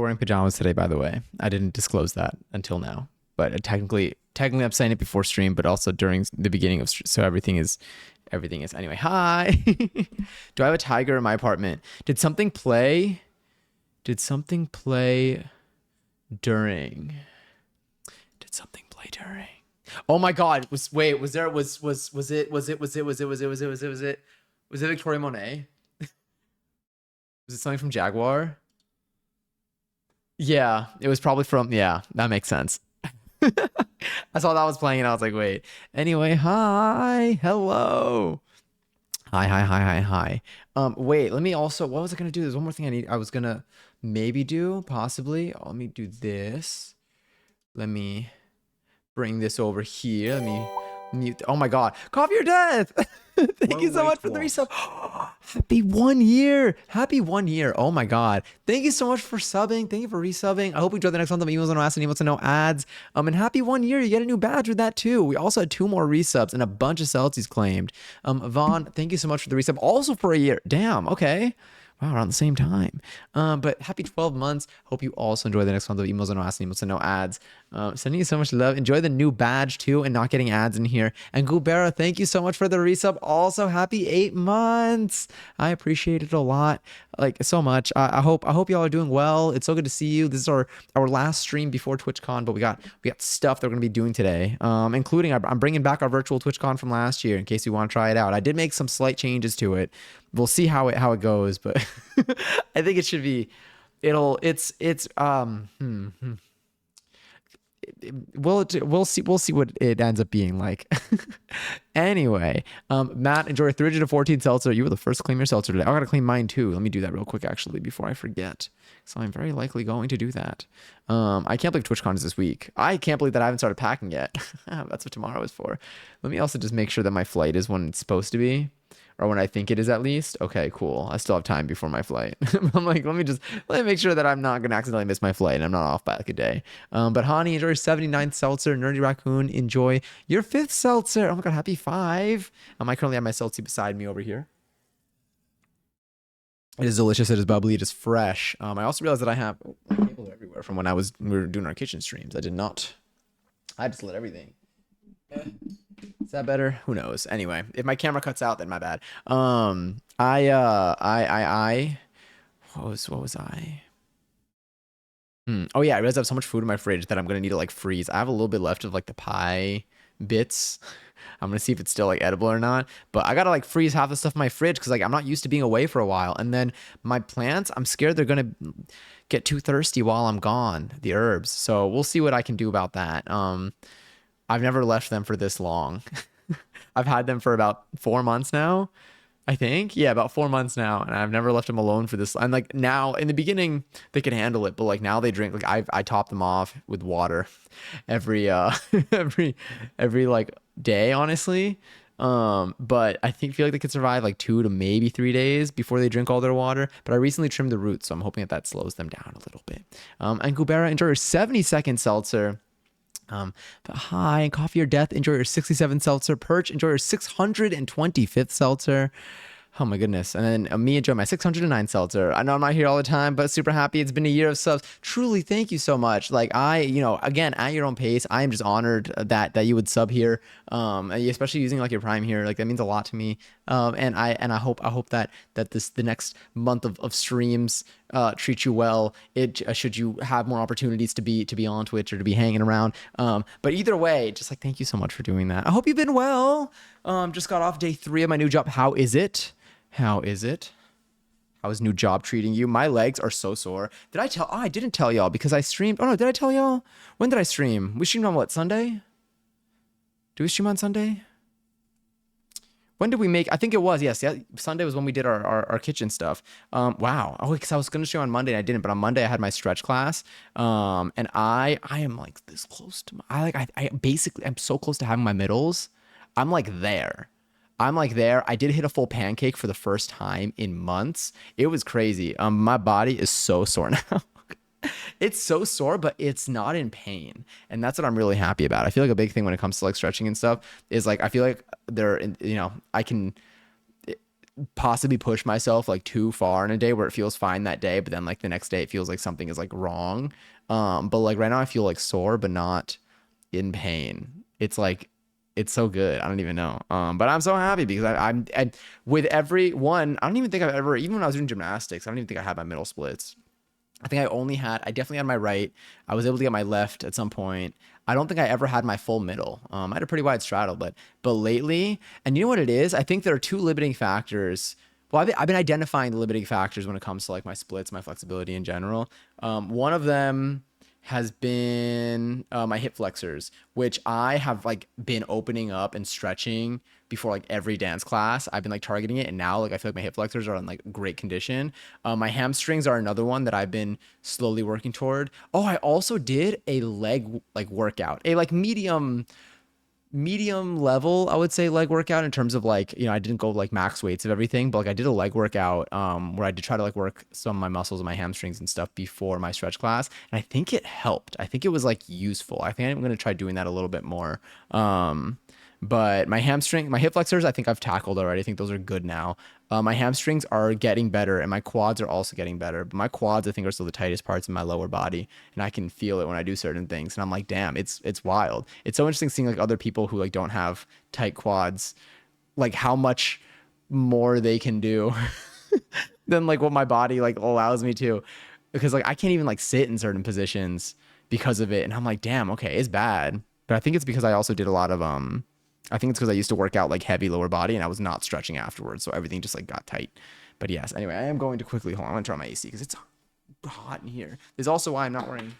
wearing pajamas today, by the way. I didn't disclose that until now, but technically I'm saying it before stream, but also during the beginning of stream. So everything is anyway. Hi. Do I have a tiger in my apartment? Did something play during? Did something play during? Oh my God! Was it Victoria Monet? Was it something from Jaguar? Yeah, it was probably from. Yeah, that makes sense. I saw that was playing and I was like, wait. Anyway, hi, hello. Hi. Wait, let me also. What was I gonna do? There's one more thing I was gonna maybe do, possibly. Oh, let me do this. Let me bring this over here. Let me mute. Oh my God. Coffee or death. Thank you so much for the resub. Happy 1 year. Happy 1 year. Oh my God. Thank you so much for subbing. Thank you for resubbing. I hope you enjoy the next month of emails and ask and emails and no ads. And happy 1 year. You get a new badge with that too. We also had 2 more resubs and a bunch of Celtics claimed. Vaughn, thank you so much for the resub. Also for a year. Damn. Okay. Wow, around the same time. But happy 12 months. Hope you also enjoy the next month of emails and no ads and emails and no ads. Sending you so much love. Enjoy the new badge too and not getting ads in here. And Gubera, thank you so much for the resub. Also, happy 8 months. I appreciate it a lot. Like so much. I hope y'all are doing well. It's so good to see you. This is our last stream before TwitchCon, but we got stuff that we're gonna be doing today. Including I'm bringing back our virtual TwitchCon from last year in case you want to try it out. I did make some slight changes to it. We'll see how it goes, but I think it should be. We'll see what it ends up being like. Anyway, Matt, enjoy 314 seltzer. You were the first to claim your seltzer today. I gotta claim mine too. Let me do that real quick actually before I forget. So I'm very likely going to do that. I can't believe TwitchCon is this week. I can't believe that I haven't started packing yet. That's what tomorrow is for. Let me also just make sure that my flight is when it's supposed to be. Or when I think it is at least. Okay, cool. I still have time before my flight. I'm like, let me make sure that I'm not going to accidentally miss my flight and I'm not off by like a day. But Hani, enjoy your 79th seltzer. Nerdy Raccoon, enjoy your 5th seltzer. Oh my God, happy 5. I currently have my seltzer beside me over here. It is delicious. It is bubbly. It is fresh. I also realized that I have cable everywhere from when we were doing our kitchen streams. I did not. I just lit everything. Is that better? Who knows? Anyway, if my camera cuts out, then my bad. What was I? Oh yeah, I realized I have so much food in my fridge that I'm gonna need to like freeze. I have a little bit left of like the pie bits. I'm gonna see if it's still like edible or not. But I gotta like freeze half the stuff in my fridge because like I'm not used to being away for a while. And then my plants, I'm scared they're gonna get too thirsty while I'm gone. The herbs. So we'll see what I can do about that. I've never left them for this long. I've had them for about 4 months now, I think. Yeah, about 4 months now. And I've never left them alone for this. And like now in the beginning, they could handle it. But like now they drink, like I top them off with water every like day, honestly. But I feel like they could survive like 2 to maybe 3 days before they drink all their water. But I recently trimmed the roots. So I'm hoping that slows them down a little bit. And Gubera, enjoy your 70-second seltzer. But hi, Coffee or Death, enjoy your 67 seltzer. Perch, enjoy your 625th seltzer. Oh my goodness. And then me enjoy my 609 seltzer. I know I'm not here all the time, but super happy. It's been a year of subs. Truly, thank you so much. Like again, at your own pace, I am just honored that you would sub here. Especially using like your Prime here. Like that means a lot to me. And I hope that the next month of streams treat you well. Should you have more opportunities to be on Twitch or to be hanging around. But either way, just like thank you so much for doing that. I hope you've been well. Just got off day 3 of my new job. How is it? How is new job treating you? My legs are so sore. Did I tell? Oh, I didn't tell y'all because I streamed. Oh no, did I tell y'all? When did I stream? We streamed on what, Sunday? Do we stream on Sunday? When did we make? I think it was, yes. Yeah, Sunday was when we did our kitchen stuff. Wow. Oh, because I was gonna stream on Monday and I didn't. But on Monday I had my stretch class. And I am like this close to I basically I'm so close to having my middles. I'm like there. I did hit a full pancake for the first time in months. It was crazy. My body is so sore now. It's so sore, but it's not in pain. And that's what I'm really happy about. I feel like a big thing when it comes to like stretching and stuff is like, I feel like I can possibly push myself like too far in a day where it feels fine that day, but then like the next day it feels like something is like wrong. But like right now I feel like sore, but not in pain. It's like it's so good. I don't even know. But I'm so happy because I'm with every one. I don't even think I've ever, even when I was doing gymnastics, I don't even think I had my middle splits. I think I definitely had my right. I was able to get my left at some point. I don't think I ever had my full middle. I had a pretty wide straddle, but lately, and you know what it is? I think there are two limiting factors. Well, I've been identifying the limiting factors when it comes to like my splits, my flexibility in general. One of them has been my hip flexors, which I have like been opening up and stretching before like every dance class. I've been like targeting it, and now like I feel like my hip flexors are in like great condition. My hamstrings are another one that I've been slowly working toward. Oh, I also did a leg like workout, a like medium level, I would say, leg workout in terms of like, I didn't go like max weights of everything, but like I did a leg workout where I did try to like work some of my muscles and my hamstrings and stuff before my stretch class. And I think it helped. I think it was like useful. I think I'm going to try doing that a little bit more. But my hip flexors, I think I've tackled already. I think those are good now. My hamstrings are getting better, and my quads are also getting better. But my quads, I think, are still the tightest parts of my lower body, and I can feel it when I do certain things. And I'm like, damn, it's wild. It's so interesting seeing like other people who like don't have tight quads, like how much more they can do than like what my body like allows me to, because like I can't even like sit in certain positions because of it. And I'm like, damn, okay, it's bad. But I think it's because I also did a lot of I think it's because I used to work out like heavy lower body and I was not stretching afterwards. So everything just like got tight. But yes, anyway, I am going to quickly, hold on, I'm going to turn on my AC because it's hot in here. There's also why I'm not wearing,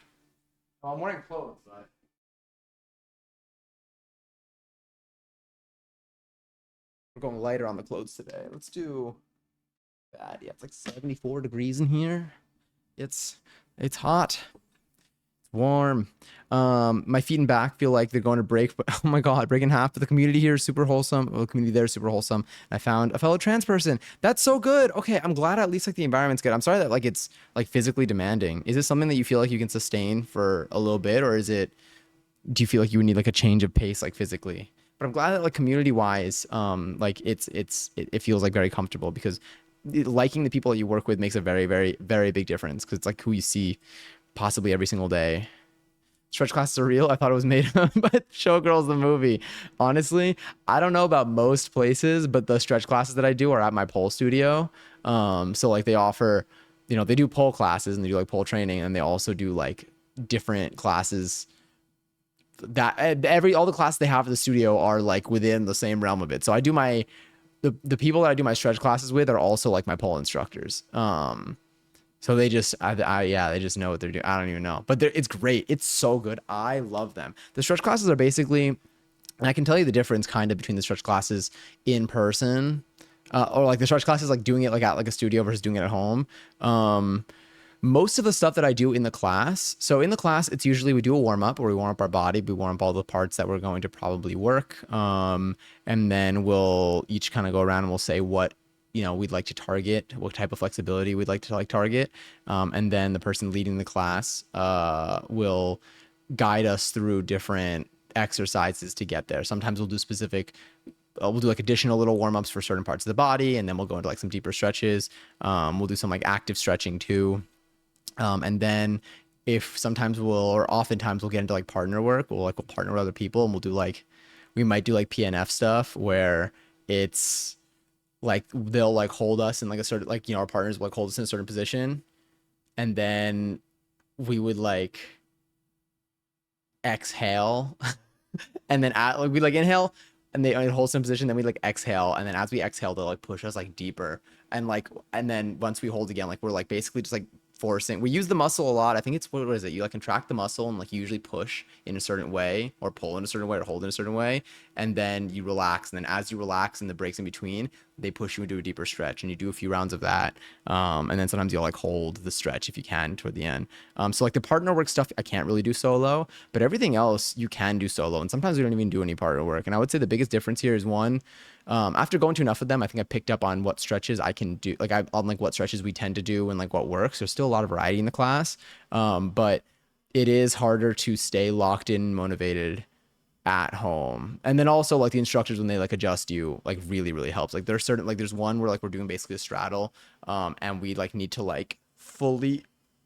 well, I'm wearing clothes, but we're going lighter on the clothes today. Let's do that. Yeah, it's like 74 degrees in here. It's hot. Warm. My feet and back feel like they're going to break, but oh my god, break in half. But the community here is super wholesome. Well, the community there is super wholesome. I found a fellow trans person. That's so good. Okay, I'm glad at least like the environment's good. I'm sorry that like it's like physically demanding. Is this something that you feel like you can sustain for a little bit, or do you feel like you would need like a change of pace like physically? But I'm glad that like community wise, like it feels like very comfortable because liking the people that you work with makes a very, very, very big difference because it's like who you see possibly every single day. Stretch classes are real. I thought it was made up, but Showgirls the movie. Honestly, I don't know about most places, but the stretch classes that I do are at my pole studio. So like they offer, they do pole classes and they do like pole training, and they also do like different classes that all the classes they have at the studio are like within the same realm of it. So I do the people that I do my stretch classes with are also like my pole instructors. So they just, yeah, they just know what they're doing. I don't even know, but it's great. It's so good. I love them. The stretch classes are basically, and I can tell you the difference kind of between the stretch classes in person, or like the stretch classes, like doing it like at like a studio versus doing it at home. Most of the stuff that I do in the class, so in the class, it's usually we do a warm up where we warm up our body, we warm up all the parts that we're going to probably work. And then we'll each kind of go around and we'll say what, we'd like to target, what type of flexibility we'd like to like target. And then the person leading the class will guide us through different exercises to get there. Sometimes we'll do we'll do like additional little warm-ups for certain parts of the body, and then we'll go into like some deeper stretches. We'll do some like active stretching too. And then oftentimes we'll get into like partner work. We'll partner with other people, and we might do like PNF stuff where it's like they'll like hold us in like a certain, like, our partners will like hold us in a certain position, and then we would like exhale and then we like inhale and they hold some position, then we like exhale, and then as we exhale they'll like push us like deeper, and then once we hold again, like we're like basically just like forcing. We use the muscle a lot. I think it's, what is it, you like contract the muscle and like you usually push in a certain way or pull in a certain way or hold in a certain way, and then you relax, and then as you relax and the breaks in between, they push you into a deeper stretch, and you do a few rounds of that, and then sometimes you'll like hold the stretch if you can toward the end. So like the partner work stuff I can't really do solo, but everything else you can do solo, and sometimes we don't even do any partner work. And I would say the biggest difference here is one, after going to enough of them, I think I picked up on what stretches I can do, on like what stretches we tend to do and like what works. There's still a lot of variety in the class, but it is harder to stay locked in and motivated at home. And then also like the instructors when they like adjust you like really helps. Like there's certain like there's one where like we're doing basically a straddle and we like need to like fully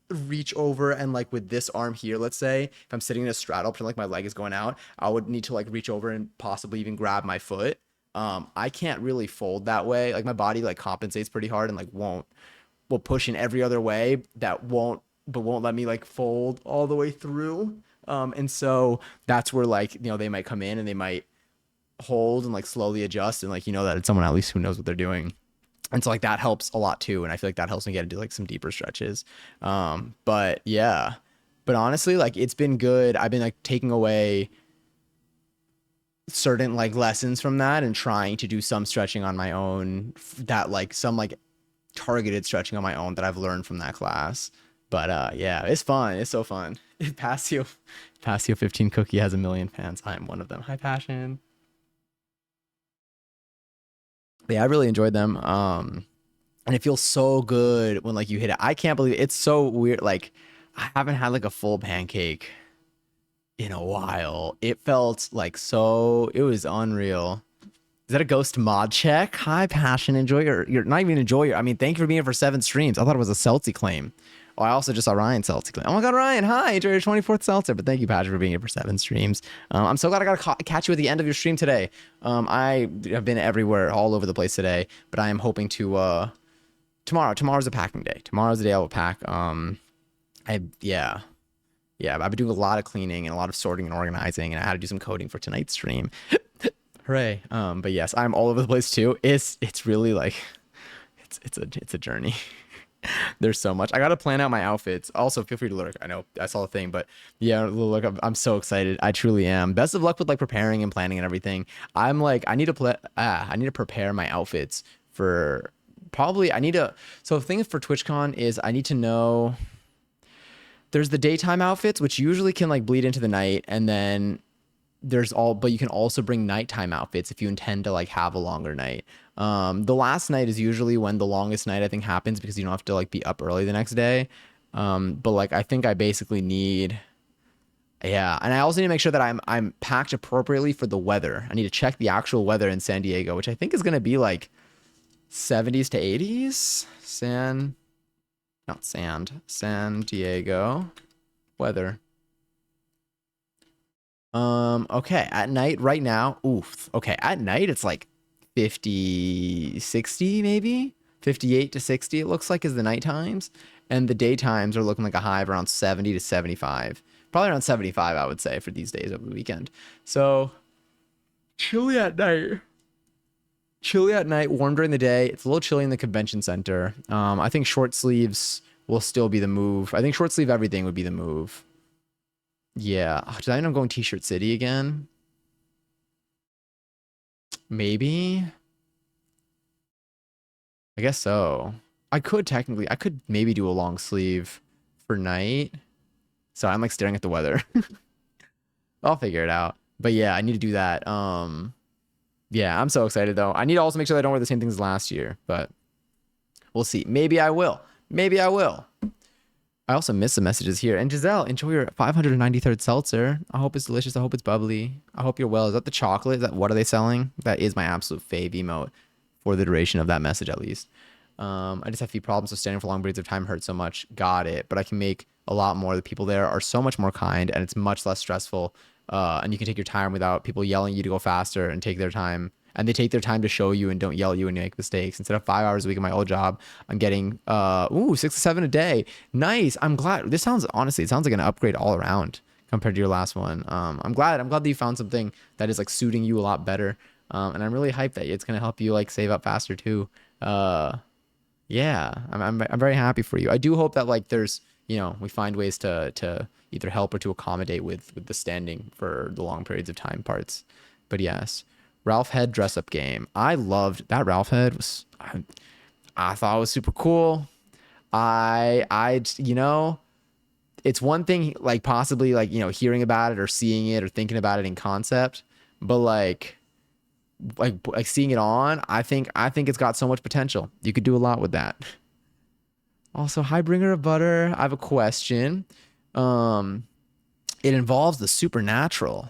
reach over and like with this arm here, let's say if I'm sitting in a straddle, pretend like my leg is going out, I would need to like reach over and possibly even grab my foot. I can't really fold that way. Like my body like compensates pretty hard and like will push in every other way that won't let me like fold all the way through. And so that's where like, you know, they might come in and they might hold and like slowly adjust and like, you know, that it's someone at least who knows what they're doing. And so like that helps a lot too. And I feel like that helps me get into like some deeper stretches. But yeah, but honestly, like it's been good. I've been like taking away certain like lessons from that and trying to do some stretching on my own, that like some like targeted stretching on my own that I've learned from that class. But yeah, it's fun. It's so fun. Passio 15 Cookie has 1,000,000 fans. I'm one of them. Hi, Passion. Yeah, I really enjoyed them. And it feels so good when like you hit it. I can't believe it. It's so weird. Like I haven't had like a full pancake in a while. It felt like so. It was unreal. Is that a ghost mod check? Hi, Passion. Enjoy your not even enjoy your. I mean, thank you for being here for 7 streams. I thought it was a Celtic claim. Oh, I also just saw Ryan Celtic claim. Oh my God, Ryan. Hi. Enjoy your 24th Seltzer. But thank you, Passion, for being here for 7 streams. I'm so glad I got to catch you at the end of your stream today. I have been everywhere, all over the place today. But I am hoping to tomorrow's a packing day. Tomorrow's the day I will pack. Yeah, I've been doing a lot of cleaning and a lot of sorting and organizing, and I had to do some coding for tonight's stream. Hooray. But yes, I'm all over the place too. It's really like it's a journey. There's so much. I gotta plan out my outfits. Also, feel free to lurk. I know I saw the thing, but yeah, look, I'm so excited. I truly am. Best of luck with like preparing and planning and everything. I'm like, I need to prepare my outfits for probably. So the thing for TwitchCon is I need to know. There's the daytime outfits, which usually can like bleed into the night, and then but you can also bring nighttime outfits if you intend to like have a longer night. The last night is usually when the longest night I think happens because you don't have to like be up early the next day. But like I think I basically need, yeah, and I also need to make sure that I'm packed appropriately for the weather. I need to check the actual weather in San Diego, which I think is gonna be like 70s to 80s. San Diego weather. Okay, at night right now, okay, at night it's like 50, 60 maybe, 58 to 60 it looks like is the night times, and the daytimes are looking like a high of around 70 to 75, probably around 75 I would say for these days over the weekend. So chilly at night, warm during the day. It's a little chilly in the convention center. I think short sleeves will still be the move. I think short sleeve everything would be the move. Yeah. Does that mean I'm going T-shirt city again? Maybe. I guess so. I could maybe do a long sleeve for night. So I'm like staring at the weather. I'll figure it out. But yeah, I need to do that. Yeah, I'm so excited though. I need to also make sure that I don't wear the same things as last year, but we'll see. Maybe I will. I also missed some messages here. And Giselle, enjoy your 593rd seltzer. I hope it's delicious. I hope it's bubbly. I hope you're well. Is that the chocolate? What are they selling? That is my absolute fave emote for the duration of that message, at least. I just have feet problems, so standing for long periods of time hurts so much. Got it. But I can make a lot more. The people there are so much more kind, and it's much less stressful. And you can take your time without people yelling at you to go faster and take their time. And they take their time to show you and don't yell at you when you make mistakes. Instead of 5 hours a week in my old job, I'm getting 6 to 7 a day. Nice. I'm glad. It sounds like an upgrade all around compared to your last one. I'm glad that you found something that is like suiting you a lot better. And I'm really hyped that it's gonna help you like save up faster too. Yeah, I'm very happy for you. I do hope that like there's, we find ways to either help or to accommodate with the standing for the long periods of time parts. But yes. Ralph Head dress up game. I loved that. Ralph Head I thought it was super cool. It's one thing like possibly like, hearing about it or seeing it or thinking about it in concept, but like seeing it on, I think it's got so much potential. You could do a lot with that. Also, hi, bringer of butter. I have a question. It involves the supernatural.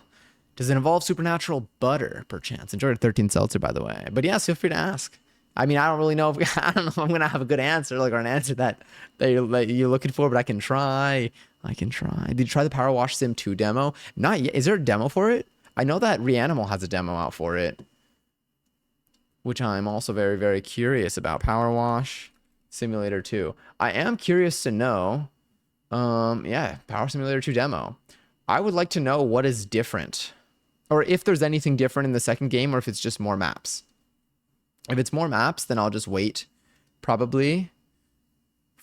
Does it involve supernatural butter, perchance? Enjoy your 13 seltzer, by the way. But yes, feel free to ask. I mean, I don't really know if I don't know if I'm gonna have a good answer, like, or an answer that you're looking for, but I can try. I can try. Did you try the Power Wash Sim 2 demo? Not yet. Is there a demo for it? I know that Reanimal has a demo out for it, which I'm also very, very curious about. Power Wash Simulator 2. I am curious to know. Yeah, Power Simulator 2 demo. I would like to know what is different, or if there's anything different in the second game, or if it's just more maps. If it's more maps, then I'll just wait, probably,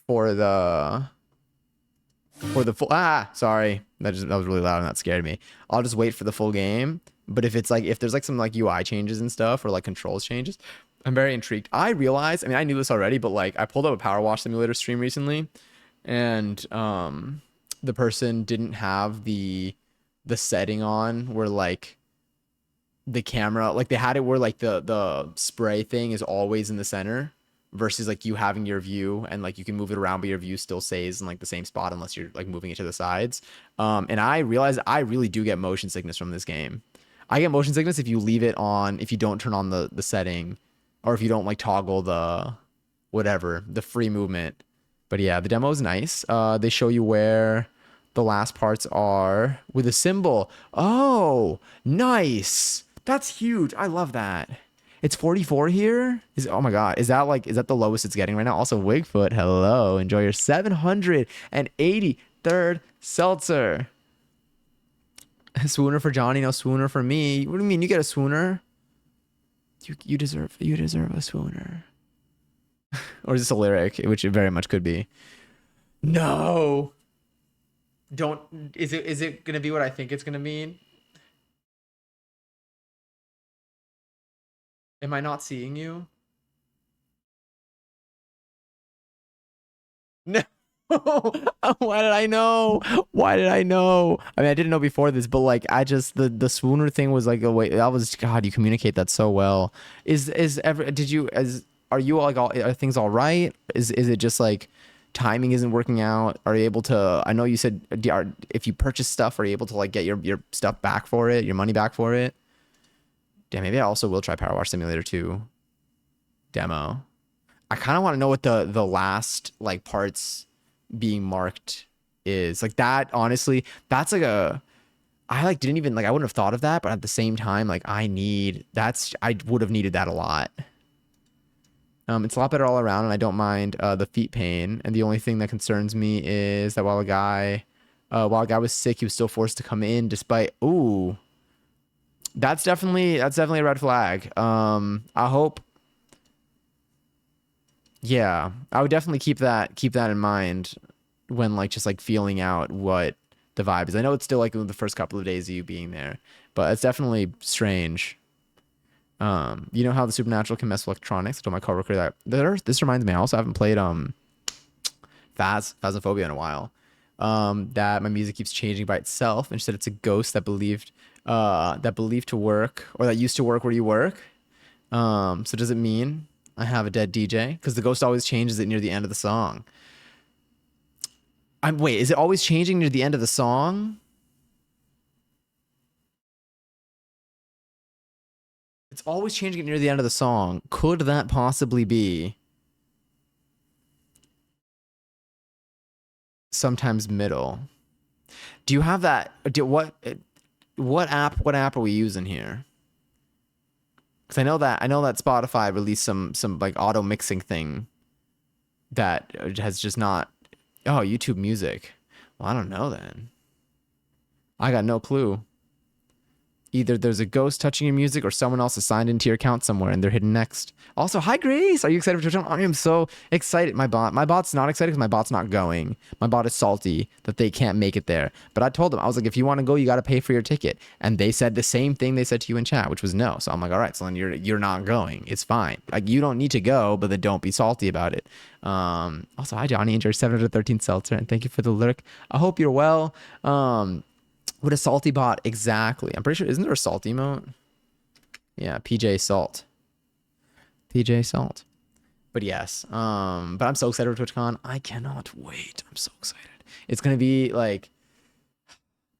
for the full. Sorry, that was really loud and that scared me. I'll just wait for the full game. But if it's like, if there's like some like UI changes and stuff, or like controls changes, I'm very intrigued. I realized, I mean, I knew this already, but like I pulled up a Power Wash Simulator stream recently, and the person didn't have the setting on where like the camera, like they had it where like the spray thing is always in the center, versus like you having your view and like you can move it around, but your view still stays in like the same spot unless you're like moving it to the sides. And I realized I really do get motion sickness from this game. I get motion sickness if you leave it on, if you don't turn on the setting, or if you don't like toggle the whatever, the free movement. But yeah, the demo is nice. They show you where the last parts are with a symbol. Oh, nice. That's huge. I love that. It's 44 here. Oh my God. Is that the lowest it's getting right now? Also, Wigfoot, hello. Enjoy your 783rd seltzer. Swooner for Johnny, no swooner for me. What do you mean? You get a swooner? You deserve a swooner. Or is this a lyric? Which it very much could be. No. Don't. Is it gonna be what I think it's gonna mean? Am I not seeing you? No. Why did I know? Why did I know? I mean, I didn't know before this, but like, I just the swooner thing was like a way. That was, God. You communicate that so well. Are you like are things all right? Is it just like timing isn't working out? Are you able to? I know you said if you purchase stuff, are you able to like get your stuff back for it, your money back for it? Damn, maybe I also will try Power Wash Simulator 2 demo. I kind of want to know what the last like parts being marked is. Like that, honestly, that's like I like didn't even like, I wouldn't have thought of that, but at the same time, like I would have needed that a lot. It's a lot better all around, and I don't mind the feet pain. And the only thing that concerns me is that while a guy was sick, he was still forced to come in despite. Ooh, that's definitely a red flag. I hope. Yeah, I would definitely keep that in mind when like just like feeling out what the vibe is. I know it's still like the first couple of days of you being there, but it's definitely strange. You know how the supernatural can mess with electronics? I told my coworker that. This reminds me, I also haven't played Phasmophobia in a while. That my music keeps changing by itself, and she said it's a ghost that believed to work, or that used to work where you work. So does it mean I have a dead DJ? Because the ghost always changes it near the end of the song. Wait, is it always changing near the end of the song? It's always changing it near the end of the song. Could that possibly be sometimes middle? Do you have that? What app are we using here? Because I know that Spotify released some like auto mixing thing that has just not. Oh, YouTube Music. Well, I don't know then. I got no clue. Either there's a ghost touching your music, or someone else is signed into your account somewhere and they're hidden next. Also, hi Grace. Are you excited for Twitch? I am so excited. My bot's not excited because my bot's not going. My bot is salty that they can't make it there. But I told them, I was like, if you want to go, you got to pay for your ticket. And they said the same thing they said to you in chat, which was no. So I'm like, all right, so then you're not going. It's fine. Like, you don't need to go, but then don't be salty about it. Also, hi Johnny. Enjoy 713 seltzer, and thank you for the lyric. I hope you're well. What a salty bot, exactly. I'm pretty sure, isn't there a salt emote? Yeah, PJ Salt. PJ Salt. But yes, but I'm so excited for TwitchCon. I cannot wait. I'm so excited. It's gonna be like,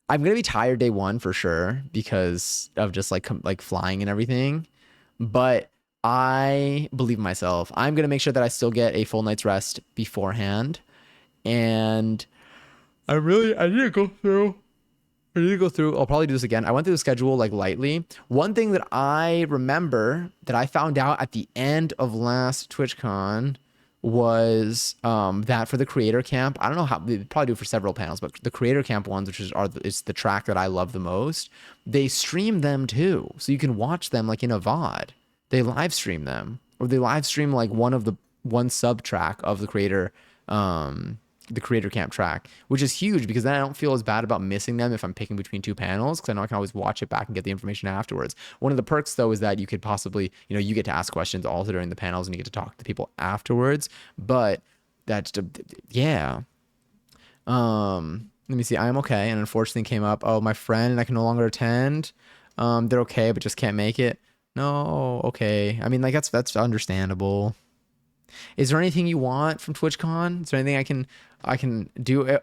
I'm gonna be tired day one for sure because of just like flying and everything. But I believe in myself. I'm gonna make sure that I still get a full night's rest beforehand. And I need to go through. I need to go through. I'll probably do this again. I went through the schedule like lightly. One thing that I remember that I found out at the end of last TwitchCon was that for the creator camp, I don't know how they probably do it for several panels, but the creator camp ones, which is the track that I love the most, they stream them too, so you can watch them like in a VOD. They live stream them, or they live stream like one sub track of the creator camp track, which is huge because then I don't feel as bad about missing them if I'm picking between two panels, because I know I can always watch it back and get the information afterwards. One of the perks though is that you could possibly, you get to ask questions also during the panels and you get to talk to people afterwards. But that's yeah. Let me see. I am okay, and unfortunately came up. Oh, my friend and I can no longer attend. They're okay, but just can't make it. No, okay. I mean, like that's understandable. Is there anything you want from TwitchCon? Is there anything I can do?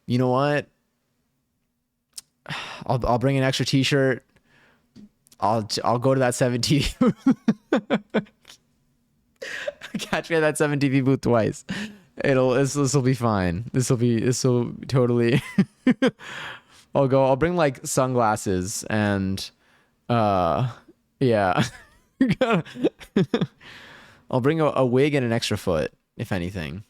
You know what? I'll bring an extra T-shirt. I'll go to that 7TV. Catch me at that 7TV booth twice. This will be fine. This will totally. I'll bring like sunglasses and yeah. I'll bring a wig and an extra foot, if anything.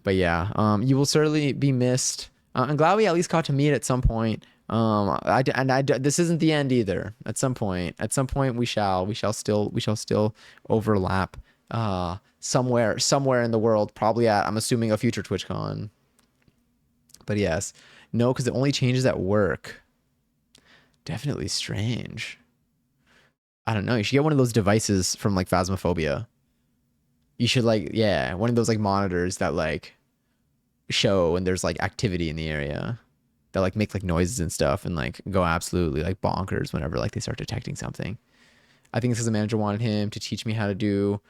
But yeah, you will certainly be missed. I'm glad we at least got to meet at some point. This isn't the end either. At some point, we shall still overlap. Somewhere in the world, probably at, I'm assuming, a future TwitchCon. But yes, no, because it only changes at work. Definitely strange. I don't know. You should get one of those devices from like Phasmophobia. You should yeah, one of those like monitors that like show when there's like activity in the area, that like make like noises and stuff and like go absolutely like bonkers whenever like they start detecting something. I think it's because the manager wanted him to teach me how to do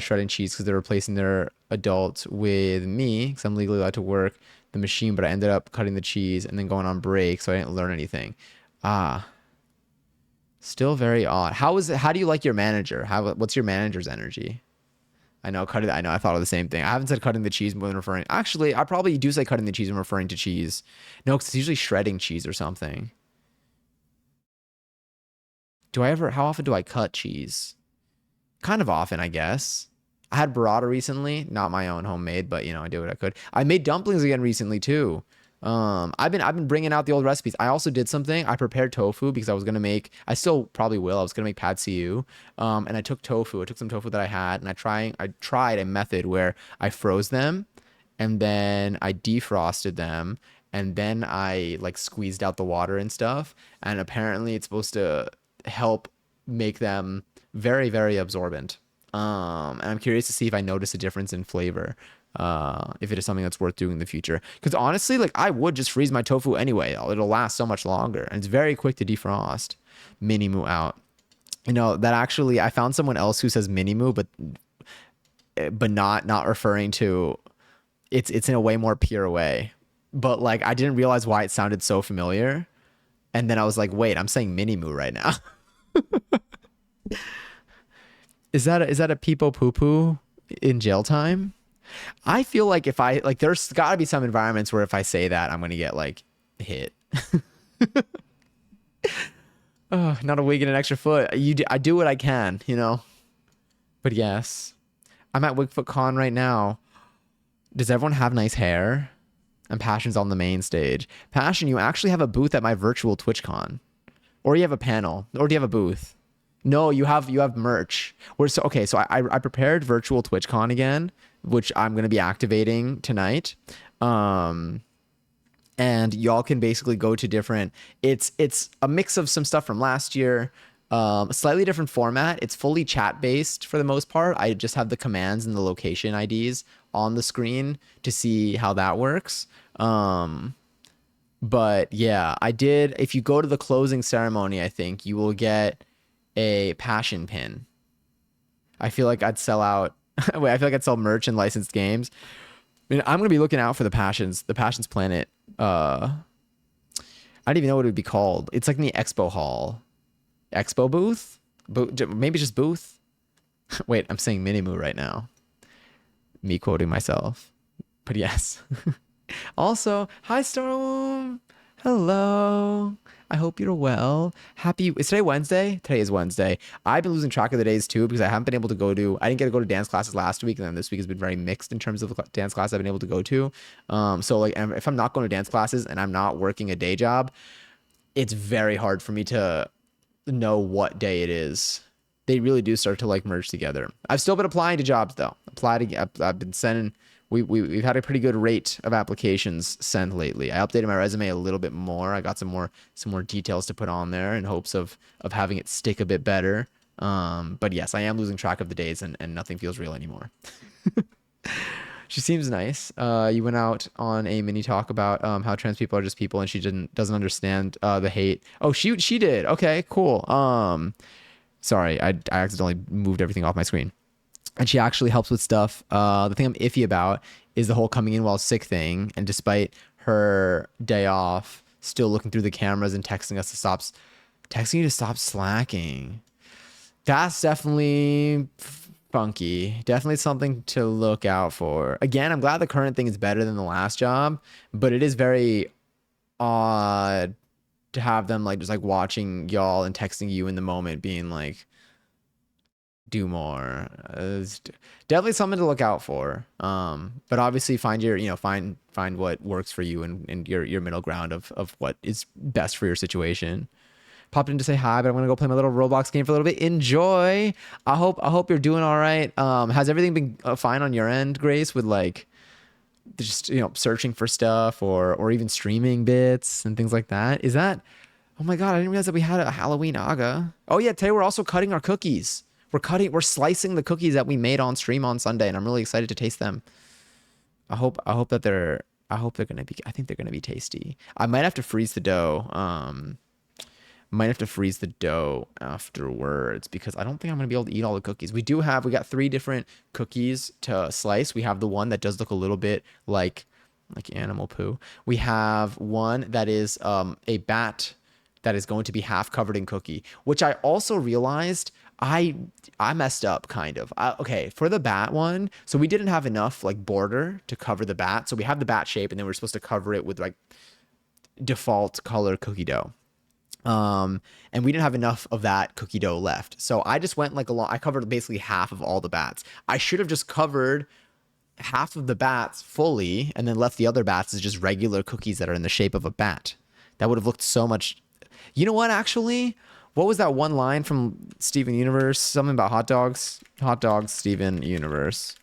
shredding cheese because they're replacing their adult with me because I'm legally allowed to work the machine, but I ended up cutting the cheese and then going on break, so I didn't learn anything. Still very odd. How do you like your manager? What's your manager's energy? I know I thought of the same thing. I haven't said cutting the cheese when referring. Actually, I probably do say cutting the cheese when referring to cheese. No, because it's usually shredding cheese or something. How often do I cut cheese? Kind of often, I guess. I had burrata recently, not my own homemade, but I did what I could. I made dumplings again recently too. I've been bringing out the old recipes. I also did something. I prepared tofu because I still probably will. I was gonna make pad see ew. And I took some tofu that I had, and I tried a method where I froze them, and then I defrosted them, and then I like squeezed out the water and stuff. And apparently, it's supposed to help make them very, very absorbent. And I'm curious to see if I notice a difference in flavor. If it is something that's worth doing in the future. Because honestly, like I would just freeze my tofu anyway. It'll last so much longer. And it's very quick to defrost. Mini moo out. That actually, I found someone else who says mini moo, but not referring to, it's in a way more pure way. But like, I didn't realize why it sounded so familiar. And then I was like, wait, I'm saying mini moo right now. Is that a peepo poo poo in jail time? I feel like there's got to be some environments where if I say that, I'm going to get like hit. Oh, not a wig and an extra foot. I do what I can, But yes, I'm at Wigfoot Con right now. Does everyone have nice hair? And Passion's on the main stage. Passion, you actually have a booth at my virtual TwitchCon. Or you have a panel. Or do you have a booth? No, you have merch. So I prepared virtual TwitchCon again, which I'm going to be activating tonight. And y'all can basically go to different, it's a mix of some stuff from last year, a slightly different format. It's fully chat based for the most part. I just have the commands and the location IDs on the screen to see how that works. But yeah, if you go to the closing ceremony, I think you will get a Passion pin. I feel like I'd sell out. Wait, I feel like I'd sell merch and licensed games. I mean, I'm gonna be looking out for the Passions Planet. I don't even know what it would be called. It's like in the expo hall, expo booth, maybe just booth. Wait, I'm saying Minimoo right now. Me quoting myself, but yes. Also, hi Storm. Hello. I hope you're well. Happy. Is today Wednesday? Today is Wednesday. I've been losing track of the days too because I haven't been able to go to. I didn't get to go to dance classes last week, and then this week has been very mixed in terms of the dance class I've been able to go to. So like, if I'm not going to dance classes and I'm not working a day job, it's very hard for me to know what day it is. They really do start to like merge together. I've still been applying to jobs though. I've been sending. We've had a pretty good rate of applications sent lately. I updated my resume a little bit more. I got some more details to put on there in hopes of having it stick a bit better. But yes, I am losing track of the days and nothing feels real anymore. She seems nice. You went out on a mini talk about how trans people are just people, and she doesn't understand the hate. Oh, she did. Okay, cool. Sorry, I accidentally moved everything off my screen. And she actually helps with stuff. The thing I'm iffy about is the whole coming in while sick thing. And despite her day off, still looking through the cameras and texting us to stop, texting you to stop slacking. That's definitely funky. Definitely something to look out for. Again, I'm glad the current thing is better than the last job, but it is very odd to have them like just like watching y'all and texting you in the moment, being like, do more. It's definitely something to look out for. But obviously find your, find what works for you and your middle ground of what is best for your situation. Popped in to say hi, but I'm gonna go play my little Roblox game for a little bit. Enjoy. I hope you're doing all right. Has everything been fine on your end, Grace, with like just searching for stuff or even streaming bits and things like that? Is that? Oh my god, I didn't realize that we had a Halloween aga. Oh yeah, today we're also cutting our cookies. We're slicing the cookies that we made on stream on Sunday, and I'm really excited to taste them. I hope that I think they're gonna be tasty. I might have to freeze the dough. Might have to freeze the dough afterwards because I don't think I'm gonna be able to eat all the cookies. We got 3 different cookies to slice. We have the one that does look a little bit like animal poo. We have one that is a bat that is going to be half covered in cookie, which I also realized I messed up kind of. Okay, for the bat one, so we didn't have enough like border to cover the bat. So we have the bat shape and then we're supposed to cover it with like default color cookie dough. And we didn't have enough of that cookie dough left. So I just went like I covered basically half of all the bats. I should have just covered half of the bats fully and then left the other bats as just regular cookies that are in the shape of a bat. That would have looked so much. You know what, actually? What was that one line from Steven Universe? Something about hot dogs? Hot dogs, Steven Universe.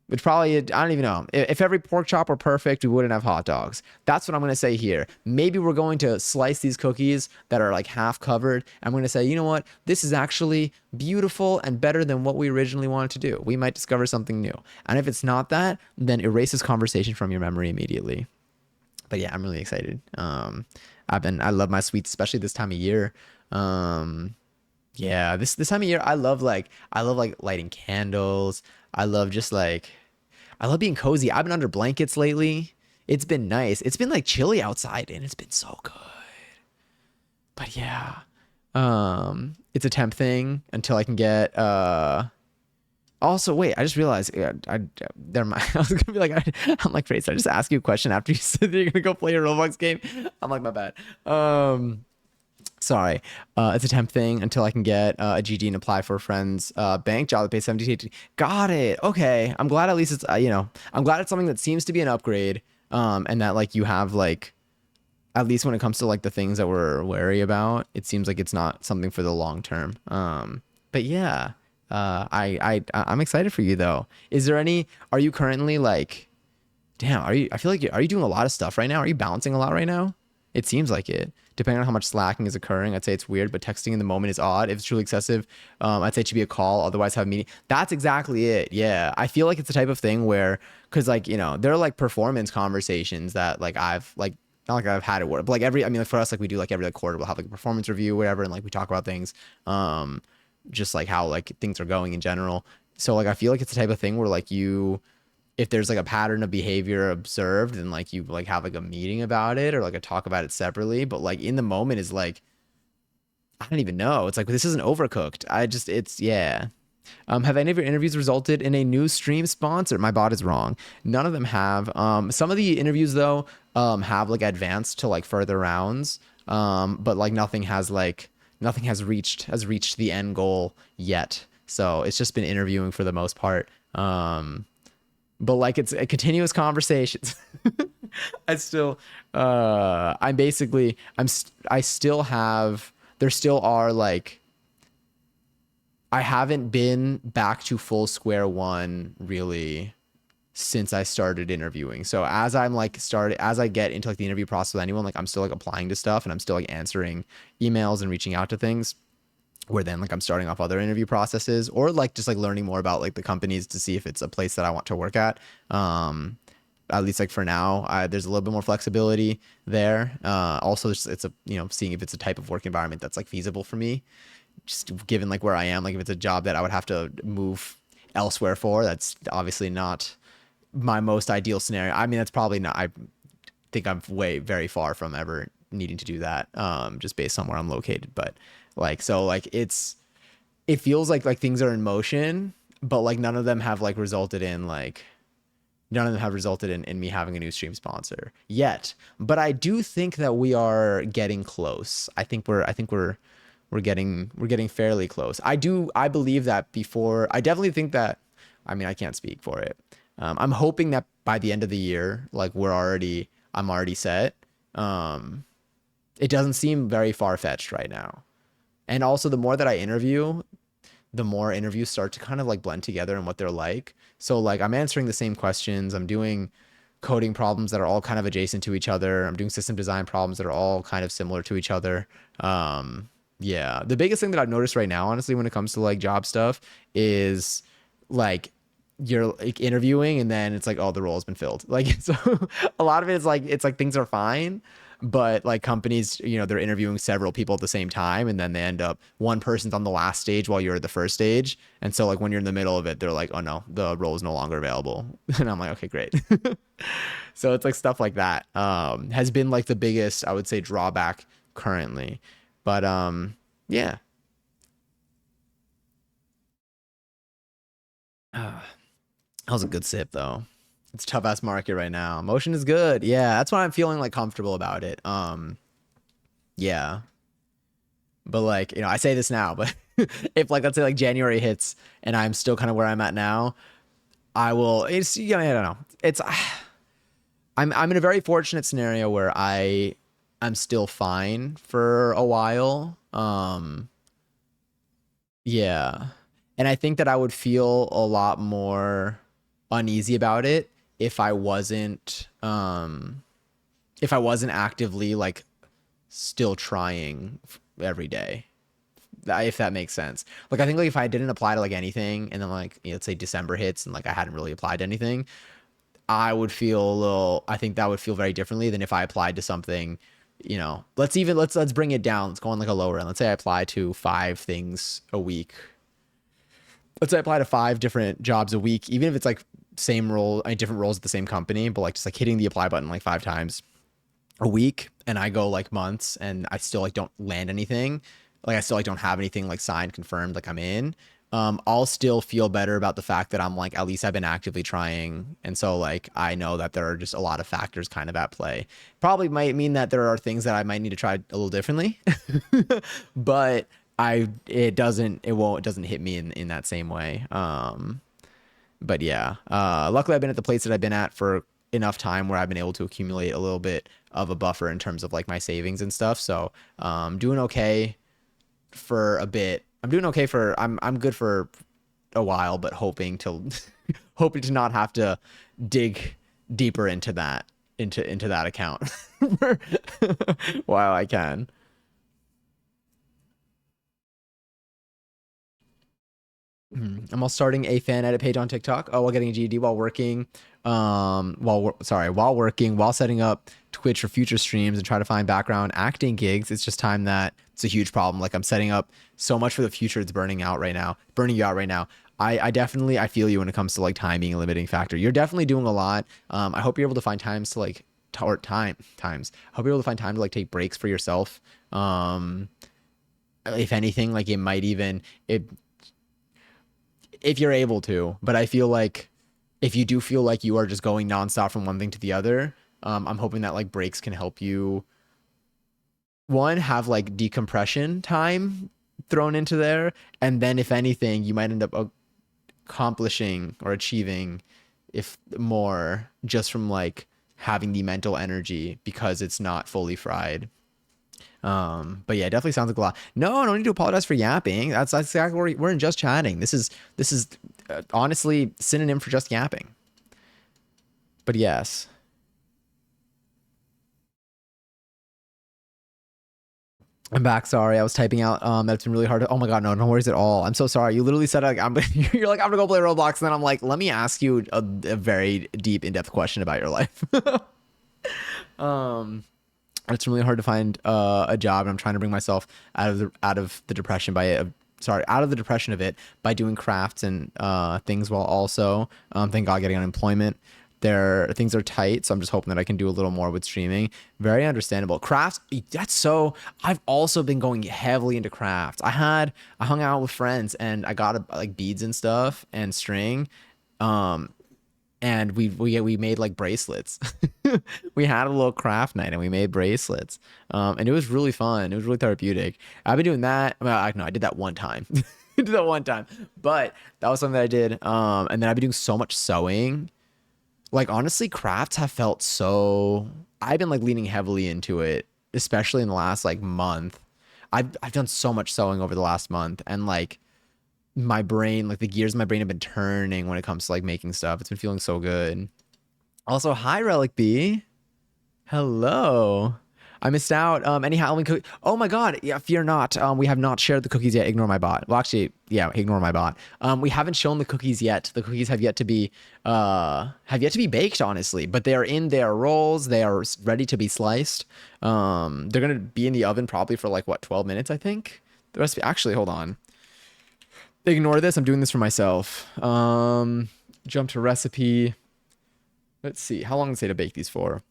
Which probably, I don't even know. If every pork chop were perfect, we wouldn't have hot dogs. That's what I'm going to say here. Maybe we're going to slice these cookies that are like half covered. I'm going to say, you know what? This is actually beautiful and better than what we originally wanted to do. We might discover something new. And if it's not that, then erase this conversation from your memory immediately. But yeah, I'm really excited. I love my sweets, especially this time of year. Yeah, this time of year, I love like lighting candles. I love being cozy. I've been under blankets lately. It's been nice. It's been like chilly outside and it's been so good. But yeah, it's a temp thing until I can get, also, wait, I just realized, never mind. I was gonna be like, I'm like, Grace, I just asked you a question after you said that you're gonna go play your Roblox game. I'm like, my bad. Sorry. It's a temp thing until I can get a GD and apply for a friend's bank job that pays 70. Got it. Okay. I'm glad at least it's, I'm glad it's something that seems to be an upgrade. And that like you have like, at least when it comes to like the things that we're wary about, it seems like it's not something for the long term. But yeah, I'm excited for you though. Are you currently like, damn, I feel like are you doing a lot of stuff right now? Are you balancing a lot right now? It seems like it. Depending on how much slacking is occurring, I'd say it's weird, but texting in the moment is odd. If it's truly excessive, I'd say it should be a call, otherwise have a meeting. That's exactly it. Yeah. I feel like it's the type of thing where, cause like, there are like performance conversations that like I've like, not like I've had it work, but like for us, like we do like every like quarter, we'll have like a performance review, whatever. And like we talk about things, just like how like things are going in general. So like, I feel like it's the type of thing where like if there's like a pattern of behavior observed, then like you like have like a meeting about it or like a talk about it separately. But like in the moment is like, I don't even know. It's like this isn't overcooked. It's yeah. Have any of your interviews resulted in a new stream sponsor? My bot is wrong. None of them have. Some of the interviews though, have like advanced to like further rounds. But like nothing has reached the end goal yet. So it's just been interviewing for the most part. But like it's a continuous conversations. I still, I'm basically, I still have, there still are like, I haven't been back to full square one really since I started interviewing. So as I get into like the interview process with anyone, like I'm still like applying to stuff and I'm still like answering emails and reaching out to things where then like I'm starting off other interview processes or like just like learning more about like the companies to see if it's a place that I want to work at. At least like for now, there's a little bit more flexibility there. Also it's a, seeing if it's a type of work environment that's like feasible for me, just given like where I am, like if it's a job that I would have to move elsewhere for, that's obviously not my most ideal scenario. I mean, that's probably not, I think I'm very far from ever needing to do that, just based on where I'm located. But like, so like it feels like things are in motion, but like none of them have resulted in me having a new stream sponsor yet. But I do think that we are getting close. We're getting fairly close. I believe that before, I definitely think that, I mean, I can't speak for it. I'm hoping that by the end of the year, like I'm already set. It doesn't seem very far-fetched right now. And also the more that I interview, the more interviews start to kind of like blend together and what they're like. So like I'm answering the same questions. I'm doing coding problems that are all kind of adjacent to each other. I'm doing system design problems that are all kind of similar to each other. Yeah, the biggest thing that I've noticed right now, honestly, when it comes to like job stuff is like you're like interviewing and then it's like, oh, the role has been filled. Like, so a lot of it is like, it's like things are fine, but like companies, they're interviewing several people at the same time. And then they end up, one person's on the last stage while you're at the first stage. And so like when you're in the middle of it, they're like, oh no, the role is no longer available. And I'm like, okay, great. So it's like stuff like that, has been like the biggest, I would say, drawback currently. But yeah. That was a good sip though. It's a tough ass market right now. Motion is good. Yeah, that's why I'm feeling like comfortable about it. Yeah. But like, I say this now, but if like let's say like January hits and I'm still kind of where I'm at now, I will I don't know. It's I'm in a very fortunate scenario where I'm still fine for a while. Yeah. And I think that I would feel a lot more uneasy about it if I wasn't actively like still trying every day. If that makes sense. Like I think like if I didn't apply to like anything and then like let's say December hits and like I hadn't really applied to anything, I think that would feel very differently than if I applied to something, let's bring it down. Let's go on like a lower end. Let's say I apply to 5 things a week. Let's say I apply to 5 different jobs a week, even if it's like same role, different roles at the same company, but like just like hitting the apply button like 5 times a week, and I go like months and I still like don't land anything. Like I still like don't have anything like signed, confirmed, like I'm in. I'll still feel better about the fact that I'm like, at least I've been actively trying. And so like, I know that there are just a lot of factors kind of at play. Probably might mean that there are things that I might need to try a little differently, but it doesn't hit me in that same way. But yeah, luckily I've been at the place that I've been at for enough time where I've been able to accumulate a little bit of a buffer in terms of like my savings and stuff. So, doing okay for a bit. I'm good for a while, but hoping to not have to dig deeper into that account while I can. I'm all starting a fan edit page on TikTok. Oh, while getting a GED, while working, while setting up Twitch for future streams and try to find background acting gigs. It's just time that it's a huge problem. Like I'm setting up so much for the future. It's burning you out right now. I definitely I feel you when it comes to like time being a limiting factor. You're definitely doing a lot. I hope you're able to find times to like or times. I hope you're able to find time to like take breaks for yourself. Um, if anything, like it might even if you're able to. But I feel like if you do feel like you are just going nonstop from one thing to the other, I'm hoping that like breaks can help you one have like decompression time thrown into there, and then if anything, you might end up accomplishing or achieving if more just from like having the mental energy because it's not fully fried. But yeah, it definitely sounds like a lot. No, no need to apologize for yapping. That's exactly where we're in just chatting. This is honestly synonym for just yapping. But yes, I'm back. Sorry, I was typing out. That's been really hard. Oh my god, no, no worries at all. I'm so sorry. You literally said like I'm. You're like I'm gonna go play Roblox, and then I'm like, let me ask you a very deep, in-depth question about your life. um, it's really hard to find a job, and I'm trying to bring myself out of the depression by sorry, out of the depression of it by doing crafts and things while also thank God getting unemployment. There things are tight, so I'm just hoping that I can do a little more with streaming. Very understandable. Crafts, that's so. I've also been going heavily into crafts. I hung out with friends and I got like beads and stuff and string. Um, and we made like bracelets. We had a little craft night and we made bracelets. And it was really fun. It was really therapeutic. I've been doing that. I mean, I did that one time. I did that one time, but that was something that I did. And then I've been doing so much sewing. Like honestly, crafts have felt so. I've been like leaning heavily into it, especially in the last like month. I've done so much sewing over the last month, and like my brain, like the gears in my brain have been turning when it comes to like making stuff. It's been feeling so good. Also, hi Relic B. Hello. I missed out. Any Halloween cookie? Oh my God. Yeah, fear not. We have not shared the cookies yet. Ignore my bot. Well, actually, yeah, ignore my bot. We haven't shown the cookies yet. The cookies have yet to be baked, honestly, but they are in their rolls. They are ready to be sliced. They're gonna be in the oven probably for like what, 12 minutes, I think. The recipe. Actually, hold on. Ignore this. I'm doing this for myself. Jump to recipe. Let's see. How long does it say to bake these for?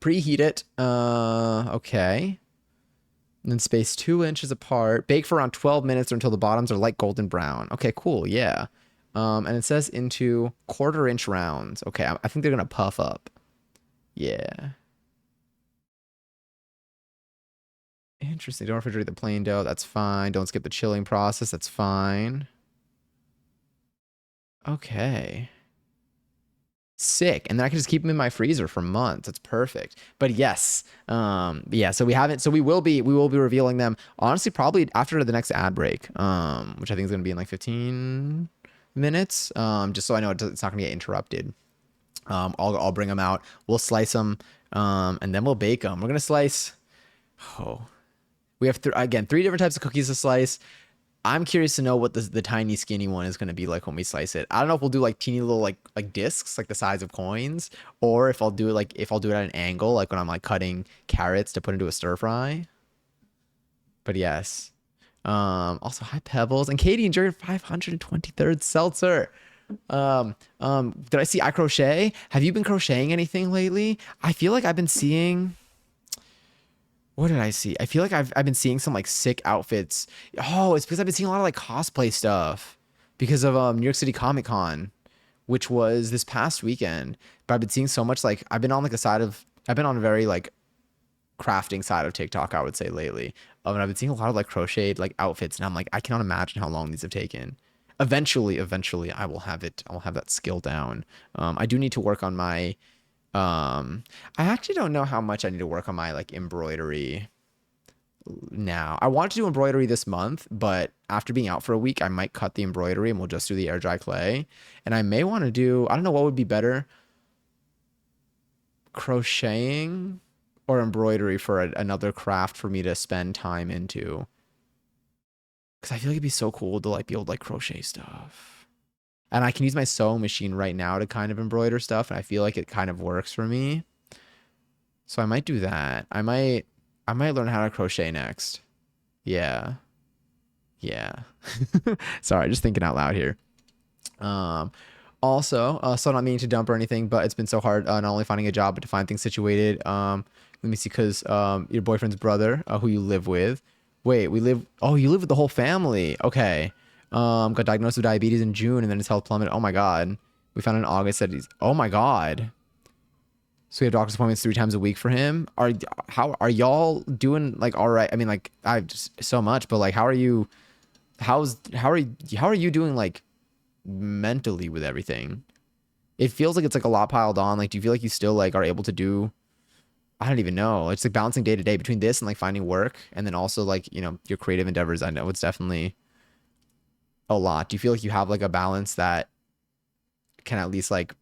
Preheat it. Okay. And then space 2 inches apart. Bake for around 12 minutes or until the bottoms are light golden brown. Okay, cool. Yeah. And it says into 1/4 inch rounds. Okay, I think they're gonna puff up. Yeah. Interesting. Don't refrigerate the plain dough. That's fine. Don't skip the chilling process. That's fine. Okay. Sick. And then I can just keep them in my freezer for months. That's perfect. But yes, yeah, so we haven't, so we will be revealing them honestly probably after the next ad break, which I think is going to be in like 15 minutes, just so I know it's not going to get interrupted. I'll bring them out. We'll slice them, and then we'll bake them. We're going to slice, oh, we have again 3 different types of cookies to slice. I'm curious to know what the tiny skinny one is going to be like when we slice it. I don't know if we'll do like teeny little like discs like the size of coins, or if I'll do it at an angle like when I'm like cutting carrots to put into a stir fry. But yes. Also hi Pebbles and Katie enjoyed your 523rd seltzer. Did I see I crochet? Have you been crocheting anything lately? I feel like I've been seeing, what did I see? I feel like I've been seeing some like sick outfits. Oh, it's because I've been seeing a lot of like cosplay stuff because of New York City Comic Con, which was this past weekend. But I've been seeing so much like I've been on a very like crafting side of TikTok, I would say lately. And I've been seeing a lot of like crocheted like outfits, and I'm like, I cannot imagine how long these have taken. Eventually, I will have it. I will have that skill down. I do need to work on my I actually don't know how much I need to work on my like embroidery now. I want to do embroidery this month, but after being out for a week, I might cut the embroidery and we'll just do the air dry clay. And I may want to do, I don't know what would be better, crocheting or embroidery for another craft for me to spend time into. Because I feel like it'd be so cool to like be able to like crochet stuff. And I can use my sewing machine right now to kind of embroider stuff, and I feel like it kind of works for me. So I might do that. I might learn how to crochet next. Yeah. Yeah. Sorry, just thinking out loud here. Um, Also, so not meaning to dump or anything, but it's been so hard not only finding a job but to find things situated. Let me see, because your boyfriend's brother, who you live with. Wait, we live. Oh, you live with the whole family. Okay. Got diagnosed with diabetes in June, and then his health plummeted. Oh my God. We found in August that he's. Oh my God. So we have doctor's appointments 3 times a week for him. How are y'all doing? Like, all right. I mean, like, I've just so much, but like, how are you? How are you doing? Like, mentally with everything? It feels like it's like a lot piled on. Like, do you feel like you still like are able to do? I don't even know. It's like balancing day to day between this and like finding work, and then also like your creative endeavors. I know it's definitely a lot. Do you feel like you have like a balance that can at least like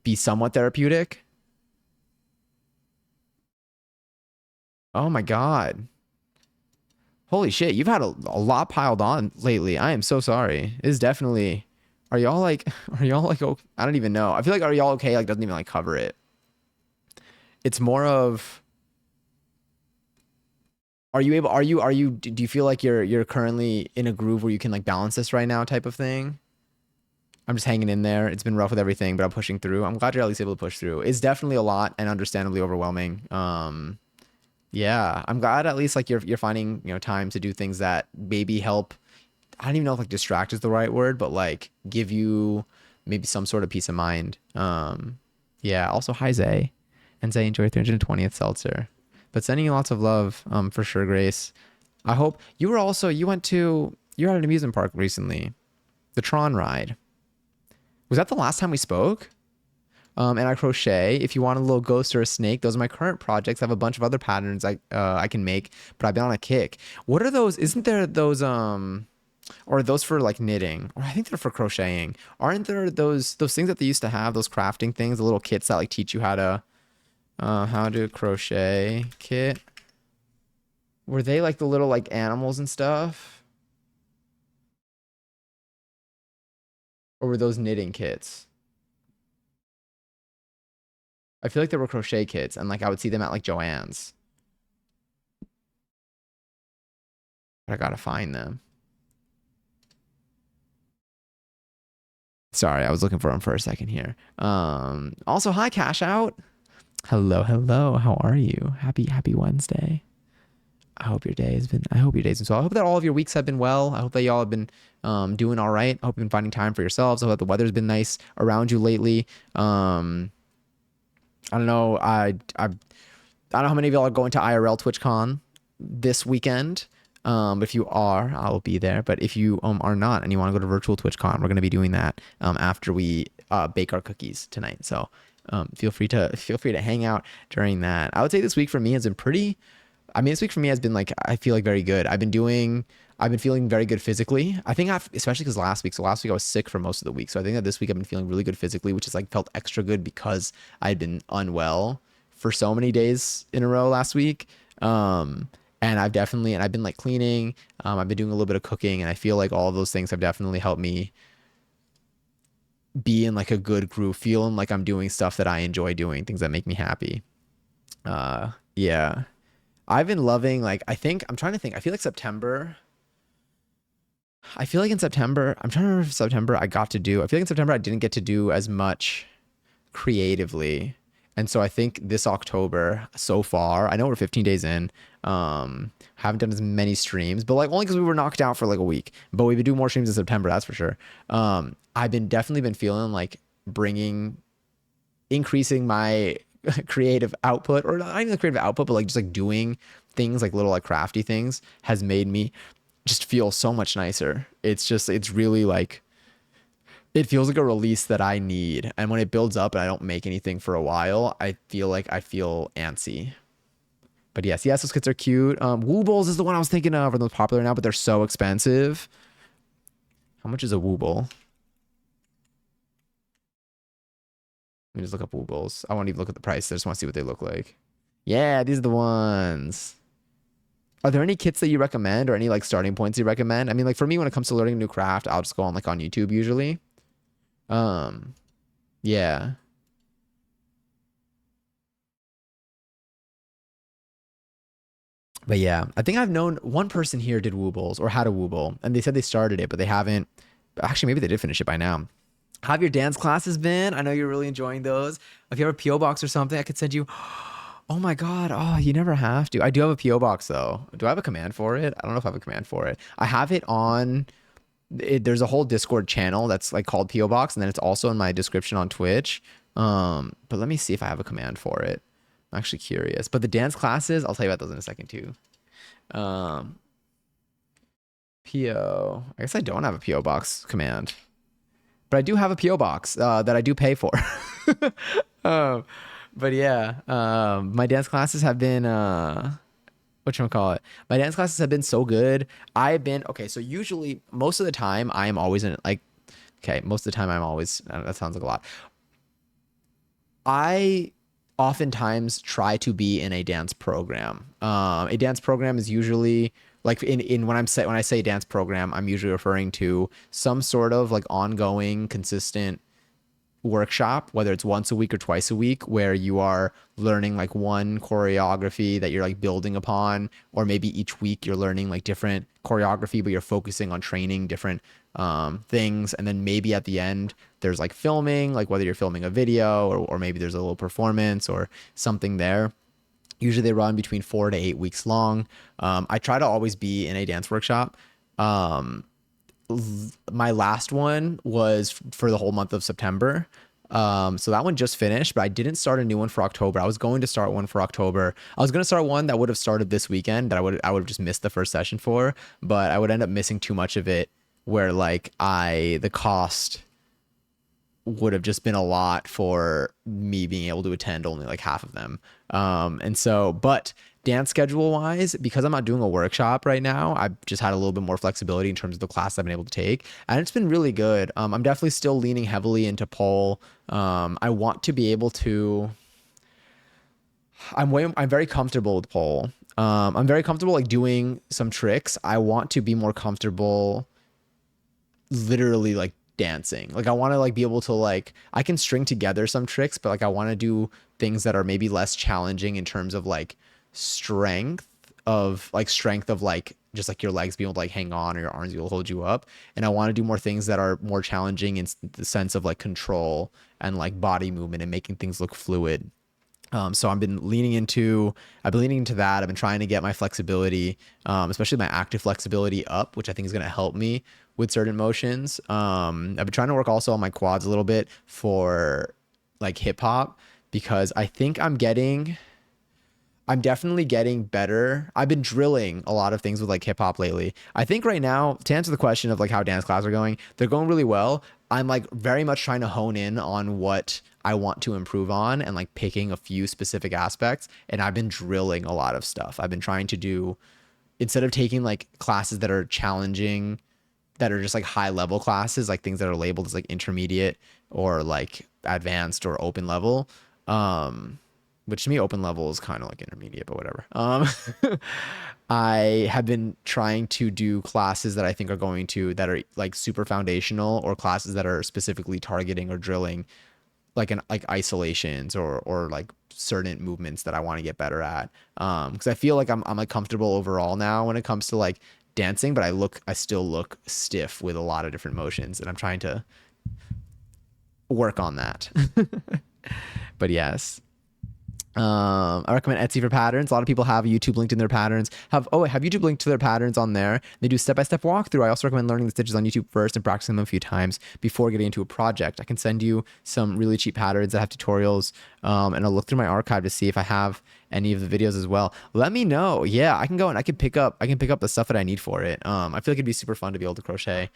be somewhat therapeutic? Oh my God. Holy shit, you've had a lot piled on lately. I am so sorry. It's definitely. Are y'all like? Are y'all like? Oh, I don't even know. I feel like are y'all okay? Like doesn't even like cover it. It's more of. Are you able? Are you? Do you feel like you're currently in a groove where you can like balance this right now, type of thing? I'm just hanging in there. It's been rough with everything, but I'm pushing through. I'm glad you're at least able to push through. It's definitely a lot and understandably overwhelming. Yeah, I'm glad at least like you're finding time to do things that maybe help. I don't even know if like distract is the right word, but like give you maybe some sort of peace of mind. Yeah. Also, hi Zay, and Zay enjoy 320th seltzer, but sending you lots of love. For sure, Grace. I hope you were at an amusement park recently, the Tron ride. Was that the last time we spoke? And I crochet. If you want a little ghost or a snake, those are my current projects. I have a bunch of other patterns I can make, but I've been on a kick. What are those? Isn't there those or are those for like knitting? Or I think they're for crocheting. Aren't there those things that they used to have, those crafting things, the little kits that like teach you how to crochet kit? Were they like the little like animals and stuff? Or were those knitting kits? I feel like they were crochet kits and like I would see them at like Joann's. But I gotta find them. Sorry, I was looking for them for a second here. Also, hi, Cash Out. Hello, hello. How are you? Happy Wednesday. I hope your day's been well. I hope that all of your weeks have been well. I hope that y'all have been doing all right. I hope you've been finding time for yourselves. I hope that the weather's been nice around you lately. I don't know. I don't know how many of y'all are going to IRL TwitchCon this weekend. If you are, I'll be there. But if you are not and you want to go to virtual TwitchCon, we're going to be doing that after we bake our cookies tonight. So feel free to hang out during that. I would say this week for me has been pretty. I mean, this week for me has been like I feel like very good. I've been feeling very good physically. I think especially because last week. So last week I was sick for most of the week. So I think that this week I've been feeling really good physically, which is like felt extra good because I had been unwell for so many days in a row last week. And I've been like cleaning. I've been doing a little bit of cooking, and I feel like all of those things have definitely helped me be in like a good groove, feeling like I'm doing stuff that I enjoy doing, things that make me happy. Yeah. I've been loving like I'm trying to think. I feel like September. I feel like in September, I'm trying to remember if September I got to do. I feel like in September I didn't get to do as much creatively. And so I think this October so far, I know we're 15 days in, haven't done as many streams, but like only because we were knocked out for like a week. But we've been doing more streams in September, that's for sure. I've been definitely been feeling like increasing my creative output, or not even the creative output, but like just like doing things like little like crafty things has made me just feel so much nicer. It's really like it feels like a release that I need. And when it builds up and I don't make anything for a while, I feel antsy. But yes, those kits are cute. Woobles is the one I was thinking of, are those popular now, but they're so expensive. How much is a Wooble? Let me just look up Woobles. I won't even look at the price. I just want to see what they look like. Yeah, these are the ones. Are there any kits that you recommend or any like starting points you recommend? I mean, like for me, when it comes to learning a new craft, I'll just go on YouTube usually. Um, yeah. But yeah, I think I've known one person here did Woobles or had a Wooble, and they said they started it, but they haven't. Actually, maybe they did finish it by now. How have your dance classes been? I know you're really enjoying those. If you have a PO box or something, I could send you. Oh my God. Oh, you never have to. I do have a PO box though. Do I have a command for it? I don't know if I have a command for it. I have it on. There's a whole Discord channel that's like called PO box, and then it's also in my description on Twitch. But let me see if I have a command for it. I'm actually curious. But the dance classes, I'll tell you about those in a second too. Um, PO. I guess I don't have a PO box command, but I do have a PO box that I do pay for. um, but yeah, my dance classes have been whatchamacallit. My dance classes have been so good. I've been okay. So usually, most of the time, I am always in like. Okay, most of the time, I'm always. That sounds like a lot. I oftentimes try to be in a dance program. A dance program is usually like in when I say dance program, I'm usually referring to some sort of like ongoing, consistent workshop, whether it's once a week or twice a week, where you are learning like one choreography that you're like building upon, or maybe each week you're learning like different choreography, but you're focusing on training different things. And then maybe at the end, there's like filming, like whether you're filming a video or maybe there's a little performance or something there. Usually they run between 4 to 8 weeks long. I try to always be in a dance workshop. Um, my last one was for the whole month of September. So that one just finished, but I didn't start a new one for October. I was going to start one for October. I was going to start one that would have started this weekend that I would have just missed the first session for, but I would end up missing too much of it where like the cost would have just been a lot for me being able to attend only like half of them. But dance schedule wise, because I'm not doing a workshop right now, I've just had a little bit more flexibility in terms of the class I've been able to take. And it's been really good. I'm definitely still leaning heavily into pole. I want to be able to, I'm very comfortable with pole. I'm very comfortable like doing some tricks. I want to be more comfortable literally like dancing. Like I want to like be able to like I can string together some tricks, but like I want to do things that are maybe less challenging in terms of like strength of like just like your legs being able to like hang on or your arms being able to hold you up. And I want to do more things that are more challenging in the sense of like control and like body movement and making things look fluid. So I've been leaning into that. I've been trying to get my flexibility, especially my active flexibility up, which I think is going to help me with certain motions. I've been trying to work also on my quads a little bit for like hip hop because I think I'm definitely getting better. I've been drilling a lot of things with like hip hop lately. I think right now, to answer the question of like how dance classes are going, they're going really well. I'm like very much trying to hone in on what I want to improve on and like picking a few specific aspects. And I've been drilling a lot of stuff. I've been trying to do, instead of taking like classes that are challenging, that are just like high level classes, like things that are labeled as like intermediate or like advanced or open level. Which to me, open level is kind of like intermediate, but whatever. I have been trying to do classes that I think that are like super foundational or classes that are specifically targeting or drilling like isolations or like certain movements that I want to get better at. Because I feel like I'm like comfortable overall now when it comes to like dancing, but I still look stiff with a lot of different motions, and I'm trying to work on that. But yes. I recommend Etsy for patterns. A lot of people have YouTube linked in their patterns. Have YouTube linked to their patterns on there. They do step-by-step walkthrough. I also recommend learning the stitches on YouTube first and practicing them a few times before getting into a project. I can send you some really cheap patterns that have tutorials, and I'll look through my archive to see if I have any of the videos as well. Let me know. Yeah, I can go and I can pick up the stuff that I need for it. I feel like it'd be super fun to be able to crochet.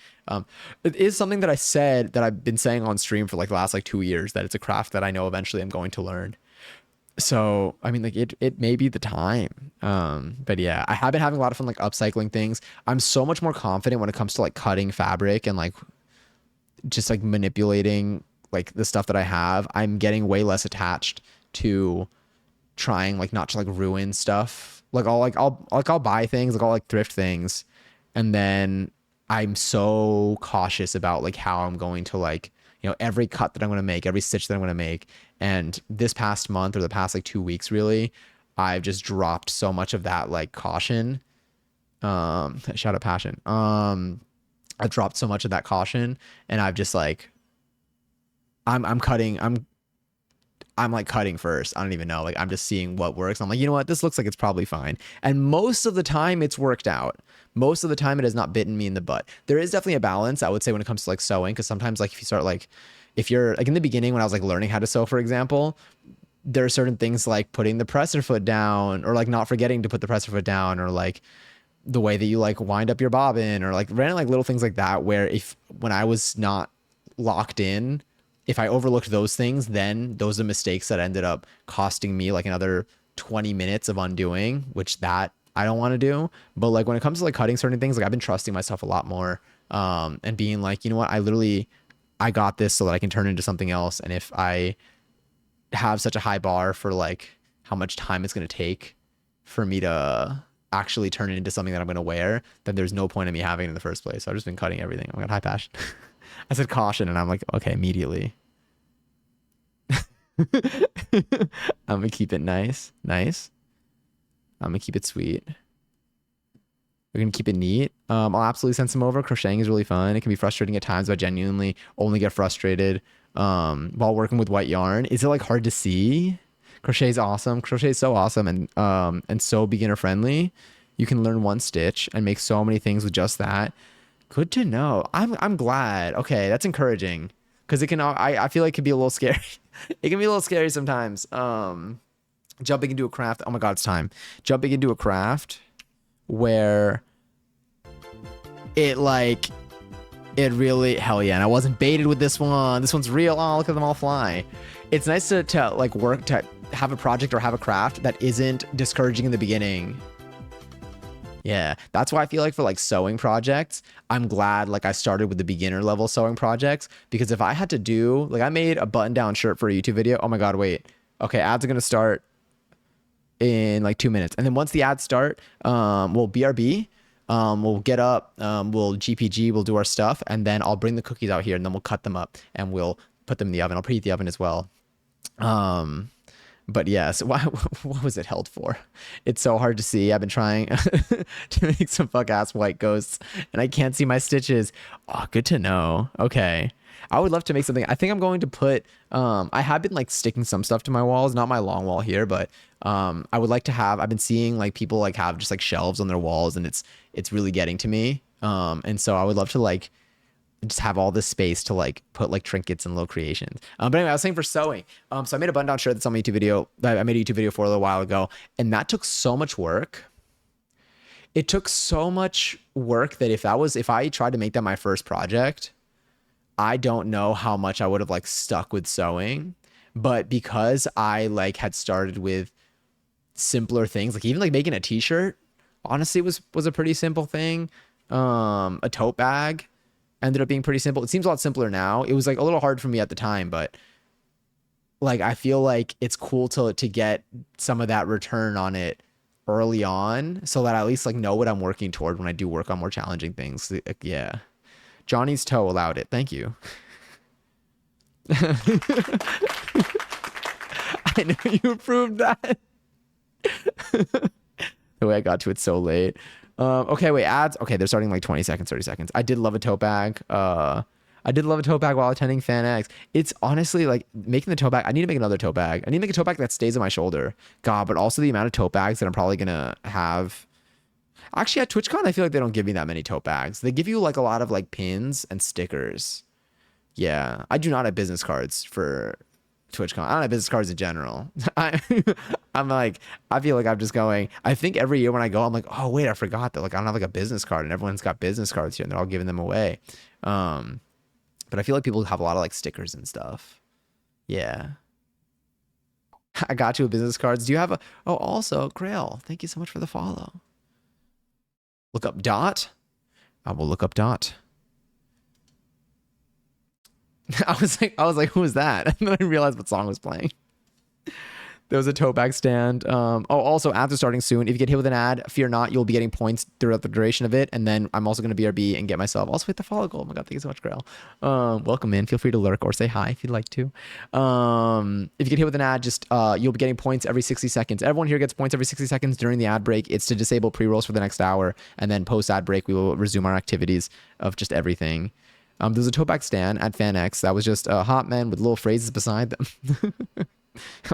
It is something that I've been saying on stream for like the last like 2 years, that it's a craft that I know eventually I'm going to learn. So I mean, like it may be the time. But yeah, I have been having a lot of fun like upcycling things. I'm so much more confident when it comes to like cutting fabric and like just like manipulating like the stuff that I have. I'm getting way less attached to trying like not to like ruin stuff. I'll buy things, like I'll like thrift things, and then I'm so cautious about like how I'm going to like, every cut that I'm going to make, every stitch that I'm going to make. And this past month or the past like 2 weeks, really, I've just dropped so much of that like caution. Shout out passion. I've dropped so much of that caution, and I've just like I'm cutting. I'm like cutting first. I don't even know. Like I'm just seeing what works. I'm like, you know what? This looks like it's probably fine. And most of the time it's worked out. Most of the time it has not bitten me in the butt. There is definitely a balance, I would say, when it comes to like sewing. Cause sometimes like if you start like, if you're like in the beginning when I was like learning how to sew, for example, there are certain things like putting the presser foot down or like not forgetting to put the presser foot down or like the way that you like wind up your bobbin or like random like little things like that where if when I was not locked in, if I overlooked those things, then those are mistakes that ended up costing me like another 20 minutes of undoing, which that I don't want to do. But like when it comes to like cutting certain things, like I've been trusting myself a lot more, and being like, you know what, I got this so that I can turn it into something else. And if I have such a high bar for like how much time it's going to take for me to actually turn it into something that I'm going to wear, then there's no point in me having it in the first place. So I've just been cutting everything. I've got high passion. I said caution and I'm like, okay, immediately. I'm gonna keep it nice. Nice. I'm gonna keep it sweet. We're gonna keep it neat. I'll absolutely send some over. Crocheting is really fun. It can be frustrating at times, but I genuinely only get frustrated while working with white yarn. Is it like hard to see? Crochet is awesome. Crochet is so awesome and so beginner friendly. You can learn one stitch and make so many things with just that. Good to know. I'm glad. Okay, that's encouraging because it can. I feel like it can be a little scary. It can be a little scary sometimes. Jumping into a craft. Oh my God, it's time. Jumping into a craft where it like it really hell yeah. And I wasn't baited with this one. This one's real. Oh, look at them all fly. It's nice to like work to have a project or have a craft that isn't discouraging in the beginning. Yeah, that's why I feel like for like sewing projects, I'm glad like I started with the beginner level sewing projects, because if I had to do like I made a button down shirt for a YouTube video. Oh my God, wait. Okay, ads are gonna start in like 2 minutes. And then once the ads start, we'll BRB, we'll get up, we'll GPG, we'll do our stuff, and then I'll bring the cookies out here and then we'll cut them up and we'll put them in the oven. I'll preheat the oven as well. But yeah, so what was it held for? It's so hard to see. I've been trying to make some fuck ass white ghosts and I can't see my stitches. Oh, good to know. Okay. I would love to make something. I think I'm going to put, I have been like sticking some stuff to my walls, not my long wall here, but I would like to have, I've been seeing like people like have just like shelves on their walls and it's really getting to me. And so I would love to like just have all this space to like put like trinkets and little creations. But anyway, I was saying for sewing. So I made a button down shirt that's on my YouTube video that I made a YouTube video for a little while ago. And that took so much work. It took so much work that if I tried to make that my first project, I don't know how much I would have like stuck with sewing. But because I like had started with simpler things, like even like making a t-shirt, honestly was a pretty simple thing. A tote bag ended up being pretty simple. It seems a lot simpler now. It was like a little hard for me at the time, but like I feel like it's cool to get some of that return on it early on so that I at least like know what I'm working toward when I do work on more challenging things. Like, yeah. Johnny's toe allowed it. Thank you. I know you approved that. The way I got to it so late. Okay, wait, ads. Okay, they're starting like 20 seconds, 30 seconds. I did love a tote bag. I did love a tote bag while attending FanX. It's honestly like making the tote bag. I need to make another tote bag. I need to make a tote bag that stays on my shoulder. God, but also the amount of tote bags that I'm probably gonna have. Actually, at TwitchCon, I feel like they don't give me that many tote bags. They give you like a lot of like pins and stickers. Yeah, I do not have business cards for TwitchCon. I don't have business cards in general. I'm like, I feel like I'm just going. I think every year when I go, I'm like, oh wait, I forgot that like I don't have like a business card, and everyone's got business cards here, and they're all giving them away. But I feel like people have a lot of like stickers and stuff. Yeah. I got you a business cards. Do you have a? Oh, also, Grail. Thank you so much for the follow. Look up Dot. I will look up Dot. I was like, who is that? And then I realized what song was playing. There was a tote bag stand. Also, ads are starting soon. If you get hit with an ad, fear not. You'll be getting points throughout the duration of it. And then I'm also going to BRB and get myself. Also, hit the follow goal. Oh my God, thank you so much, Grail. Welcome in. Feel free to lurk or say hi if you'd like to. If you get hit with an ad, just you'll be getting points every 60 seconds. Everyone here gets points every 60 seconds during the ad break. It's to disable pre-rolls for the next hour. And then post ad break, we will resume our activities of just everything. There's a tote bag stand at FanX that was just hot men with little phrases beside them.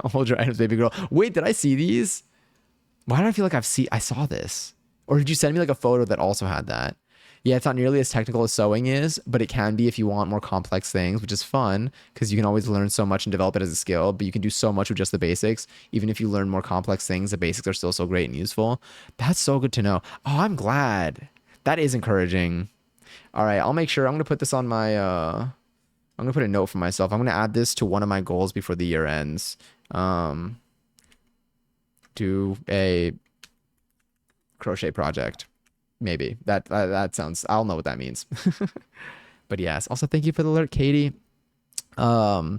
Hold your items, baby girl. Wait, did I see these? Why do I feel like I saw this? Or did you send me like a photo that also had that? Yeah, it's not nearly as technical as sewing is, but it can be if you want more complex things, which is fun because you can always learn so much and develop it as a skill, but you can do so much with just the basics. Even if you learn more complex things, the basics are still so great and useful. That's so good to know. Oh, I'm glad. That is encouraging. All right, I'll make sure. I'm going to put this on my I'm gonna put a note for myself. I'm gonna add this to one of my goals before the year ends. Do a crochet project, maybe. That sounds. I'll know what that means. But yes. Also, thank you for the alert, Katie. Let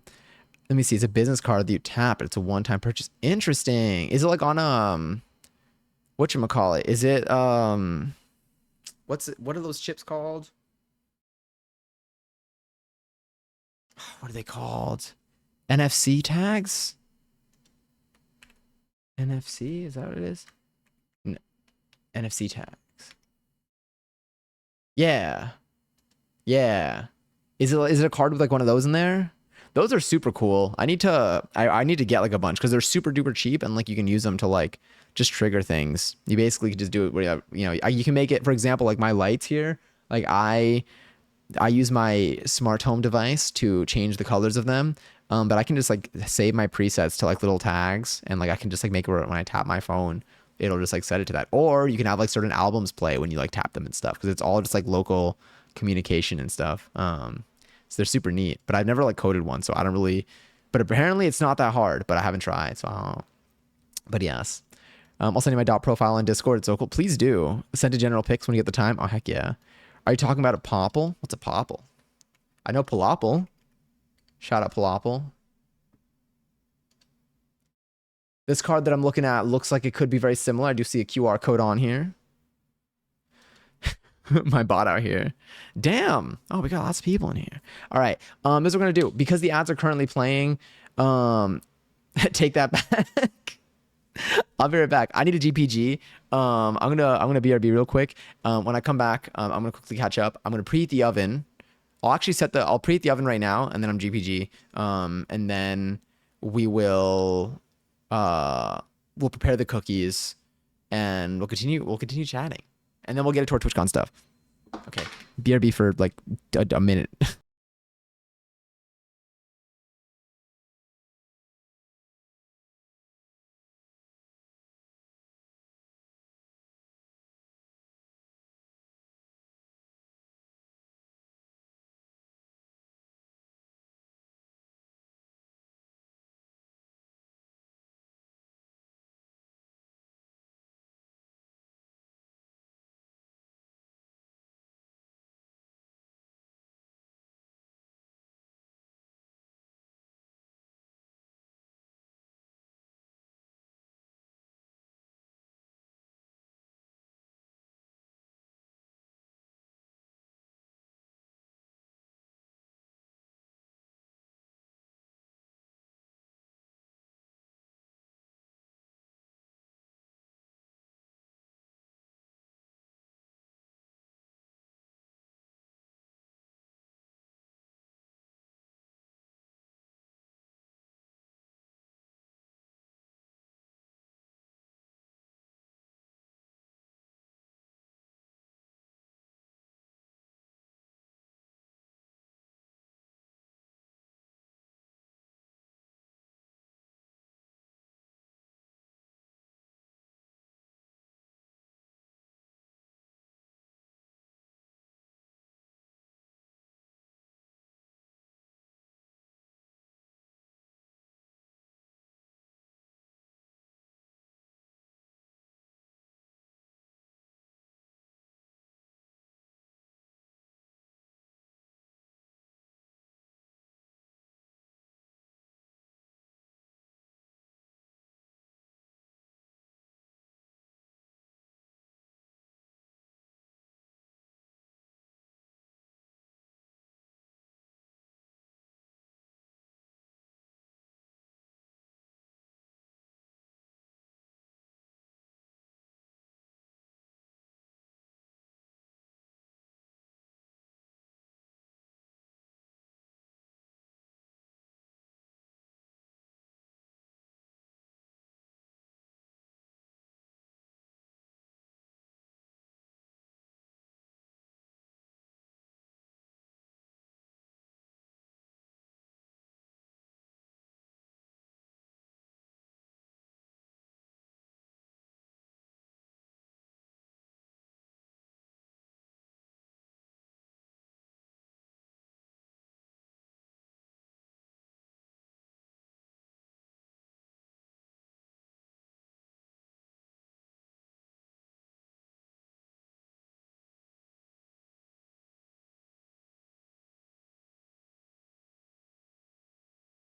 me see. It's a business card that you tap. It's a one-time purchase. Interesting. Is it like on whatchamacallit? Is it what are those chips called? What are they called? NFC tags? NFC? Is that what it is? NFC tags. Yeah. Yeah. Is it a card with like one of those in there? Those are super cool. I need to get like a bunch because they're super duper cheap and like you can use them to like just trigger things. You basically just do it where you can make it, for example, like my lights here. Like I use my smart home device to change the colors of them. But I can just like save my presets to like little tags and like I can just like make it where when I tap my phone, it'll just like set it to that. Or you can have like certain albums play when you like tap them and stuff because it's all just like local communication and stuff. So they're super neat. But I've never like coded one, so I don't really. But apparently it's not that hard. But I haven't tried, so I don't know. But yes. I'll send you my dot profile on Discord. It's so cool. Please do send to general pics when you get the time. Oh heck yeah. Are you talking about a popple? What's a popple? I know palapple. Shout out palapple. This card that I'm looking at looks like it could be very similar. I do see a QR code on here. My bot out here. Damn. Oh, we got lots of people in here. All right. This is what we're gonna do. Because the ads are currently playing, take that back. I'll be right back. I need a GPG. I'm gonna BRB real quick. When I come back, I'm gonna quickly catch up. I'm gonna preheat the oven. I'll preheat the oven right now, and then I'm GPG. And then we'll prepare the cookies, and we'll continue chatting, and then we'll get into our TwitchCon stuff. Okay, BRB for like a minute.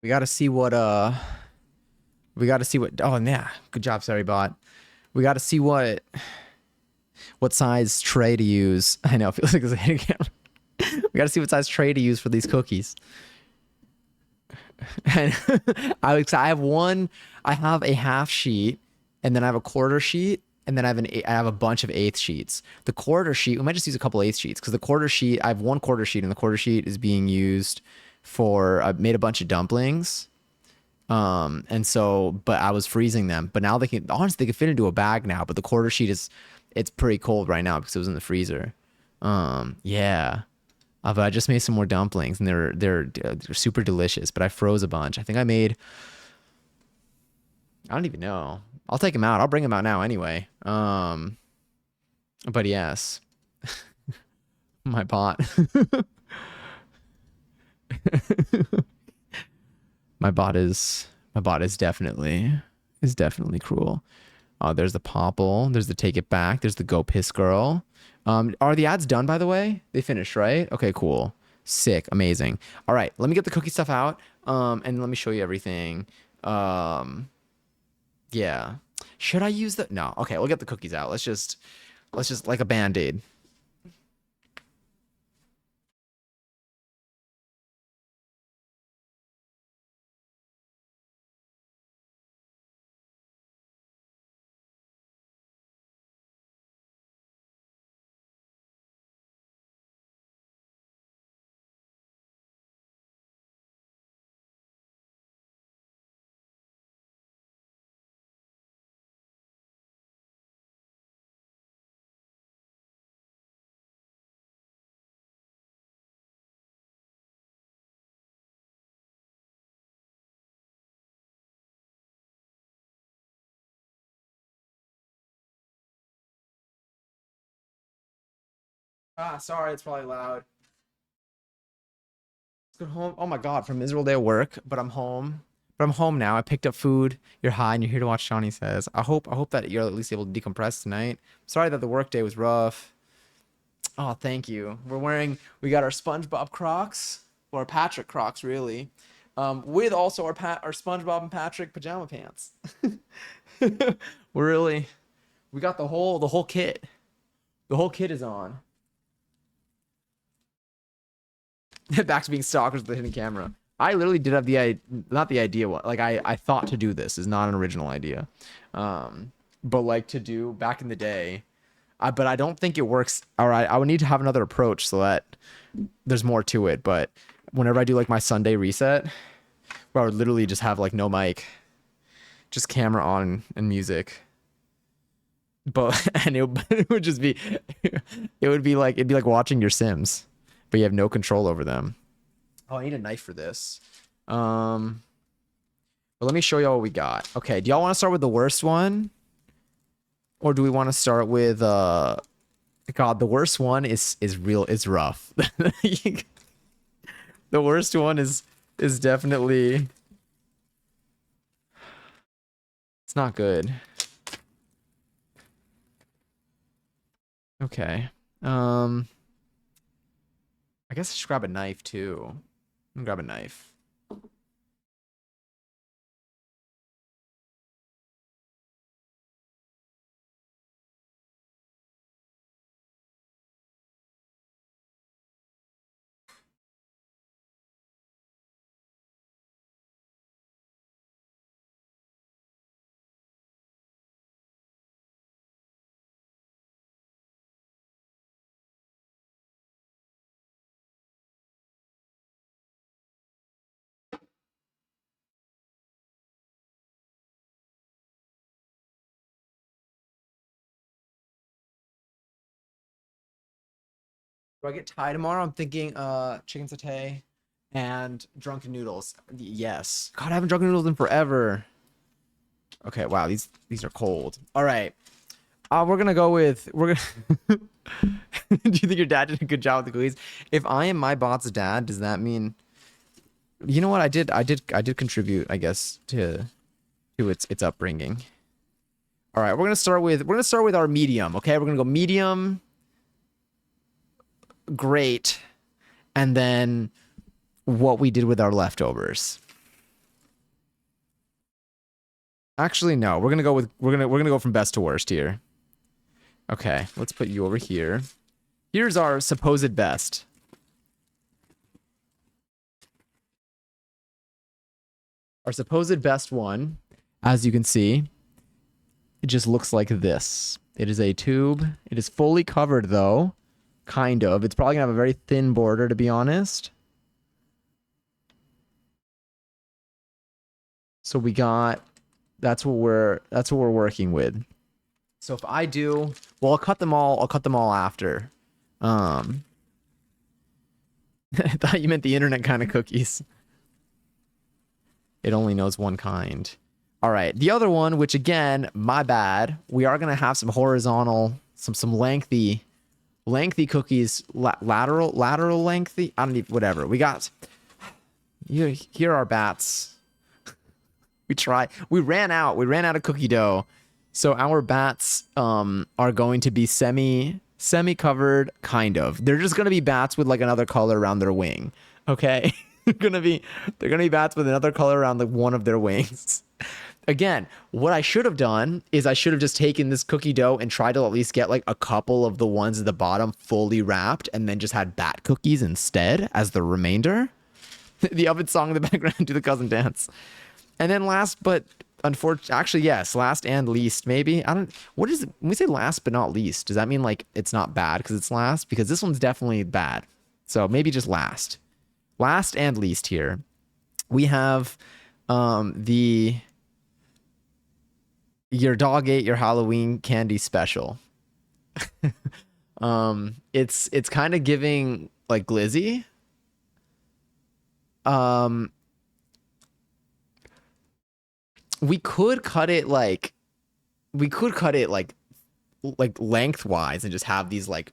We got to see what we got to see what. Oh yeah, good job, Sorry Bot. We got to see what size tray to use. I know it feels like a camera. We got to see what size tray to use for these cookies. And I have a half sheet, and then I have a quarter sheet, and then I have a bunch of eighth sheets. The quarter sheet, we might just use a couple eighth sheets because the quarter sheet, I have one quarter sheet, and the quarter sheet is being used for. I made a bunch of dumplings. And so, but I was freezing them, but now honestly, they can fit into a bag now, but the quarter sheet it's pretty cold right now because it was in the freezer. Yeah. But I just made some more dumplings and they're super delicious, but I froze a bunch. I think I don't even know. I'll take them out. I'll bring them out now anyway. But yes, my pot. My bot is definitely cruel. There's the popple. There's the take it back. There's the go piss girl. Are the ads done, by the way? They finished, right? Okay, cool. Sick. Amazing. All right, let me get the cookie stuff out. And let me show you everything. Yeah. Should I use the? No. Okay, we'll get the cookies out. Let's just like a band-aid. Ah, sorry, it's probably loud. Let's go home. Oh my God, from miserable day at work, but I'm home. But I'm home now. I picked up food. You're high and you're here to watch Shawnee Says. I hope that you're at least able to decompress tonight. Sorry that the work day was rough. Oh, thank you. We got our SpongeBob Crocs, or our Patrick Crocs, really, with also our SpongeBob and Patrick pajama pants. We got the whole kit. The whole kit is on. Back to being stalkers with the hidden camera. I literally did have not the idea. Like I thought to do this is not an original idea, but like to do back in the day. But I don't think it works. All right, I would need to have another approach so that there's more to it. But whenever I do like my Sunday reset, where I would literally just have like no mic, just camera on and music. But and it would just be, it'd be like watching your Sims, but you have no control over them. Oh, I need a knife for this. But let me show y'all what we got. Okay, do y'all want to start with the worst one? Or do we want to start with God, the worst one is rough. The worst one is definitely, it's not good. Okay. I guess I should grab a knife too. I'm gonna grab a knife. Do I get Thai tomorrow? I'm thinking chicken satay and drunken noodles. Yes. God, I haven't drunken noodles in forever. Okay, wow, these are cold. All right. We're gonna go with Do you think your dad did a good job with the cookies? If I am my bot's dad, does that mean, you know what? I did contribute, I guess, to its upbringing. All right, we're gonna start with our medium. Okay, we're gonna go medium, great, and then what we did with our leftovers. Actually, no. We're gonna go from best to worst here. Okay, let's put you over here. Here's our supposed best. Our supposed best one, as you can see, it just looks like this. It is a tube. It is fully covered though. Kind of. It's probably gonna have a very thin border, to be honest. So we got that's what we're working with. So if I do, well, I'll cut them all after. I thought you meant the internet kind of cookies. It only knows one kind. All right, the other one, which again, my bad. We are gonna have some horizontal, some lengthy cookies, lateral lengthy. I don't even whatever. We got here are bats. We ran out of cookie dough. So our bats are going to be semi covered, kind of. They're just gonna be bats with like another color around their wing. Okay? they're gonna be bats with another color around like one of their wings. Again, what I should have done is I should have just taken this cookie dough and tried to at least get like a couple of the ones at the bottom fully wrapped and then just had bat cookies instead as the remainder. The oven song in the background, do the cousin dance. And then last but unfortunately, actually, yes, last and least, maybe. I don't, what is it? When we say last but not least, does that mean like it's not bad because it's last? Because this one's definitely bad. So maybe just last. Last and least here. We have the Your Dog Ate Your Halloween Candy Special. It's kind of giving like glizzy. Um, we could cut it like lengthwise and just have these like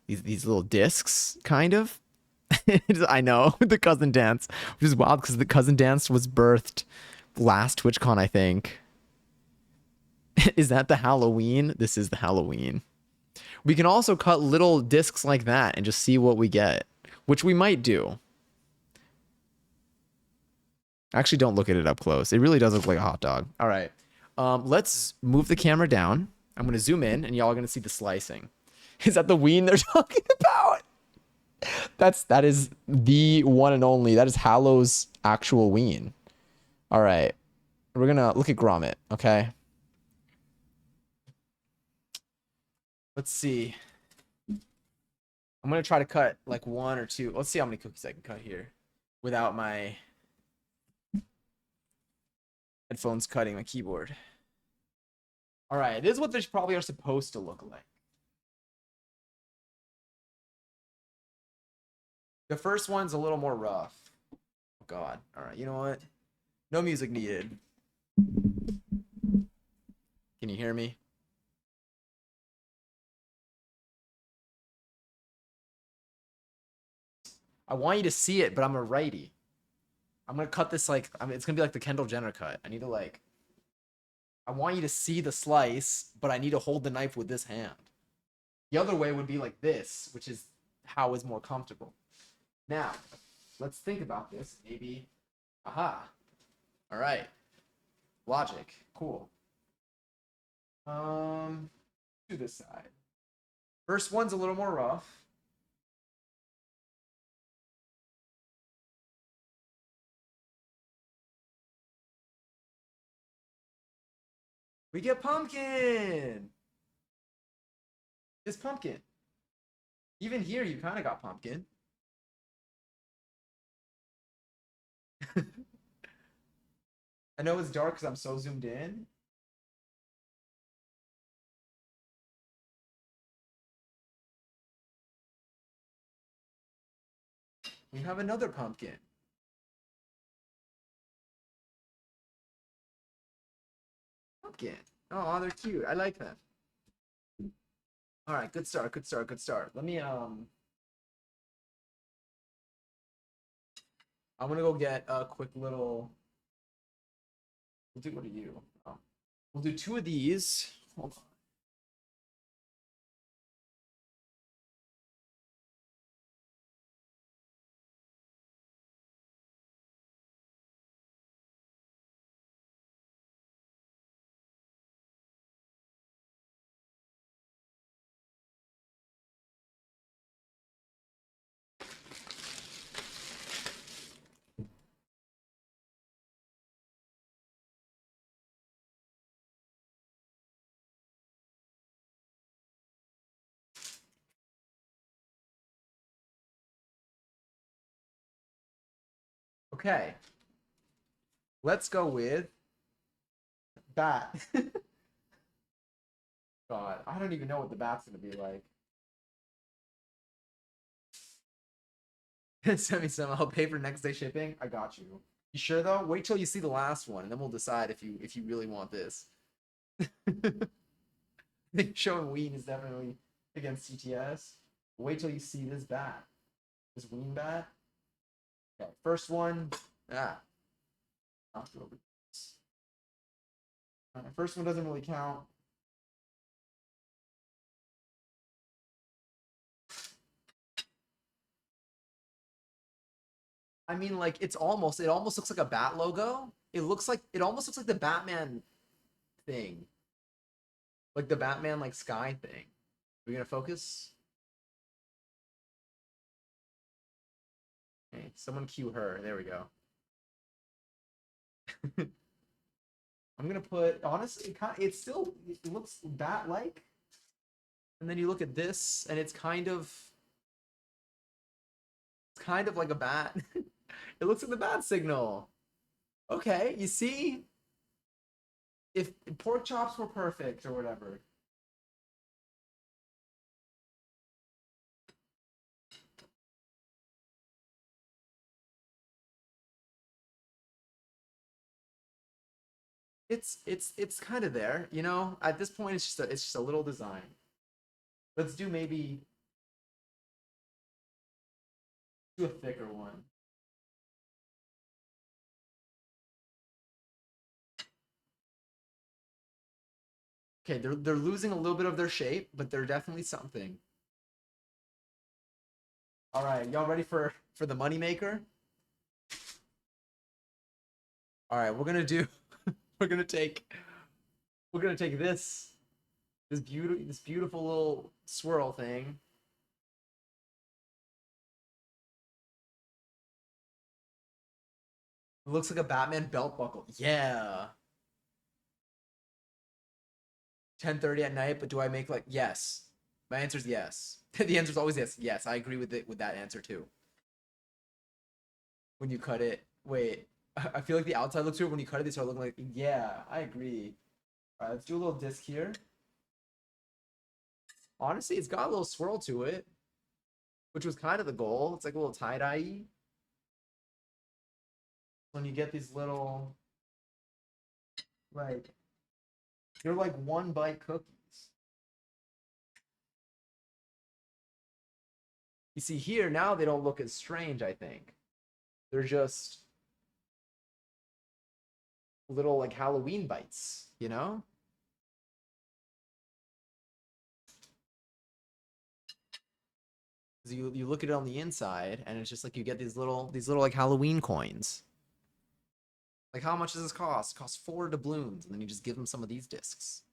these little discs kind of. I know the cousin dance, which is wild because the cousin dance was birthed last TwitchCon, I think. Is that the Halloween? This is the Halloween. We can also cut little discs like that and just see what we get, which we might do. Actually, don't look at it up close. It really does look like a hot dog. All right. Let's move the camera down. I'm going to zoom in, and y'all are going to see the slicing. Is that the ween they're talking about? That is the one and only. That is Hallow's actual ween. All right. We're going to look at Grommet, okay? Let's see. I'm going to try to cut like one or two. Let's see how many cookies I can cut here without my headphones cutting my keyboard. All right, this is what they probably are supposed to look like. The first one's a little more rough. Oh God. All right, you know what? No music needed. Can you hear me? I want you to see it, but I'm a righty. I'm gonna cut this like it's gonna be like the Kendall Jenner cut. I need to like I want you to see the slice, but I need to hold the knife with this hand. The other way would be like this, which is how is more comfortable. Now, let's think about this. Maybe, aha. All right. Logic. Cool. To this side. First one's a little more rough. We get pumpkin. It's pumpkin. Even here, you kind of got pumpkin. I know it's dark because I'm so zoomed in. We have another pumpkin. Pumpkin. Oh, they're cute. I like them. All right, good start, good start, good start. Let me I'm gonna go get a quick little. We'll do what are you? We'll do two of these. Hold on. Okay. Let's go with bat. God, I don't even know what the bat's gonna be like. Send me some. I'll pay for next day shipping. I got you. You sure though? Wait till you see the last one, and then we'll decide if you really want this. I think showing Ween is definitely against CTS. Wait till you see this bat. This Ween bat. Okay, first one. Ah, knocked over. All right, first one doesn't really count. I mean, like it almost looks like a bat logo. It almost looks like the Batman thing, like the Batman like sky thing. Are we gonna focus? Okay, someone cue her. There we go. I'm gonna put honestly, it looks bat like, and then you look at this, and it's kind of like a bat. It looks like the bat signal. Okay, you see, if pork chops were perfect or whatever. It's kind of there, you know. At this point, it's just a little design. Let's do maybe do a thicker one. Okay, they're losing a little bit of their shape, but they're definitely something. All right, y'all ready for the money maker? All right, we're gonna take this beautiful little swirl thing. It looks like a Batman belt buckle. Yeah. 10:30 at night, but do I make like yes? My answer is yes. The answer is always yes. Yes, I agree with that answer too. When you cut it, wait, I feel like the outside looks weird when you cut it. They start looking like yeah, I agree. All right, let's do a little disc here. Honestly, it's got a little swirl to it, which was kind of the goal. It's like a little tie-dye. When you get these little like they're like one bite cookies. You see here now they don't look as strange, I think. They're just little like Halloween bites, you know? 'Cause you look at it on the inside and it's just like you get these little like Halloween coins. Like how much does this cost? It costs 4 doubloons, and then you just give them some of these discs.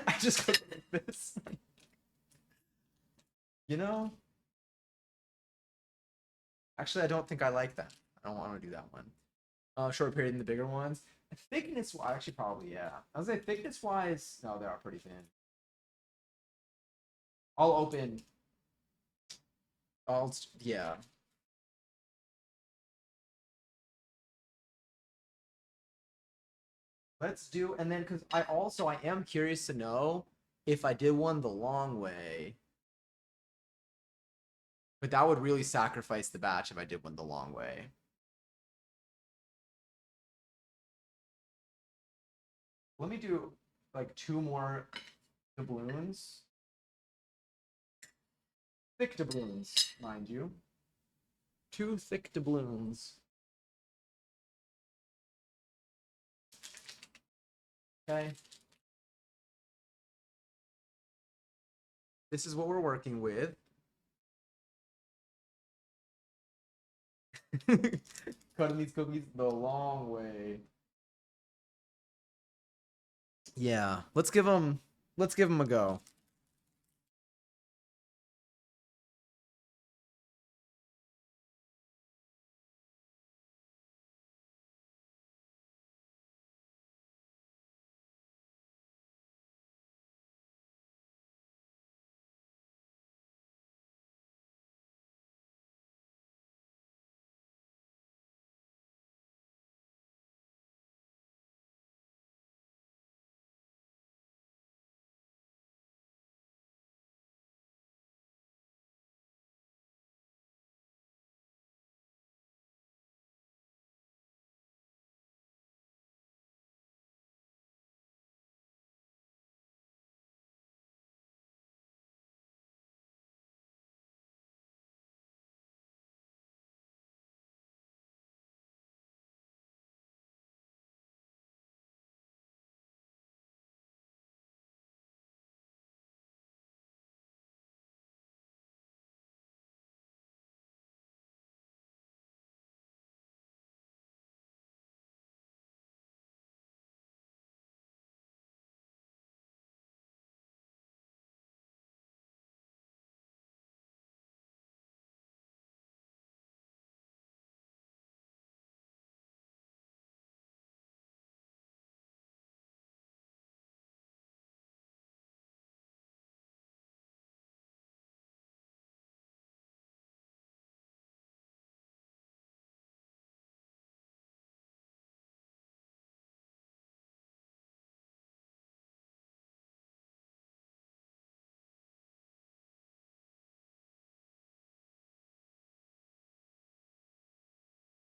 I just go like this. You know? Actually, I don't think I like that. I don't want to do that one. Short period in the bigger ones. Thickness, actually, probably yeah. I was say thickness wise, no, they are pretty thin. I'll open. Yeah. Let's do, and then because I am curious to know if I did one the long way, but that would really sacrifice the batch if I did one the long way. Let me do like 2 more doubloons. Thick doubloons, mind you. 2 thick doubloons. Okay. This is what we're working with. Cutting these cookies the long way. Yeah, let's give them a go.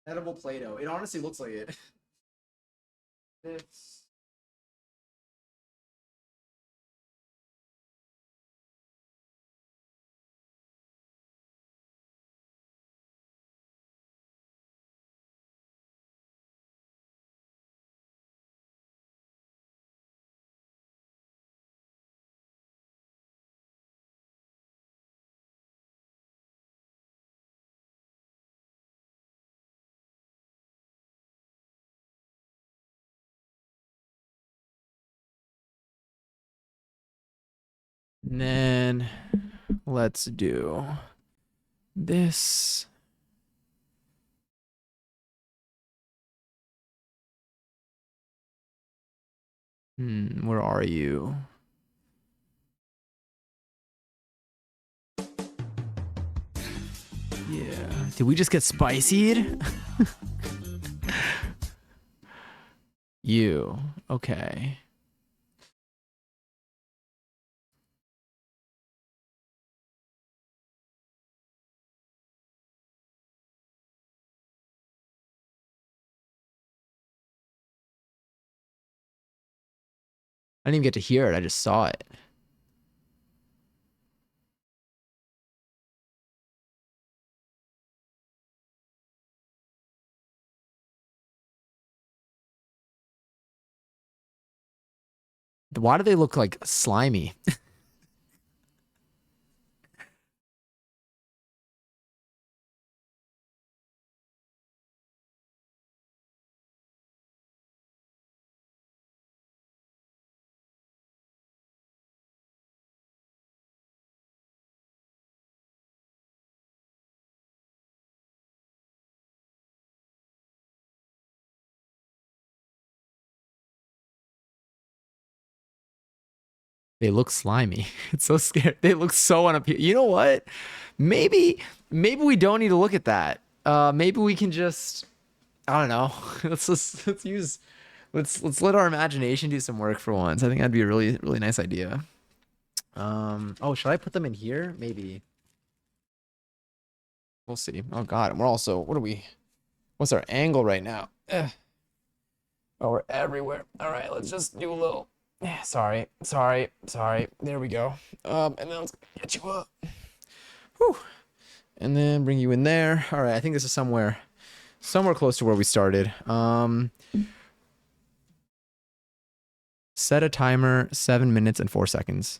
Edible Play-Doh. It honestly looks like it. It's... And then let's do this. Where are you? Yeah. Did we just get spicied? You. Okay. I didn't even get to hear it. I just saw it. Why do they look like slimy? They look slimy. It's so scary. They look so unappealing. You know what? Maybe we don't need to look at that. Maybe we can just I don't know. Let's let our imagination do some work for once. I think that'd be a really nice idea. Oh, should I put them in here? Maybe. We'll see. Oh God, and we're also what's our angle right now? Oh, we're everywhere. All right, let's just do a little. Sorry. There we go. And then let's get you up. Whew. And then bring you in there. All right, I think this is somewhere close to where we started. Set a timer, 7 minutes and 4 seconds.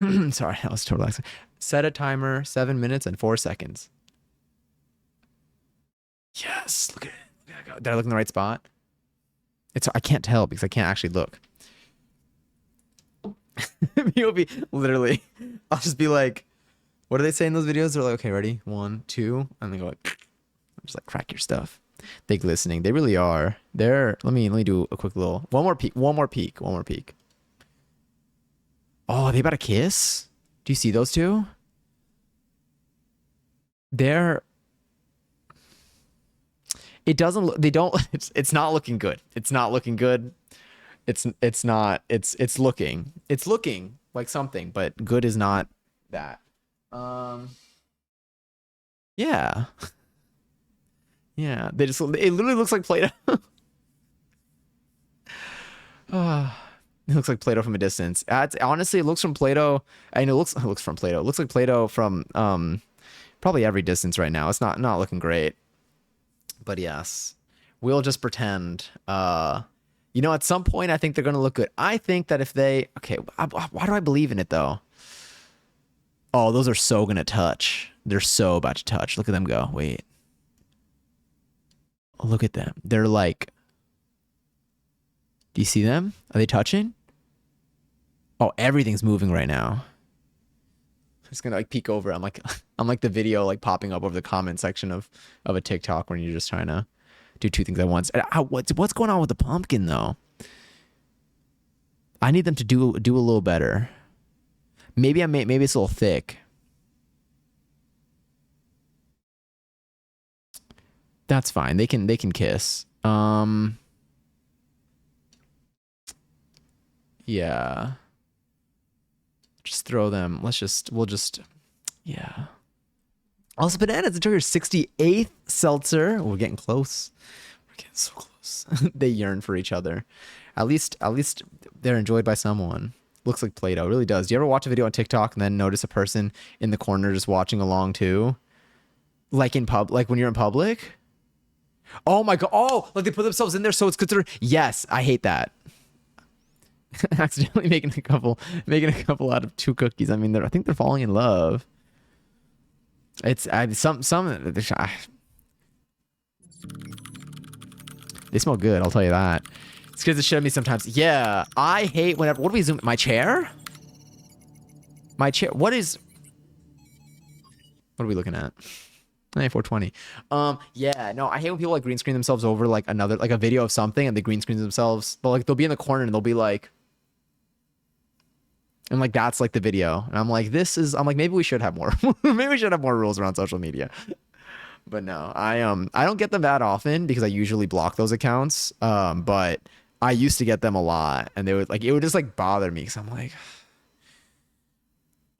Sorry, that was totally accident. Set a timer, 7 minutes and 4 seconds. Yes, look at it. Did I look in the right spot? I can't tell because I can't actually look. You'll be literally, I'll just be like, what do they say in those videos? They're like, okay, ready? 1, 2, and they go like, just like crack your stuff. They glistening. They really are. Let me do a quick little one more peek. Oh, are they about to kiss? Do you see those two? It doesn't look, they don't, it's not looking good. It's not looking good. It's looking like something, but good is not that. Yeah. Yeah. It literally looks like Play-Doh. It looks like Play-Doh from a distance. Honestly, it looks from Play-Doh. And it looks from Play-Doh. It looks like Play-Doh from probably every distance right now. It's not looking great. But yes, we'll just pretend. At some point, I think they're gonna look good. I think that if they, okay, why do I believe in it though? Oh, those are so gonna touch. They're so about to touch. Look at them go. Wait. Oh, look at them. They're like, do you see them? Are they touching? Oh, everything's moving right now. I'm just gonna like peek over. I'm like the video like popping up over the comment section of a TikTok when you're just trying to do two things at once. What's going on with the pumpkin though? I need them to do a little better. Maybe it's a little thick. That's fine. They can kiss. Yeah. Just throw them. We'll just yeah. Also, bananas, enjoy your 68th seltzer. We're getting close. We're getting so close. They yearn for each other. At least they're enjoyed by someone. Looks like Play-Doh. It really does. Do you ever watch a video on TikTok and then notice a person in the corner just watching along too? Like like when you're in public? Oh my god. Oh, like they put themselves in there so it's considered. Yes, I hate that. Accidentally making a couple out of 2 cookies. I mean, I think they're falling in love. It's they smell good, I'll tell you that. It scares the shit out of me sometimes. Yeah, I hate whenever. What do we zoom? My chair? My chair. What are we looking at? Hey, 420. Yeah, no, I hate when people like green screen themselves over like a video of something and they green screen themselves. They'll be in the corner and they'll be like, and like that's like the video. And I'm like, maybe we should have more. Maybe we should have more rules around social media. But no, I don't get them that often because I usually block those accounts. But I used to get them a lot, and it would just like bother me because I'm like,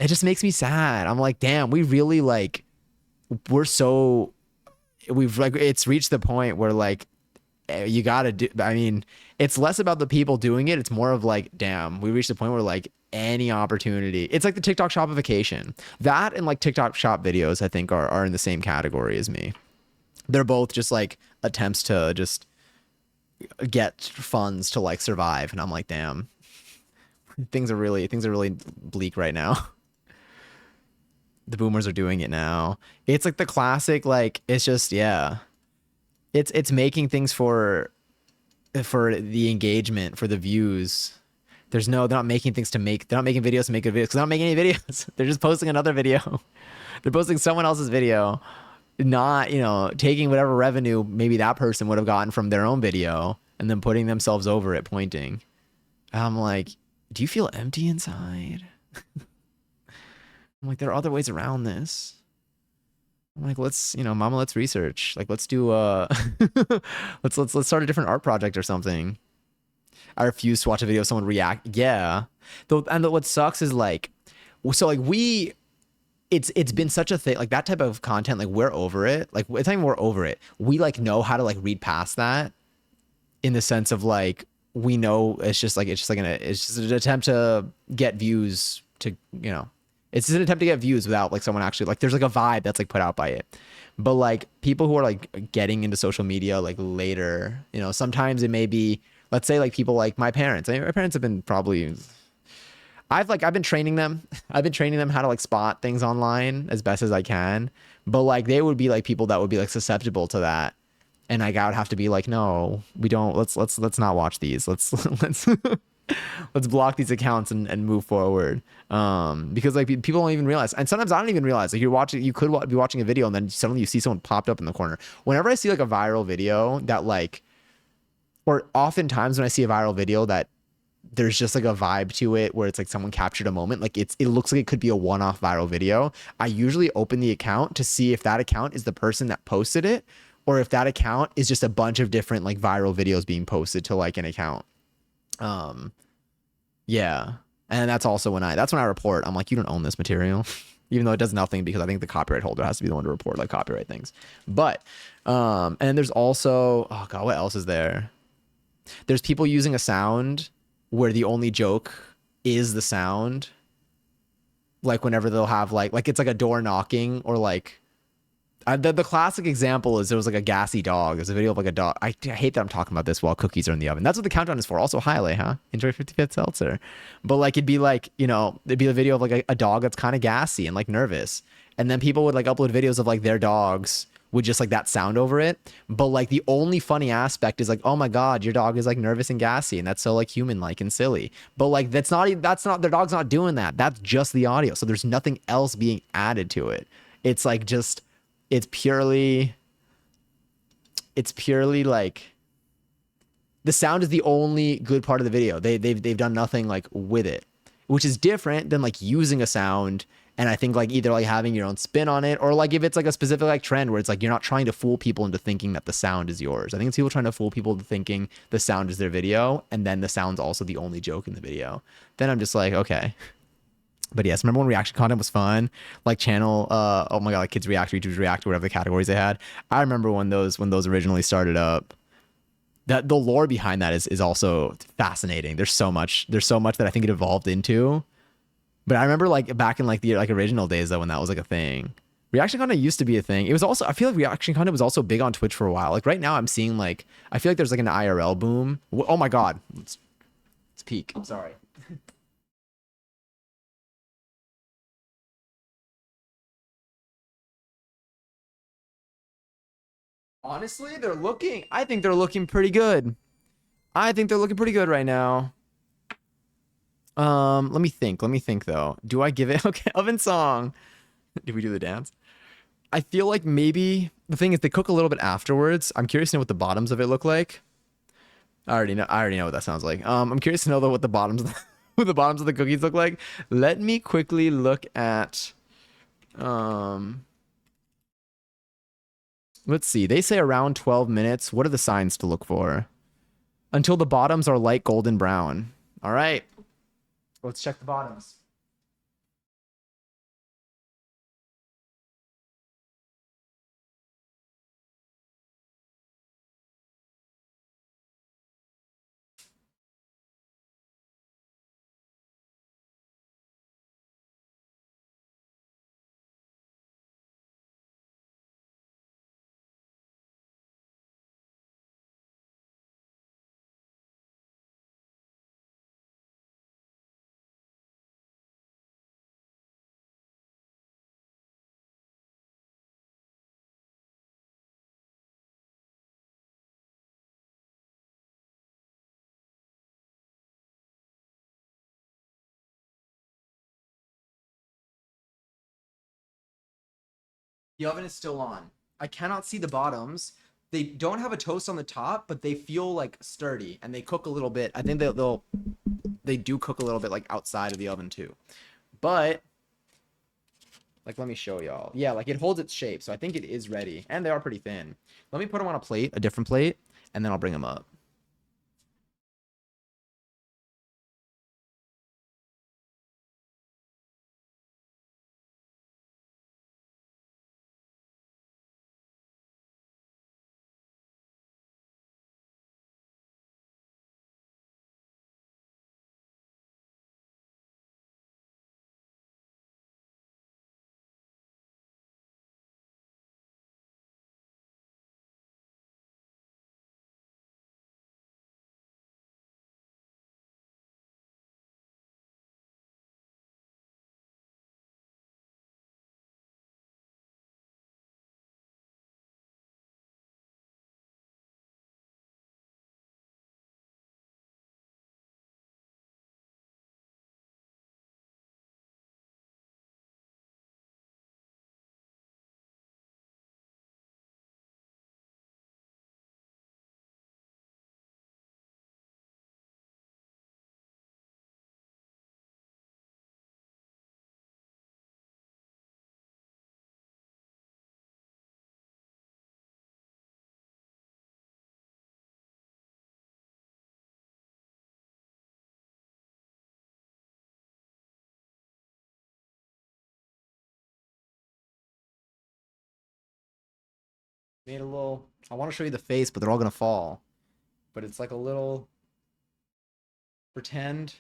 it just makes me sad. I'm like, damn, we really like we've like it's reached the point where like you gotta do. I mean, it's less about the people doing it. It's more of like, damn, we reached the point where like any opportunity. It's like the TikTok shopification. That and like TikTok shop videos, I think are in the same category as me. They're both just like attempts to just get funds to like survive. And I'm like, damn, things are really bleak right now. The boomers are doing it now. It's like the classic, like, it's just, yeah. It's making things for the engagement, for the views. They're not making things they're not making videos to make a video because they're not making any videos. They're just posting another video. They're posting someone else's video, not, taking whatever revenue maybe that person would have gotten from their own video and then putting themselves over it, pointing. I'm like, do you feel empty inside? I'm like, there are other ways around this. I'm like, mama, let's research. Like, let's do let's start a different art project or something. I refuse to watch a video of someone react. Yeah. What sucks is like, so like it's been such a thing, like that type of content, like we're over it. Like it's not even we're over it. We like know how to like read past that in the sense of like, we know it's just an attempt to get views it's just an attempt to get views without like someone actually like, there's like a vibe that's like put out by it. But like people who are like getting into social media like later, sometimes it may be, let's say like people like my parents. I mean, my parents have been probably, I've been training them. I've been training them how to like spot things online as best as I can. But like they would be like people that would be like susceptible to that. And like I would have to be like, no, we don't, let's not watch these. Let's let's block these accounts and move forward. Because like people don't even realize, and sometimes I don't even realize, like you could be watching a video and then suddenly you see someone popped up in the corner. Whenever I see like a viral video that like, or oftentimes when I see a viral video that there's just like a vibe to it where it's like someone captured a moment, like it looks like it could be a one-off viral video, I usually open the account to see if that account is the person that posted it or if that account is just a bunch of different like viral videos being posted to like an account. Yeah. And that's when I report. I'm like, you don't own this material. Even though it does nothing, because I think the copyright holder has to be the one to report like copyright things. But and then there's also, oh god, what else is there? There's people using a sound where the only joke is the sound. Like whenever they'll have like it's like a door knocking, or like the classic example is there was like a gassy dog. There's a video of like a dog. I hate that I'm talking about this while cookies are in the oven. That's what the countdown is for. Also, highlight, huh? Enjoy 55th seltzer. But like it'd be like, it'd be a video of like a dog that's kind of gassy and like nervous. And then people would like upload videos of like their dogs with just like that sound over it. But like the only funny aspect is like, oh my god, your dog is like nervous and gassy, and that's so like human like and silly. But like that's not their dog's not doing that. That's just the audio. So there's nothing else being added to it. It's like just it's purely like the sound is the only good part of the video. They've done nothing like with it, which is different than like using a sound. And I think like either like having your own spin on it, or like if it's like a specific like trend where it's like you're not trying to fool people into thinking that the sound is yours. I think it's people trying to fool people into thinking the sound is their video, and then the sound's also the only joke in the video. Then I'm just like, okay, But yes, remember when reaction content was fun? Like channel, oh my god, like kids react, YouTubers react, whatever the categories they had. I remember when those originally started up. That the lore behind that is also fascinating. There's so much that I think it evolved into. But I remember like back in like the like original days though when that was like a thing. Reaction content used to be a thing. It was also I feel like reaction content was also big on Twitch for a while. Like right now I'm seeing like I feel like there's like an IRL boom. Oh my god. Let's peek. I'm sorry. Honestly, I think they're looking pretty good. I think they're looking pretty good right now. Let me think. Let me think though. Do I give it okay, oven song? Did we do the dance? I feel like maybe the thing is they cook a little bit afterwards. I'm curious to know what the bottoms of it look like. I already know what that sounds like. I'm curious to know though what the bottoms of the, what the bottoms of the cookies look like. Let me quickly look at um let's see. They say around 12 minutes. What are the signs to look for? Until the bottoms are light golden brown. All right. Let's check the bottoms. The oven is still on. I cannot see the bottoms. They don't have a toast on the top, but they feel like sturdy and they cook a little bit. I think they do cook a little bit like outside of the oven too. But like let me show y'all. Yeah, like it holds its shape, so I think it is ready. And they are pretty thin. Let me put them on a plate, a different plate, and then I'll bring them up. Made a little I want to show you the face, but they're all gonna fall. But it's like a little pretend.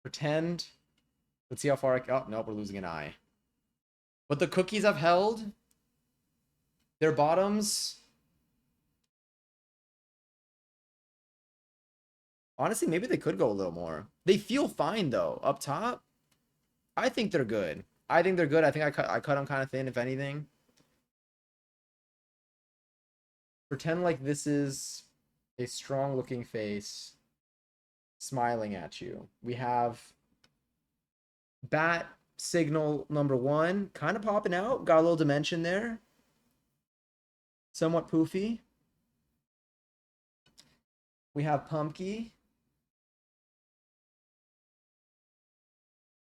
Pretend. Let's see how far oh no, we're losing an eye. But the cookies I've held, their bottoms. Honestly, maybe they could go a little more. They feel fine though. Up top, I think they're good. I think they're good. I think I cut them kind of thin, if anything. Pretend like this is a strong looking face smiling at you. We have bat signal number one, kind of popping out. Got a little dimension there. Somewhat poofy. We have Pumpkin,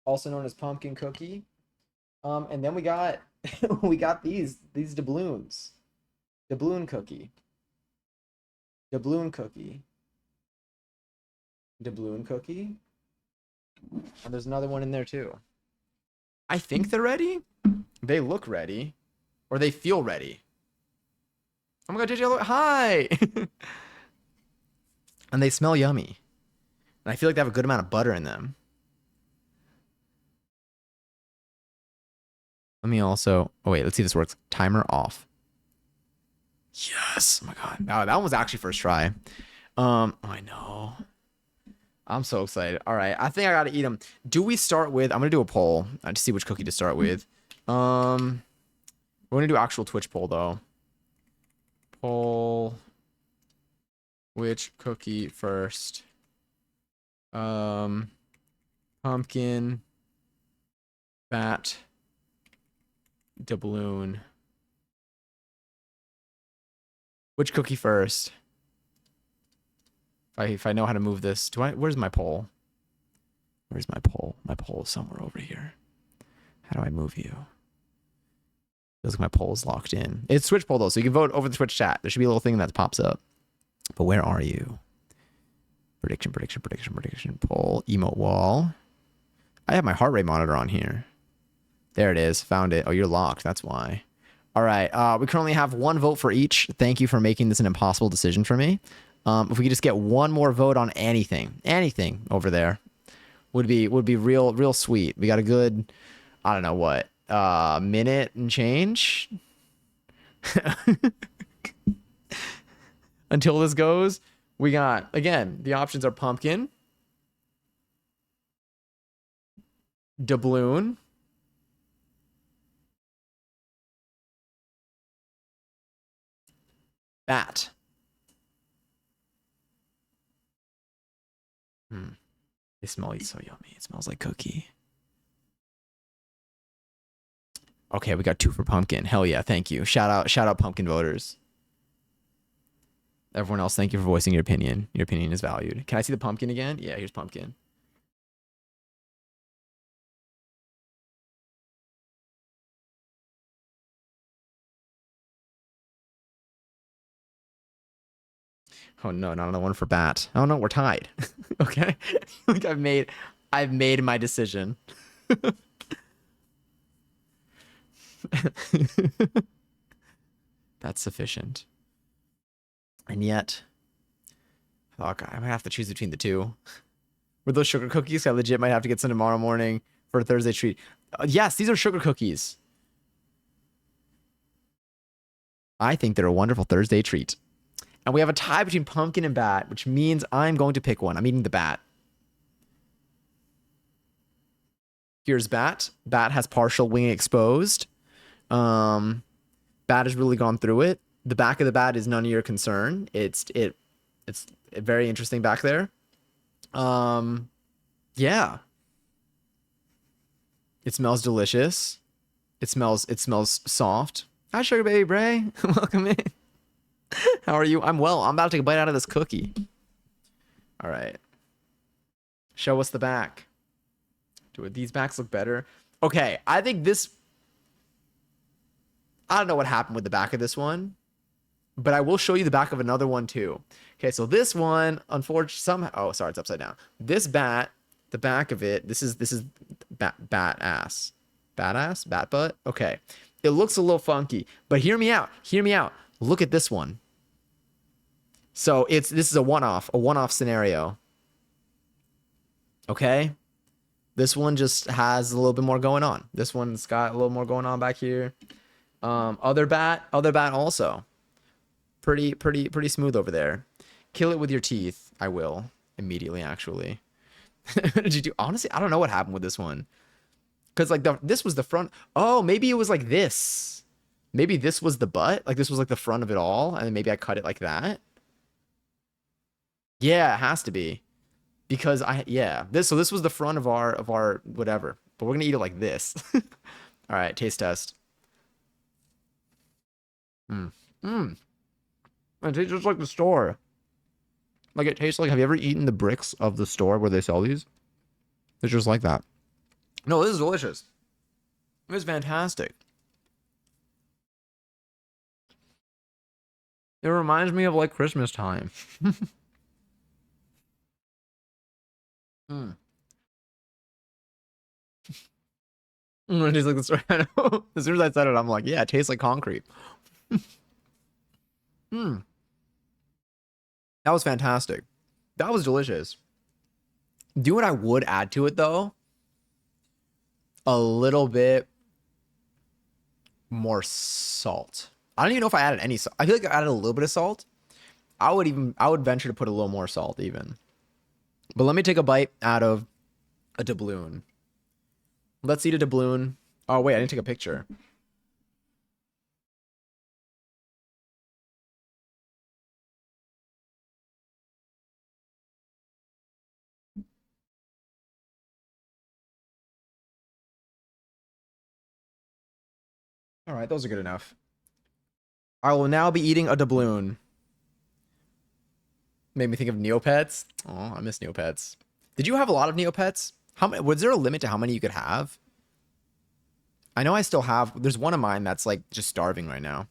also known as Pumpkin Cookie. And then we got we got these doubloons. Doubloon Cookie. Doubloon Cookie. Doubloon Cookie. And there's another one in there too. I think they're ready. They look ready. Or they feel ready. Oh my god, JJ, hi! And they smell yummy. And I feel like they have a good amount of butter in them. Let me also... Oh, wait, let's see if this works. Timer off. Yes! Oh my god. Oh, that one was actually first try. I know. I'm so excited. All right, I think I gotta eat them. Do we start with... I'm gonna do a poll to see which cookie to start with. We're gonna do actual Twitch poll, though. Poll... Which cookie first? Pumpkin... Bat... Doubloon. Which cookie first? If I know how to move this, where's my poll? Where's my poll? My poll is somewhere over here. How do I move you? Feels like my poll is locked in. It's Twitch poll though, so you can vote over the Twitch chat. There should be a little thing that pops up. But where are you? Prediction poll. Emote wall. I have my heart rate monitor on here. There it is. Found it. Oh, you're locked. That's why. All right. We currently have one vote for each. Thank you for making this an impossible decision for me. If we could just get one more vote on anything over there, would be real sweet. We got a good, I don't know what, minute and change until this goes. We got, again, the options are pumpkin, doubloon, bat. They smell so yummy. It smells like cookie. Okay, we got 2 for pumpkin. Hell yeah, thank you. Shout out pumpkin voters. Everyone else, thank you for voicing your opinion. Your opinion is valued. Can I see the pumpkin again? Yeah, here's pumpkin. Oh no, not another one for bat. Oh no, we're tied. Okay. Like I've made my decision. That's sufficient. And yet, oh god, I might have to choose between the two. Were those sugar cookies? I legit might have to get some tomorrow morning for a Thursday treat. Yes, these are sugar cookies. I think they're a wonderful Thursday treat. And we have a tie between pumpkin and bat, which means I'm going to pick one. I'm eating the bat. Here's bat. Bat has partial wing exposed. Bat has really gone through it. The back of the bat is none of your concern. It's very interesting back there. Yeah. It smells delicious. It smells soft. Hi, Sugar Baby Bray. Welcome in. How are you? I'm well. I'm about to take a bite out of this cookie. All right. Show us the back. Do these backs look better? Okay, I think this... I don't know what happened with the back of this one, but I will show you the back of another one too. Okay, so this one, unfortunately, somehow... Oh, sorry, it's upside down. This bat, the back of it, this is bat ass. Bat ass? Bat butt? Okay. It looks a little funky, but hear me out. Hear me out. Look at this one. So this is a one-off scenario. Okay? This one just has a little bit more going on. This one's got a little more going on back here. Other bat also. Pretty smooth over there. Kill it with your teeth. I will. Immediately, actually. Did you do? Honestly, I don't know what happened with this one. Because, like, this was the front. Oh, maybe it was like this. Maybe this was the butt. Like, this was, like, the front of it all. And then maybe I cut it like that. Yeah, it has to be. Because so this was the front of our whatever. But we're going to eat it like this. All right, taste test. It tastes just like the store. Like, it tastes like, have you ever eaten the bricks of the store where they sell these? It's just like that. No, this is delicious. It's fantastic. It reminds me of, like, Christmas time. It tastes like the Serrano. As soon as I said it, I'm like, yeah, it tastes like concrete. Hmm. That was fantastic. That was delicious. Do you know what I would add to it though? A little bit more salt. I don't even know if I added any salt. I feel like I added a little bit of salt. I would venture to put a little more salt even. But let me take a bite out of a doubloon. Let's eat a doubloon. Oh wait, I didn't take a picture. All right, those are good enough. I will now be eating a doubloon. Made me think of Neopets. Oh, I miss Neopets. Did you have a lot of Neopets? How many? Was there a limit to how many you could have? I know I still have. There's one of mine that's like just starving right now.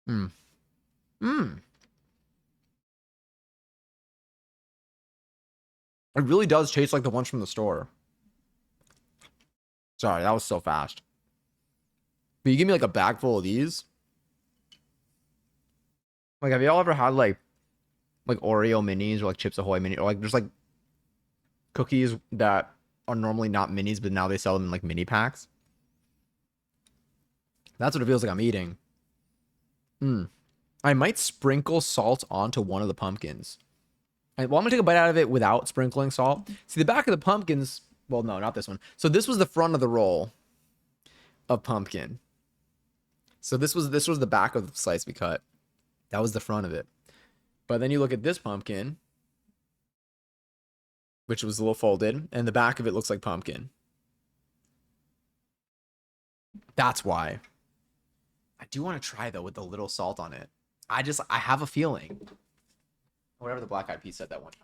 Hmm. Hmm. It really does taste like the ones from the store. Sorry, that was so fast. But you give me like a bag full of these. Like, have y'all ever had like Oreo minis or like Chips Ahoy mini or like there's like cookies that are normally not minis, but now they sell them in like mini packs? That's what it feels like I'm eating. Hmm. I might sprinkle salt onto one of the pumpkins. Well, I'm gonna take a bite out of it without sprinkling salt. See, the back of the pumpkins. Well, no, not this one. So this was the front of the roll of pumpkin. So this was the back of the slice we cut. That was the front of it. But then you look at this pumpkin, which was a little folded, and the back of it looks like pumpkin. That's why. I do want to try though with the little salt on it. I have a feeling. Whatever the Black Eyed Peas said that one time.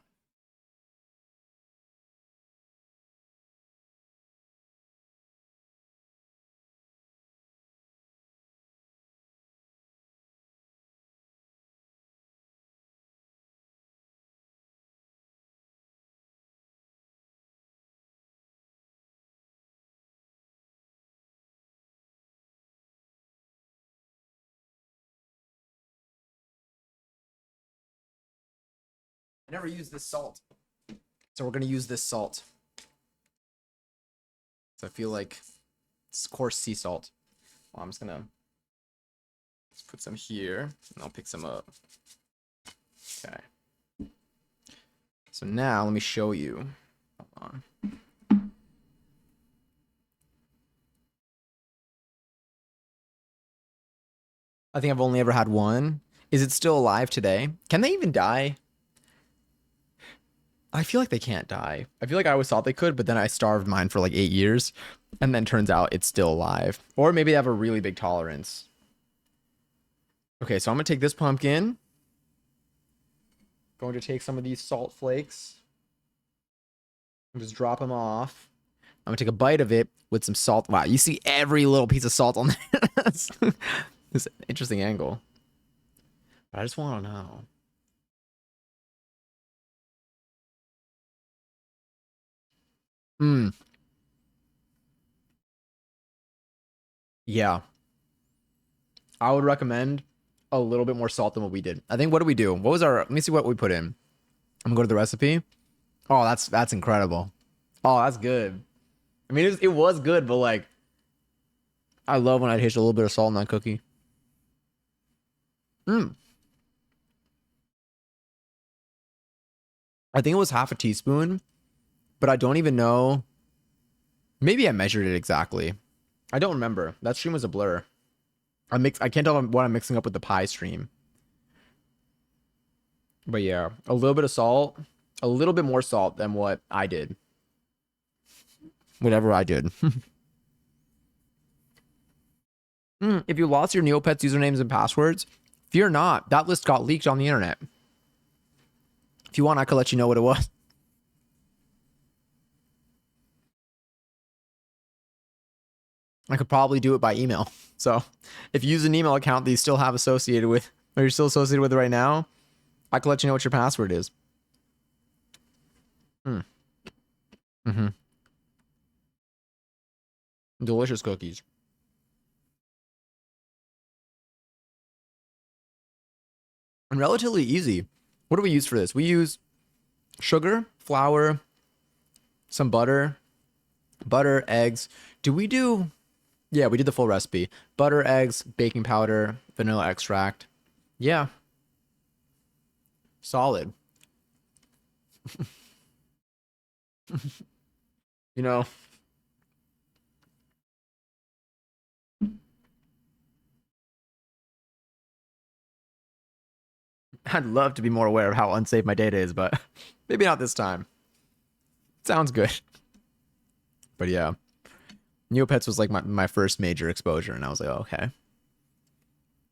I never used this salt. So we're gonna use this salt. So I feel like it's coarse sea salt. Well, I'm just gonna put some here, and I'll pick some up. Okay. So now let me show you. Hold on. I think I've only ever had one. Is it still alive today? Can they even die? I feel like they can't die. I feel like I always thought they could, but then I starved mine for like 8 years, and then turns out it's still alive. Or maybe they have a really big tolerance. Okay, so I'm gonna take this pumpkin. Going to take some of these salt flakes and just drop them off. I'm gonna take a bite of it with some salt. Wow, you see every little piece of salt on this. This interesting angle. But I just want to know. Hmm. Yeah. I would recommend a little bit more salt than what we did. I think what did we do? What was our let me see what we put in. I'm gonna go to the recipe. Oh, that's incredible. Oh, that's good. I mean it was good, but like I love when I taste a little bit of salt in that cookie. Hmm. I think it was half a teaspoon, but I don't even know. Maybe I measured it exactly. I don't remember. That stream was a blur. I can't tell what I'm mixing up with the pie stream. But yeah, a little bit of salt, a little bit more salt than what I did. Whatever I did. If you lost your Neopets usernames and passwords, fear not. That list got leaked on the internet. If you want, I could let you know what it was. I could probably do it by email. So if you use an email account that you still have associated with, or you're still associated with it right now, I could let you know what your password is. Hmm. Mm-hmm. Delicious cookies. And relatively easy. What do we use for this? We use sugar, flour, some butter, eggs. Do we do? Yeah, we did the full recipe. Butter, eggs, baking powder, vanilla extract. Yeah, solid. You know, I'd love to be more aware of how unsafe my data is, but maybe not this time. Sounds good. But yeah, Neopets was like my first major exposure, and I was like, oh, okay.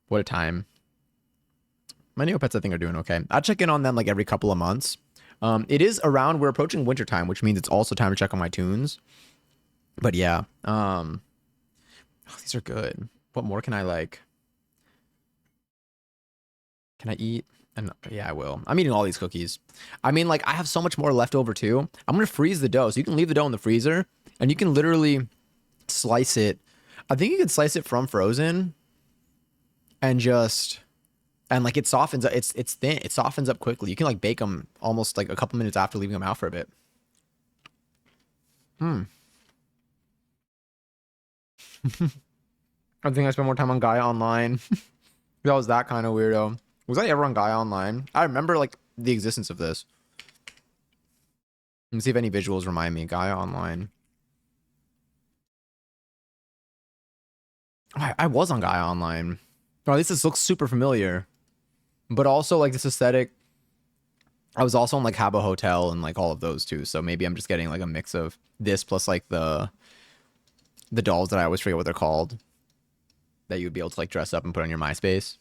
What a time. My Neopets, I think, are doing okay. I check in on them like every couple of months. It is around, we're approaching wintertime, which means it's also time to check on my tunes. But yeah, oh, these are good. What more can I like? Can I eat? And yeah, I will. I'm eating all these cookies. I mean, like, I have so much more left over too. I'm gonna freeze the dough, so you can leave the dough in the freezer, and you can literally slice it. I think you can slice it from frozen, and just and like it softens. It's thin. It softens up quickly. You can like bake them almost like a couple minutes after leaving them out for a bit. Hmm. I think I spent more time on Gaia Online. That was that kind of weirdo. Was I ever on Gaia Online? I remember like the existence of this. Let me see if any visuals remind me. Gaia Online. I was on Gaia Online. Or at least this looks super familiar. But also like this aesthetic. I was also on like Habbo Hotel and like all of those too. So maybe I'm just getting like a mix of this plus like the dolls that I always forget what they're called. That you'd be able to like dress up and put on your MySpace.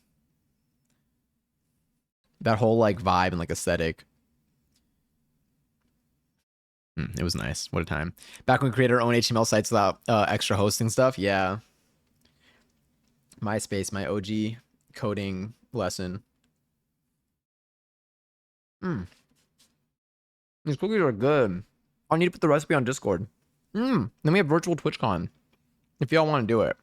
That whole like vibe and like aesthetic. It was nice. What a time. Back when we created our own HTML sites without extra hosting stuff. Yeah. MySpace, my OG coding lesson. These cookies are good. I'll need to put the recipe on Discord. Then we have virtual TwitchCon. If y'all want to do it.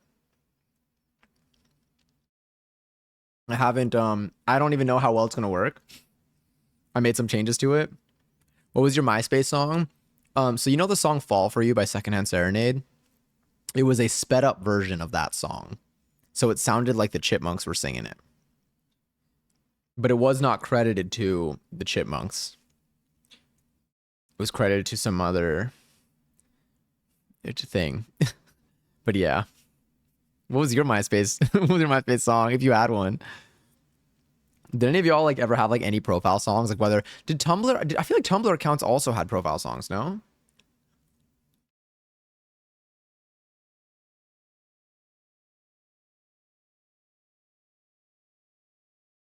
I haven't, I don't even know how well it's going to work. I made some changes to it. What was your MySpace song? So you know the song Fall For You by Secondhand Serenade? It was a sped up version of that song. So it sounded like the Chipmunks were singing it. But it was not credited to the Chipmunks. It was credited to some other thing. But yeah. What was your MySpace? What was your MySpace song, if you had one? Did any of y'all like ever have like any profile songs? Like whether did Tumblr? I feel like Tumblr accounts also had profile songs. No.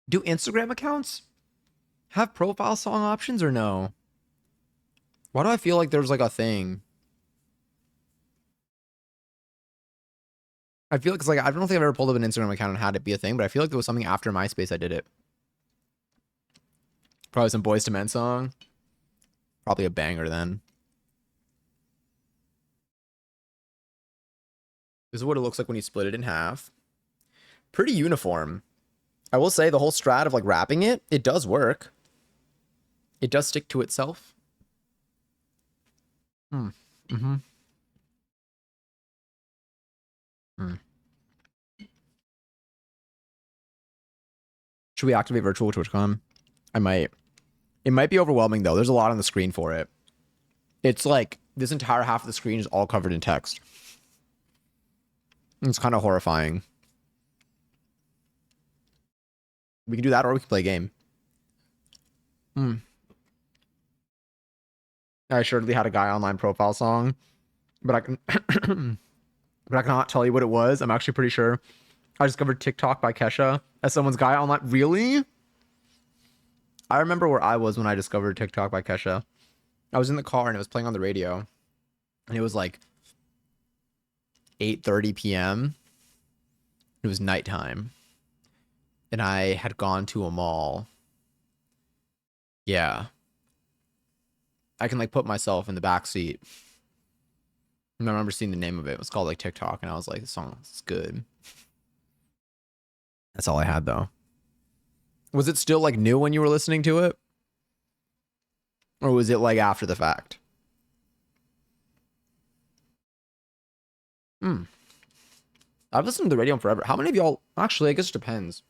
Do Instagram accounts have profile song options or no? Why do I feel like there's like a thing? I feel like it's like I don't think I've ever pulled up an Instagram account and had it be a thing, but I feel like there was something after MySpace I did it. Probably some Boys to Men song. Probably a banger then. This is what it looks like when you split it in half. Pretty uniform. I will say the whole strat of like wrapping it, it does work. It does stick to itself. Mm-hmm. Should we activate virtual TwitchCon? I might. It might be overwhelming though. There's a lot on the screen for it. It's like this entire half of the screen is all covered in text. It's kind of horrifying. We can do that or we can play a game. I assuredly had a guy online profile song, but I can but I cannot tell you what it was. I'm actually pretty sure I discovered TikTok by Kesha as someone's guy online. Really? I remember where I was when I discovered TikTok by Kesha. I was in the car and it was playing on the radio. And it was like 8:30 p.m. It was nighttime. And I had gone to a mall. Yeah. I can like put myself in the back seat And I remember seeing the name of it. It was called like TikTok, and I was like, "This song is good." That's all I had though. Was it still like new when you were listening to it, or was it like after the fact? Hmm. I've listened to the radio forever. How many of y'all? Actually, I guess it depends.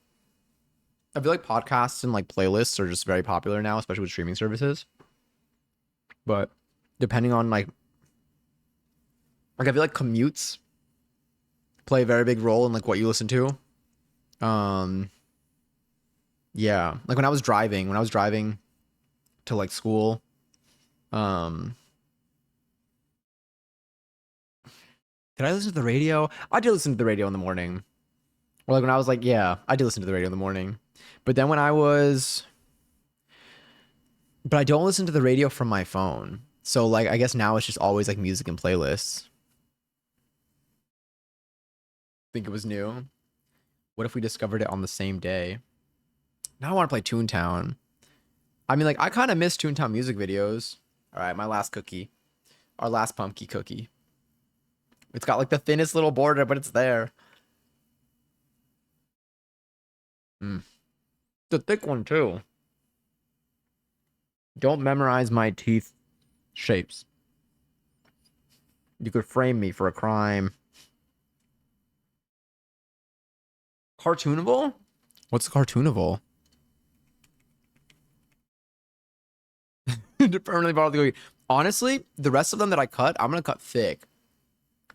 I feel like podcasts and like playlists are just very popular now, especially with streaming services. But depending on like I feel like commutes play a very big role in like what you listen to. Um, yeah, like when I was driving to like school, um, did I listen to the radio? I did listen to the radio in the morning. Or like when I was like, yeah, I did listen to the radio in the morning. But then when I was, but I don't listen to the radio from my phone. So like I guess now it's just always like music and playlists. Think it was new. What if we discovered it on the same day? Now I want to play Toontown. I mean, like I kind of miss Toontown music videos. All right, my last cookie, our last pumpkin cookie. It's got like the thinnest little border, but it's there. Mm. The thick one too. Don't memorize my teeth shapes. You could frame me for a crime. Cartoonable? What's cartoonable? To permanently bother the cookie. Honestly, the rest of them that I cut, I'm gonna cut thick.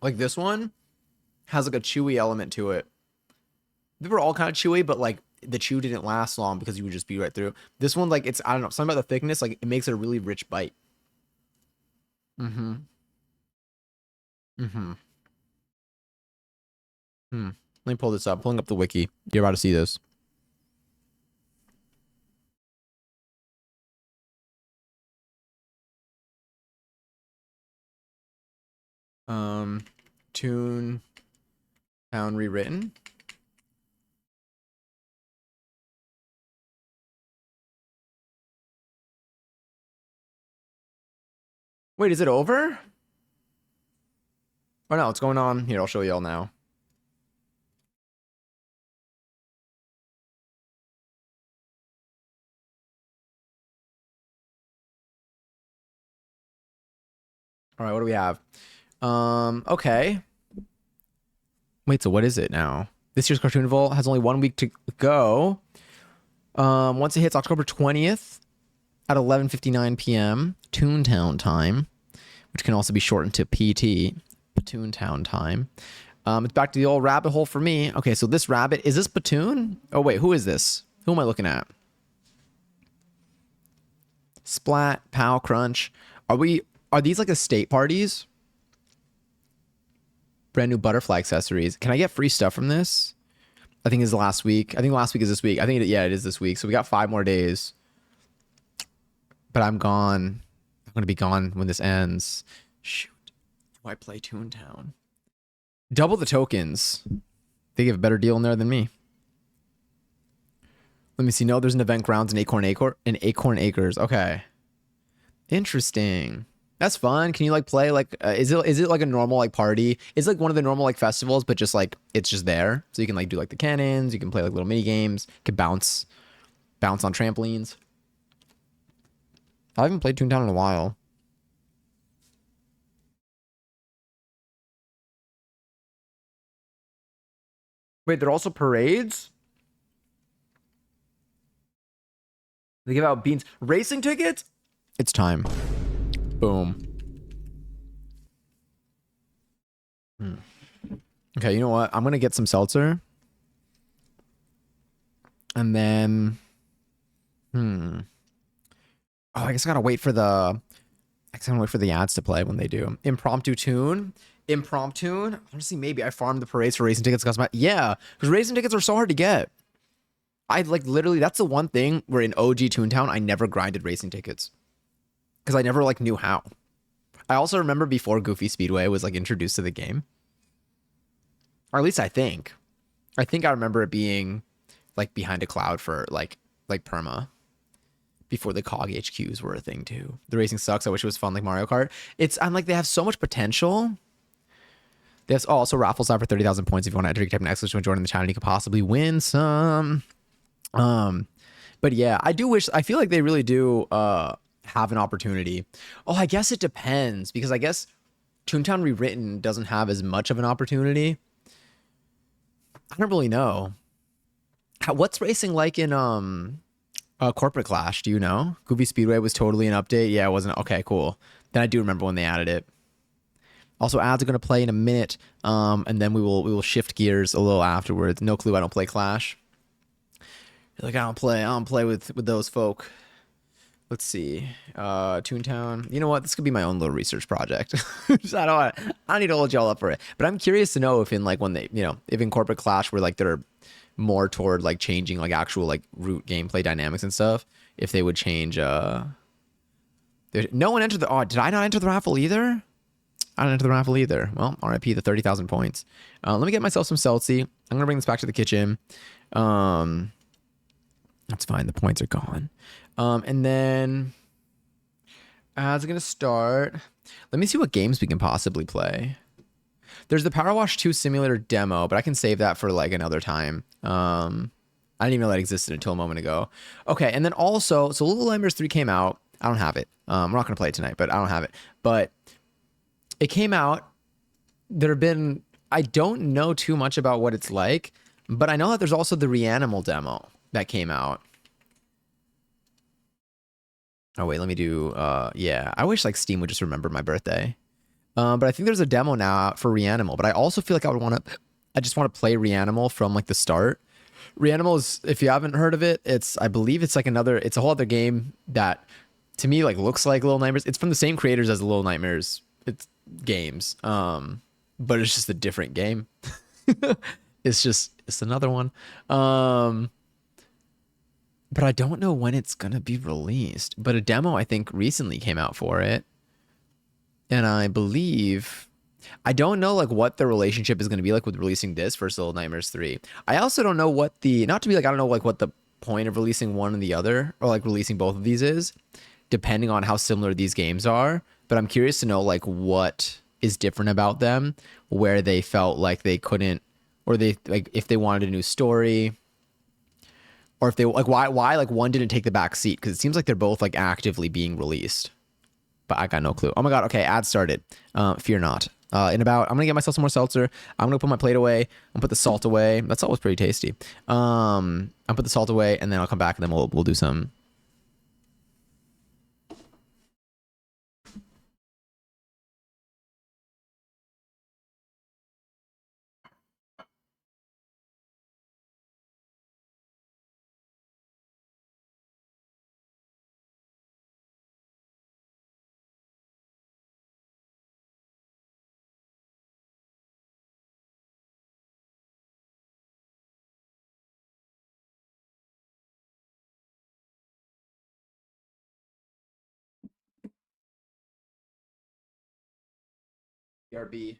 Like this one has like a chewy element to it. They were all kind of chewy, but like the chew didn't last long because you would just be right through. This one, like it's I don't know, something about the thickness, like it makes it a really rich bite. Mm-hmm. Mm-hmm. Hmm. Let me pull this up. Pulling up the wiki. You're about to see this. Um, Tune Town rewritten. Wait, is it over? Oh no, it's going on. Here, I'll show y'all now. All right, what do we have? Okay. Wait, so what is it now? This year's Cartoonival has only 1 week to go. Once it hits October 20th at 11:59 p.m. Toontown time, which can also be shortened to PT, Toontown time. It's back to the old rabbit hole for me. Okay, so this rabbit, is this Platoon? Oh wait, who is this? Who am I looking at? Splat, Pow, Crunch. Are these like estate parties? Brand new butterfly accessories. Can I get free stuff from this? I think it's last week. I think last week is this week. I think yeah, it is this week. So we got 5 more days. But I'm gone. I'm gonna be gone when this ends. Shoot. Do I play Toontown? Double the tokens. They give a better deal in there than me. Let me see. No, there's an event grounds in Acorn Acres. Okay. Interesting. That's fun. Can you like play like is it like a normal like party? It's like one of the normal like festivals, but just like it's just there. So you can like do like the cannons, you can play like little mini games, you can bounce on trampolines. I haven't played Toontown in a while. Wait, there are also parades? They give out beans. Racing tickets? It's time. Boom. Okay, you know what? I'm gonna get some seltzer. And then oh, I guess I gotta wait for the ads to play when they do. Impromptu tune. Honestly, maybe I farmed the parades for racing tickets because yeah, because racing tickets are so hard to get. I like literally that's the one thing where in OG Toontown I never grinded racing tickets. Because I never like knew how. I also remember before Goofy Speedway was like introduced to the game. Or at least I think. I remember it being like behind a cloud for like perma. Before the COG HQs were a thing too. The racing sucks. I wish it was fun like Mario Kart. I'm like they have so much potential. There's also raffles out for 30,000 points if you want to enter type an exclamation join in the channel. You could possibly win some. But yeah, I do wish. I feel like they really do have an opportunity. Oh, I guess it depends because I guess Toontown Rewritten doesn't have as much of an opportunity. I don't really know. What's racing like in Corporate Clash? Do you know? Goofy Speedway was totally an update. Yeah, it wasn't. Okay, cool. Then I do remember when they added it. Also, ads are gonna play in a minute, and then we will shift gears a little afterwards. No clue. I don't play Clash. Like I don't play with those folk. Let's see. Toontown. You know what? This could be my own little research project. So I don't need to hold y'all up for it. But I'm curious to know if in like when they, if in Corporate Clash where like they're more toward like changing like actual like root gameplay dynamics and stuff, if they would change no one entered the did I not enter the raffle either? I didn't enter the raffle either. Well, RIP the 30,000 points. Let me get myself some Celsi. I'm gonna bring this back to the kitchen. Um That's fine. The points are gone. And then ads are going to start. Let me see what games we can possibly play. There's the Power Wash 2 simulator demo, but I can save that for like another time. I didn't even know that existed until a moment ago. Okay, and then also, so Little Nightmares 3 came out. I don't have it. We're not going to play it tonight, but I don't have it. But it came out. There have been, I don't know too much about what it's like, but I know that there's also the Reanimal demo that came out. Oh wait, let me do yeah. I wish like Steam would just remember my birthday. But I think there's a demo now out for Reanimal, but I also feel like I just want to play Reanimal from like the start. Reanimal is, if you haven't heard of it, I believe it's like it's a whole other game that to me like looks like Little Nightmares. It's from the same creators as the Little Nightmares games. But it's just a different game. It's another one. But I don't know when it's gonna be released. But a demo I think recently came out for it, and I don't know like what the relationship is gonna be like with releasing this versus Little Nightmares 3. I also don't know what not to be like I don't know like what the point of releasing one and the other or like releasing both of these is, depending on how similar these games are. But I'm curious to know like what is different about them, where they felt like they couldn't, or they like if they wanted a new story or if they like why like one didn't take the back seat because it seems like they're both like actively being released, but I got no clue. Oh my god, okay, ad started. Fear not. I'm gonna get myself some more seltzer. I'm gonna put my plate away. I'm gonna put the salt away. That salt was pretty tasty. I'll put the salt away and then I'll come back and then we'll do some. BRB.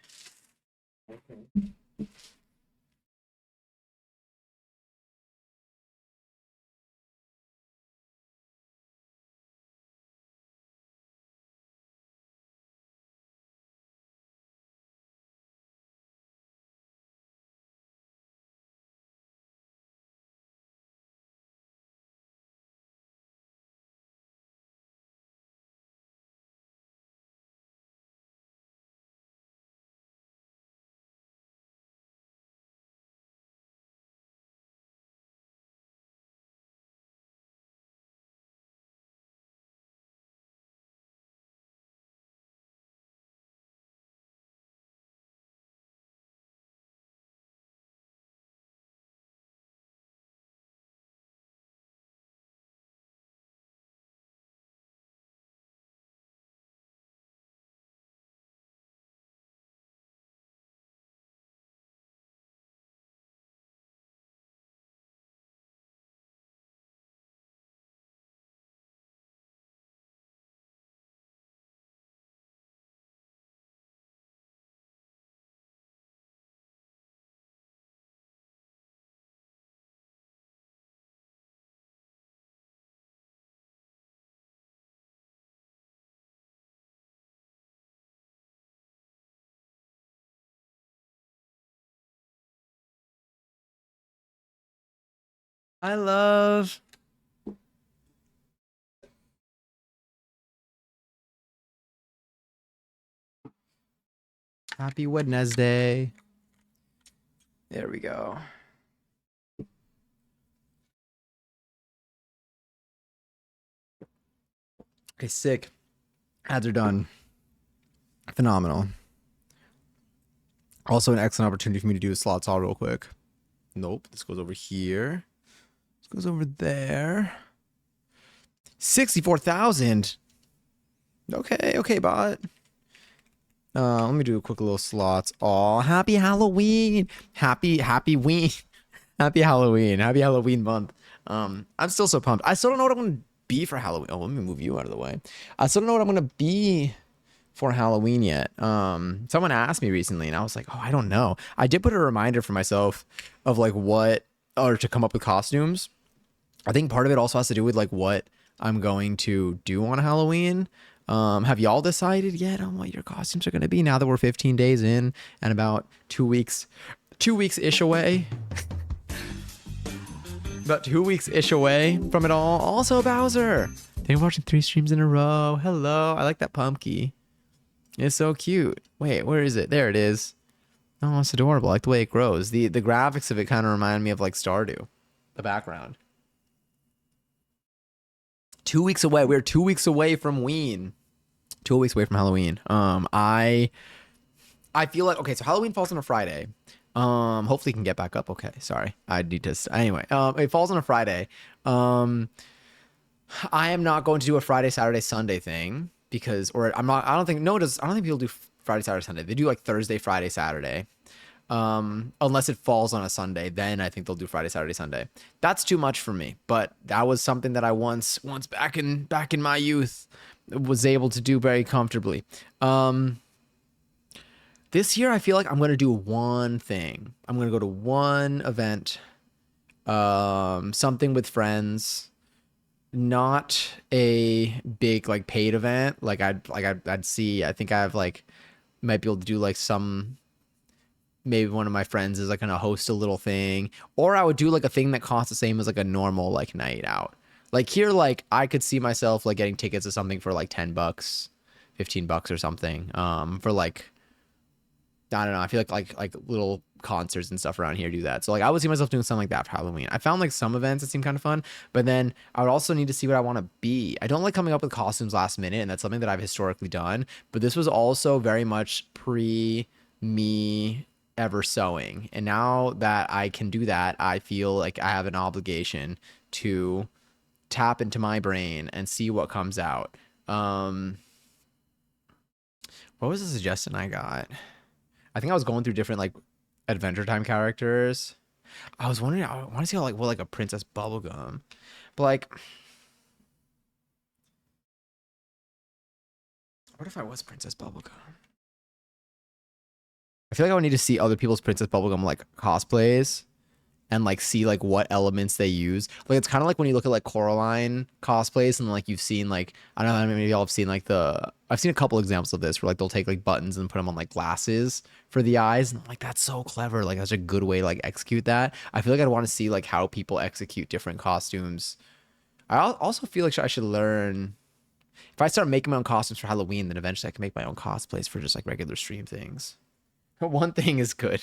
I love. Happy Wednesday. There we go. Okay, sick. Ads are done. Phenomenal. Also, an excellent opportunity for me to do a slot saw real quick. Nope. This goes over here. This goes over there. 64,000. Okay, bot. Let me do a quick little slots. Oh, happy Halloween. Happy ween. Happy Halloween. Happy Halloween month. I'm still so pumped. I still don't know what I'm gonna be for Halloween. Oh, let me move you out of the way. I still don't know what I'm gonna be for Halloween yet. Someone asked me recently and I was like, oh, I don't know. I did put a reminder for myself of like what or to come up with costumes. I think part of it also has to do with like what I'm going to do on Halloween. Have y'all decided yet on what your costumes are going to be now that we're 15 days in and about 2 weeks ish away? About 2 weeks ish away from it all. Also, Bowser. They're watching 3 streams in a row. Hello. I like that pumpkin. It's so cute. Wait, where is it? There it is. Oh, it's adorable. I like the way it grows. The graphics of it kind of remind me of like Stardew. The background. 2 weeks away. We're 2 weeks away from Ween. 2 weeks away from Halloween. I feel like okay, so Halloween falls on a Friday. Hopefully it can get back up. Okay, sorry. I need to anyway. It falls on a Friday. I am not going to do a Friday, Saturday, Sunday thing because or I'm not I don't think people do Friday, Saturday, Sunday. They do like Thursday, Friday, Saturday. Unless it falls on a Sunday, then I think they'll do Friday, Saturday, Sunday. That's too much for me, but that was something that I once back in my youth was able to do very comfortably. This year I feel like I'm going to do one thing. I'm going to go to one event, something with friends, not a big like paid event. I'd see, I think I have like, might be able to do like maybe one of my friends is like gonna host a little thing, or I would do like a thing that costs the same as like a normal like night out. Like here, like I could see myself like getting tickets to something for like $10, $15 or something. For like I don't know. I feel like little concerts and stuff around here do that. So like I would see myself doing something like that for Halloween. I found like some events that seem kind of fun, but then I would also need to see what I want to be. I don't like coming up with costumes last minute, and that's something that I've historically done. But this was also very much pre me ever sewing, and now that I can do that, I feel like I have an obligation to tap into my brain and see what comes out. What was the suggestion I got? I think I was going through different like Adventure Time characters. I was wondering, I want to see how like a Princess Bubblegum, but like, what if I was Princess Bubblegum? I feel like I would need to see other people's Princess Bubblegum like cosplays and like see like what elements they use. Like it's kind of like when you look at like Coraline cosplays and like you've seen like I don't know, maybe y'all have seen like I've seen a couple examples of this where like they'll take like buttons and put them on like glasses for the eyes, and I'm like that's so clever. Like that's a good way to like execute that. I feel like I'd want to see like how people execute different costumes. Also feel like I should learn if I start making my own costumes for Halloween, then eventually I can make my own cosplays for just like regular stream things. One thing is good.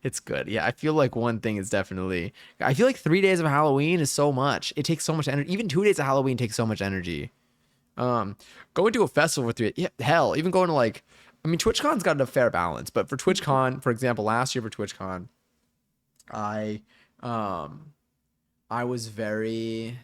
It's good. Yeah, I feel like one thing is definitely. I feel like 3 days of Halloween is so much. It takes so much energy. Even 2 days of Halloween takes so much energy. Going to a festival for 3, yeah, hell, even going to like, I mean, TwitchCon's got a fair balance, but for TwitchCon, for example, last year for TwitchCon, I, I was very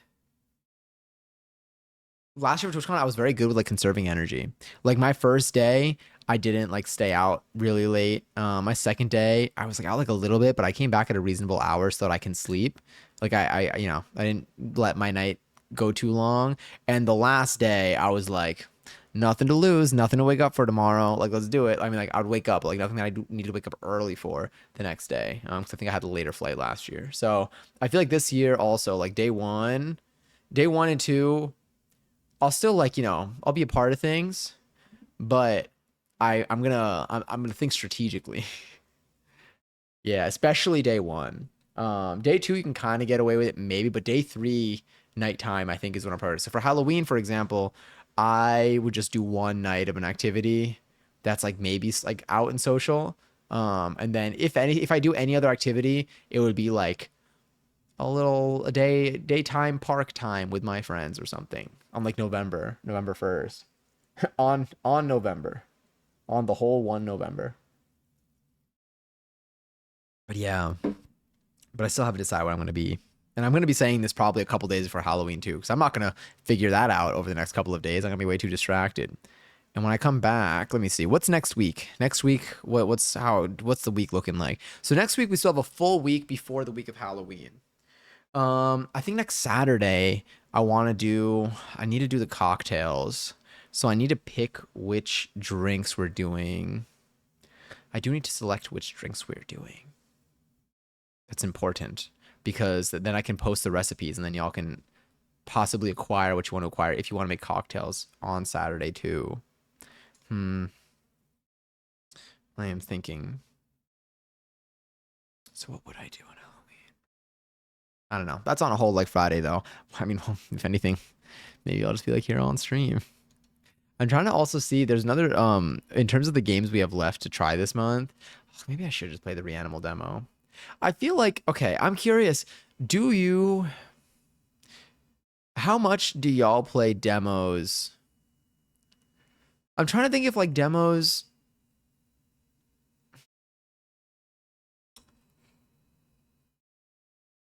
last year for TwitchCon, I was very good with like conserving energy. Like my first day, I didn't like stay out really late. My second day, I was like out like a little bit, but I came back at a reasonable hour so that I can sleep. Like I didn't let my night go too long. And the last day, I was like, nothing to lose, nothing to wake up for tomorrow. Like let's do it. I mean, like I'd wake up, like nothing that need to wake up early for the next day. Because I think I had a later flight last year. So I feel like this year also, like day one and two. I'll still like I'll be a part of things, but I'm gonna think strategically. Yeah, especially day one. Day 2 you can kind of get away with it maybe, but day 3 nighttime I think is when I'm part. So for Halloween, for example, I would just do one night of an activity that's like maybe like out and social. And then if I do any other activity, it would be like a daytime park time with my friends or something on like November 1st. On November. On the whole one November. But yeah, but I still haven't decided what I'm going to be. And I'm going to be saying this probably a couple days before Halloween too, because I'm not going to figure that out over the next couple of days. I'm going to be way too distracted. And when I come back, let me see. What's next week? Next week, what's the week looking like? So next week we still have a full week before the week of Halloween. I think next Saturday I need to do the cocktails. So I need to pick which drinks we're doing. I do need to select which drinks we're doing. That's important because then I can post the recipes and then y'all can possibly acquire what you want to acquire if you want to make cocktails on Saturday too. I am thinking. So what would I do on Halloween? I don't know. That's on a whole like Friday though. I mean, if anything, maybe I'll just be like here on stream. I'm trying to also see there's another in terms of the games we have left to try this month. Maybe I should just play the Reanimal demo. I feel like okay, I'm curious. Do you how much do y'all play demos? I'm trying to think if like demos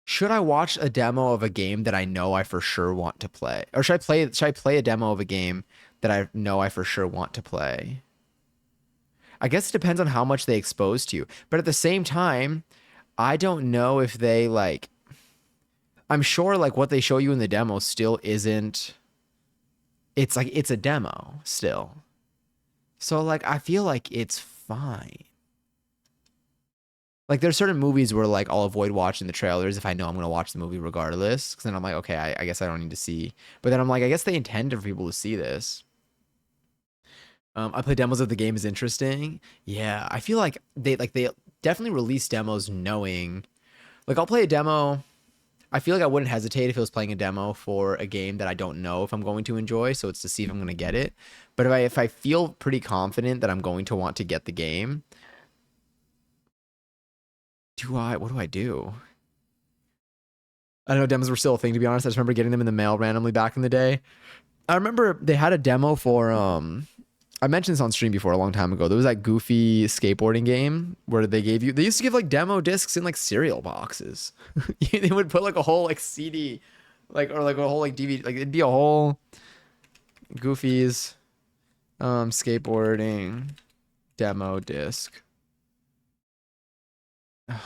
should I watch a demo of a game that I know I for sure want to play? Or should I play a demo of a game that I know I for sure want to play? I guess it depends on how much they expose to you. But at the same time, I don't know if they like I'm sure like what they show you in the demo still isn't it's like it's a demo still. So like I feel like it's fine. Like there's certain movies where like I'll avoid watching the trailers if I know I'm gonna watch the movie regardless. Cause then I'm like, okay, I guess I don't need to see. But then I'm like, I guess they intend for people to see this. I play demos of the game is interesting. Yeah, I feel like they definitely release demos knowing like I'll play a demo. I feel like I wouldn't hesitate if it was playing a demo for a game that I don't know if I'm going to enjoy. So it's to see if I'm going to get it. But if I feel pretty confident that I'm going to want to get the game, what do I do? I don't know demos were still a thing to be honest. I just remember getting them in the mail randomly back in the day. I remember they had a demo for I mentioned this on stream before a long time ago. There was that goofy skateboarding game where they used to give like demo discs in like cereal boxes. They would put like a whole like CD like or like a whole like DVD like it'd be a whole Goofy's skateboarding demo disc.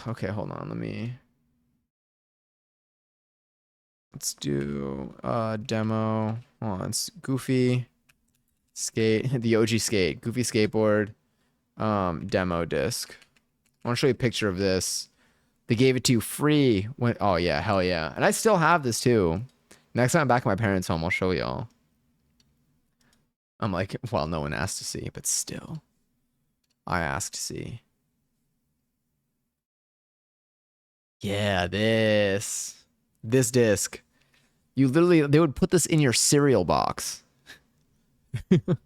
Okay, hold on. Let's do demo. Hold on. It's Goofy skate the OG skate. Goofy skateboard demo disc. I want to show you a picture of this. They gave it to you free when oh yeah, hell yeah. And I still have this too. Next time I'm back at my parents' home, I'll show y'all. I'm like, well, no one asked to see, but still. I asked to see. Yeah, this disc. They would put this in your cereal box. And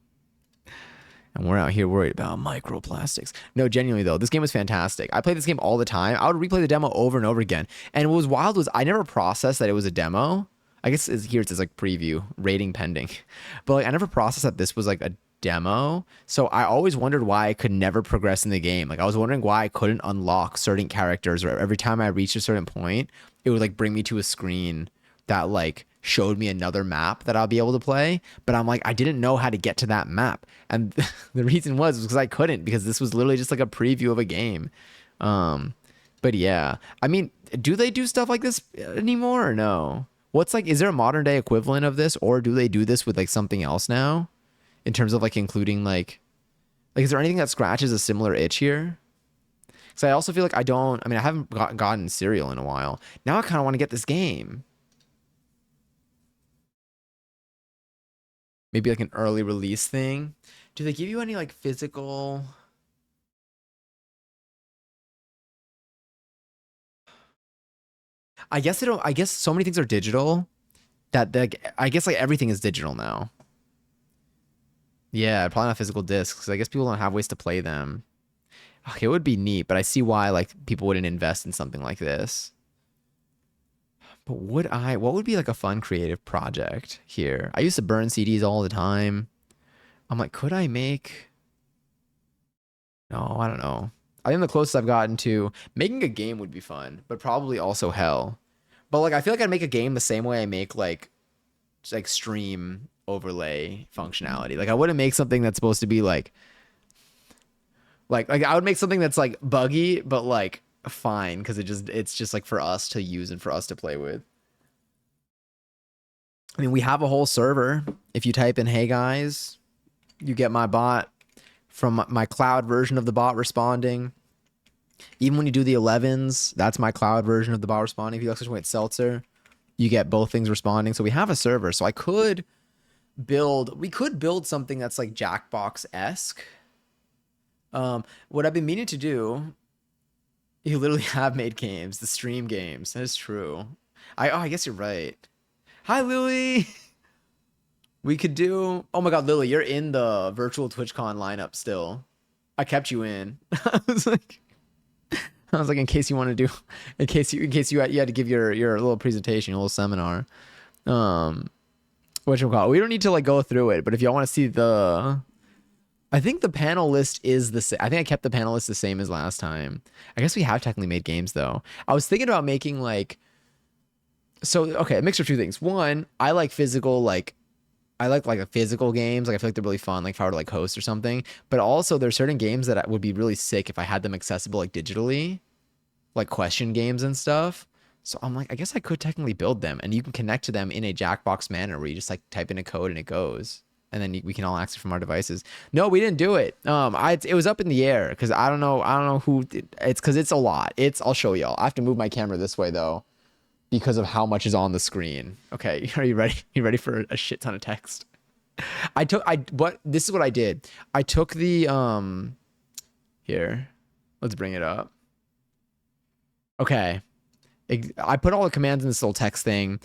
we're out here worried about microplastics. No, genuinely though, this game was fantastic. I play this game all the time. I would replay the demo over and over again. And what was wild was I never processed that it was a demo. I guess here it says like preview, rating pending. But like I never processed that this was like a demo. So I always wondered why I could never progress in the game. Like I was wondering why I couldn't unlock certain characters or every time I reached a certain point, it would like bring me to a screen that like showed me another map that I'll be able to play. But I'm like, I didn't know how to get to that map. And the reason was because I couldn't, because this was literally just like a preview of a game. But yeah, I mean, do they do stuff like this anymore or no? What's like, is there a modern day equivalent of this, or do they do this with like something else now in terms of like including like, is there anything that scratches a similar itch here? Because I also feel like I haven't gotten Serial in a while. Now I kind of want to get this game. Maybe like an early release thing. Do they give you any like physical? I guess they don't. I guess so many things are digital that I guess like everything is digital now. Yeah, probably not physical discs. I guess people don't have ways to play them. Okay, it would be neat, but I see why like people wouldn't invest in something like this. But would I? What would be like a fun creative project here? I used to burn CDs all the time. I'm like, could I make? No, I don't know. I think the closest I've gotten to making a game would be fun, but probably also hell. But like, I feel like I'd make a game the same way I make like just like stream overlay functionality. Like, I wouldn't make something that's supposed to be like I would make something that's like buggy, but like fine because it's just like for us to use and for us to play with. I mean, we have a whole server. If you type in "Hey guys," you get my bot from my cloud version of the bot responding. Even when you do the 11s, that's my cloud version of the bot responding. If you like Seltzer, you get both things responding. So we have a server. So we could build something that's like Jackbox-esque. What I've been meaning to do, you literally have made games, the stream games. That is true. I guess you're right. Hi, Lily. We could do. Oh my God, Lily, you're in the virtual TwitchCon lineup still. I kept you in. I was like, in case you want to do, in case you had to give your little presentation, your little seminar. What you call it? We don't need to like go through it, but if y'all want to see I think the panel list is the same. I think I kept the panel list the same as last time. I guess we have technically made games though. I was thinking about making okay, a mixture of two things. One, I like physical, I like a physical games. Like I feel like they're really fun, like if I were to like host or something. But also there's certain games that would be really sick if I had them accessible like digitally, like question games and stuff. So I'm like, I guess I could technically build them and you can connect to them in a Jackbox manner where you just like type in a code and it goes. And then we can all access from our devices. No, we didn't do it. It was up in the air because I don't know who. It's because it's a lot. I'll show y'all. I have to move my camera this way though, because of how much is on the screen. Okay, are you ready? You ready for a shit ton of text? This is what I did. I took the here. Let's bring it up. Okay. I put all the commands in this little text thing.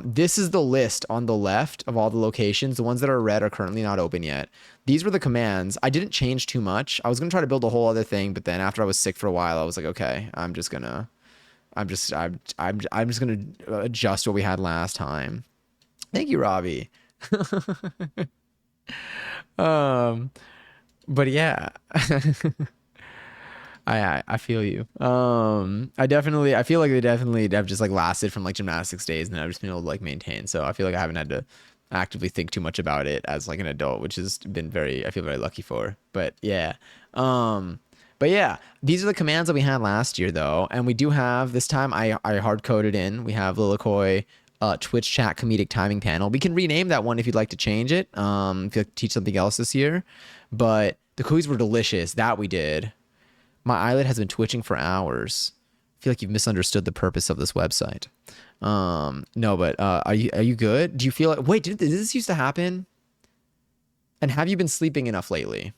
This is the list on the left of all the locations. The ones that are red are currently not open yet. These were the commands. I didn't change too much. I was gonna try to build a whole other thing, but then after I was sick for a while, I was like, okay, I'm just gonna adjust what we had last time. Thank you, Robbie. um, but yeah. I feel you. I feel like they definitely have just like lasted from like gymnastics days and I've just been able to like maintain. So I feel like I haven't had to actively think too much about it as like an adult, which has been I feel very lucky for. But yeah. But yeah, these are the commands that we had last year though. And we do have this time I hard coded in. We have Lilikoi, Twitch chat comedic timing panel. We can rename that one if you'd like to change it. If you'd like to teach something else this year. But the cookies were delicious. That we did. My eyelid has been twitching for hours. I feel like you've misunderstood the purpose of this website. No, but are you good? Do you feel like did this used to happen? And have you been sleeping enough lately?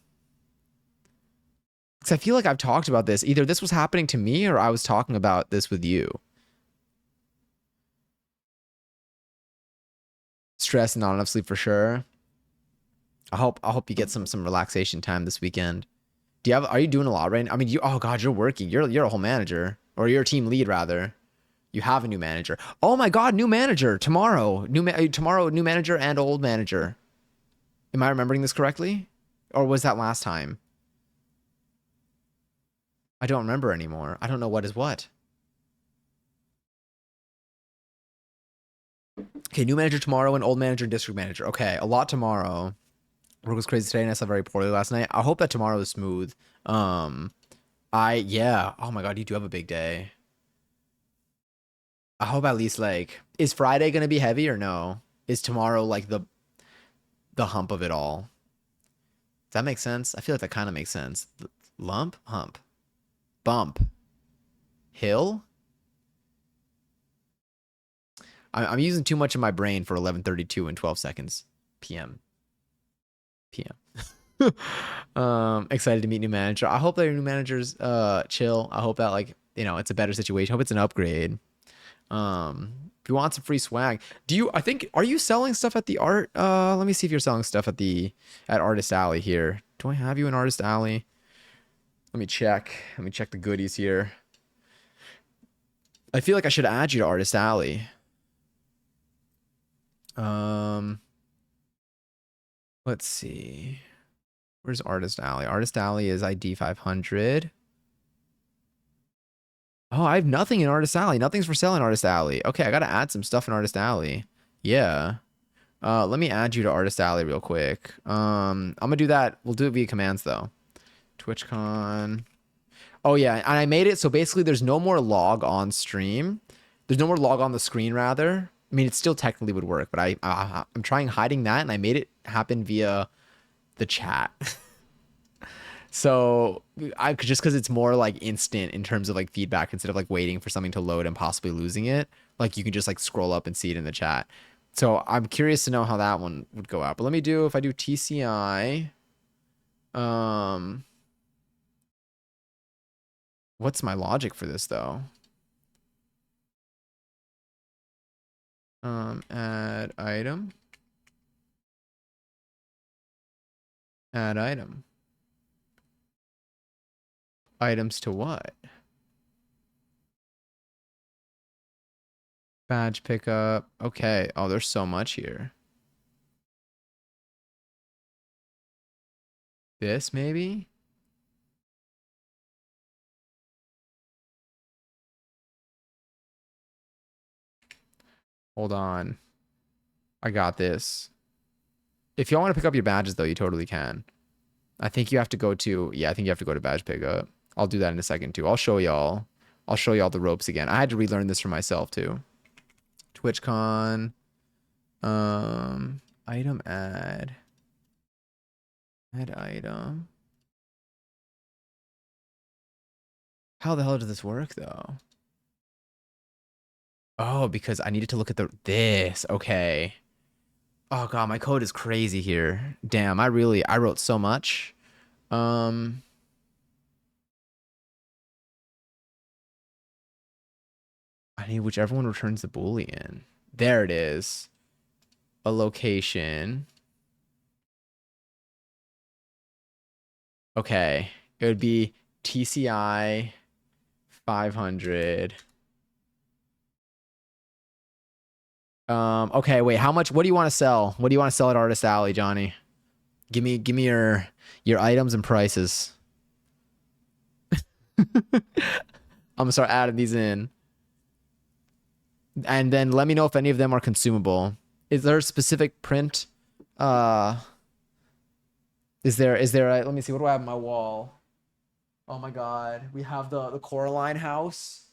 Because I feel like I've talked about this. Either this was happening to me or I was talking about this with you. Stress and not enough sleep for sure. I hope you get some relaxation time this weekend. Are you doing a lot right now? I mean, oh God, you're working. You're a whole manager, or you're a team lead rather. You have a new manager. Oh my God, new manager tomorrow. Tomorrow, new manager and old manager. Am I remembering this correctly? Or was that last time? I don't remember anymore. I don't know what is what. Okay, new manager tomorrow and old manager and district manager. Okay, a lot tomorrow. Work was crazy today and I slept very poorly last night. I hope that tomorrow is smooth. Yeah. Oh my God, you do have a big day. I hope at least is Friday gonna be heavy or no? Is tomorrow like the hump of it all? Does that make sense? I feel like that kind of makes sense. Lump, hump, bump, hill. I'm using too much of my brain for 11:32 and 12 seconds p.m. Excited to meet new manager. I hope that your new manager's chill. I hope that it's a better situation. I hope it's an upgrade. If you want some free swag, are you selling stuff at the art? Let me see if you're selling stuff at Artist Alley here. Do I have you in Artist Alley? Let me check. Let me check the goodies here. I feel like I should add you to Artist Alley. Let's see. Where's Artist Alley? Artist Alley is ID 500. Oh, I have nothing in Artist Alley. Nothing's for sale in Artist Alley. Okay, I gotta add some stuff in Artist Alley. Yeah. Let me add you to Artist Alley real quick. I'm gonna do that. We'll do it via commands though. TwitchCon. Oh yeah, and I made it so basically there's no more log on stream. There's no more log on the screen rather. I mean, it still technically would work, but I'm trying hiding that, and I made it happen via the chat. So I just because it's more like instant in terms of like feedback instead of like waiting for something to load and possibly losing it. Like you can just like scroll up and see it in the chat. So I'm curious to know how that one would go out. But let me do if I do TCI. What's my logic for this though? Add item. Add item. Items to what? Badge pickup. Okay. Oh, there's so much here. This maybe? Hold on. I got this. If y'all want to pick up your badges though, you totally can. I think you have to go to, yeah, I think you have to go to badge pickup. I'll do that in a second too. I'll show y'all the ropes again. I had to relearn this for myself too. TwitchCon. Item add. Add item. How the hell does this work though? Oh, because I needed to look at this. Okay. Oh god, my code is crazy here. Damn, I wrote so much. I need whichever one returns the Boolean. There it is. A location. Okay. It would be TCI 500. Okay, wait, how much, what do you want to sell? What do you want to sell at Artist Alley, Johnny? Give me your items and prices. I'm gonna start adding these in. And then let me know if any of them are consumable. Is there a specific print? Is there a, let me see, what do I have on my wall? Oh my god. We have the Coraline house.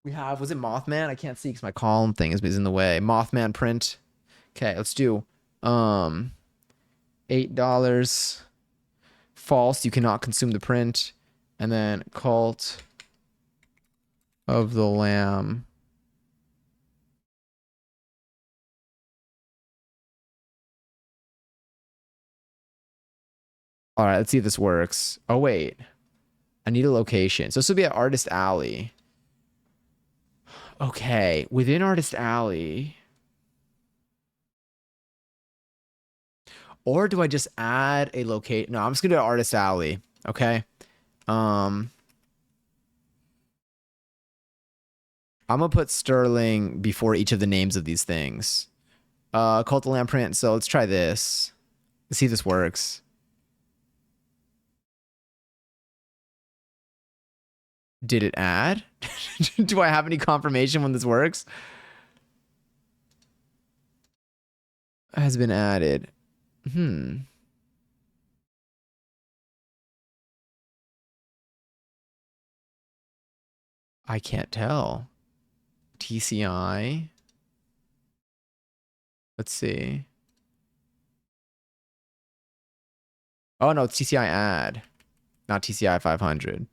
We have, was it Mothman? I can't see because my column thing is in the way. Mothman print. Okay, let's do $8. False, you cannot consume the print. And then Cult of the Lamb. All right, let's see if this works. Oh, wait. I need a location. So this would be at Artist Alley. Okay, within Artist Alley. Or do I just add a locate? No, I'm just gonna do Artist Alley. Okay. I'm gonna put Sterling before each of the names of these things. Cult of the Lamb print. So let's try this. Let's see if this works. Did it add? Do I have any confirmation when this works? Has been added. I can't tell. TCI. Let's see. Oh no, it's TCI add, not TCI 500.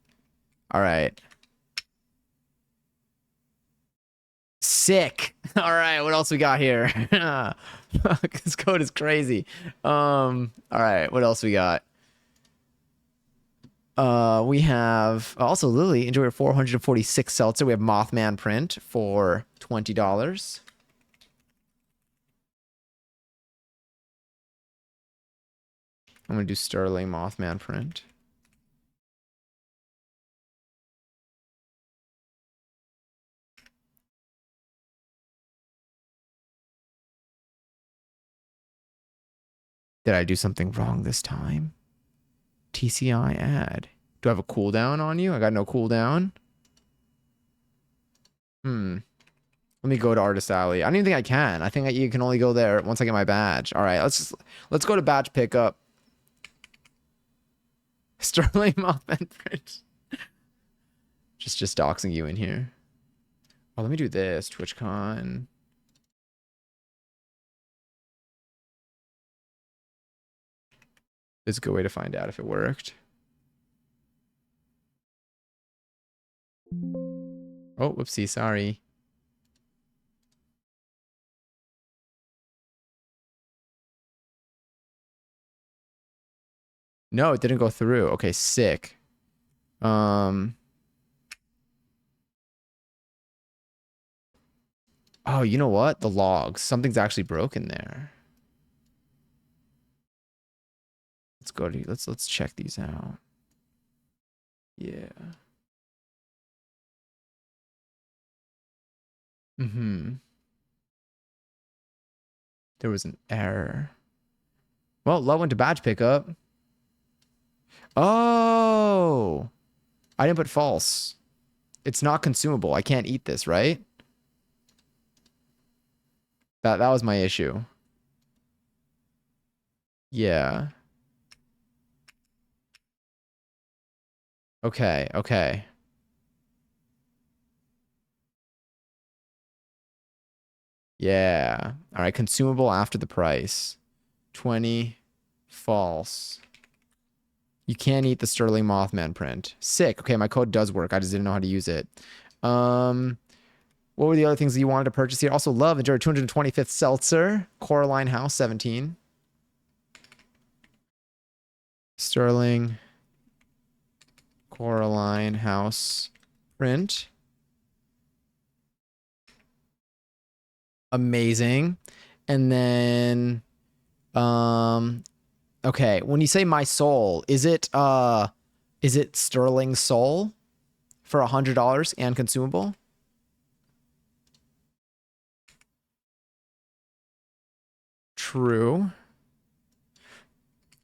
All right. Sick. All right, what else we got here? This code is crazy. All right, what else we got? We have also Lily, enjoy your 446 seltzer. We have Mothman print for $20. I'm gonna do Sterling Mothman print. Did I do something wrong this time? TCI ad. Do I have a cooldown on you? I got no cooldown. Let me go to Artist Alley. I don't even think I can. I think you can only go there once I get my badge. All right, let's go to badge pickup. Sterling Mothman print. Just doxing you in here. Oh, let me do this. TwitchCon. This is a good way to find out if it worked. Oh, whoopsie, sorry. No, it didn't go through. Okay, sick. Oh, you know what? The logs. Something's actually broken there. Let's go to let's check these out. Yeah. There was an error. Well, Love went to badge pickup. Oh, I didn't put false. It's not consumable. I can't eat this, right? That was my issue. Yeah. Okay, okay. Yeah. All right, consumable after the price. 20 false. You can't eat the Sterling Mothman print. Sick. Okay, my code does work. I just didn't know how to use it. What were the other things that you wanted to purchase here? Also, Love, enjoy 225th Seltzer. Coraline House, 17. Sterling Coraline House print. Amazing. And then okay, when you say my soul, is it Sterling Soul for $100 and consumable? True.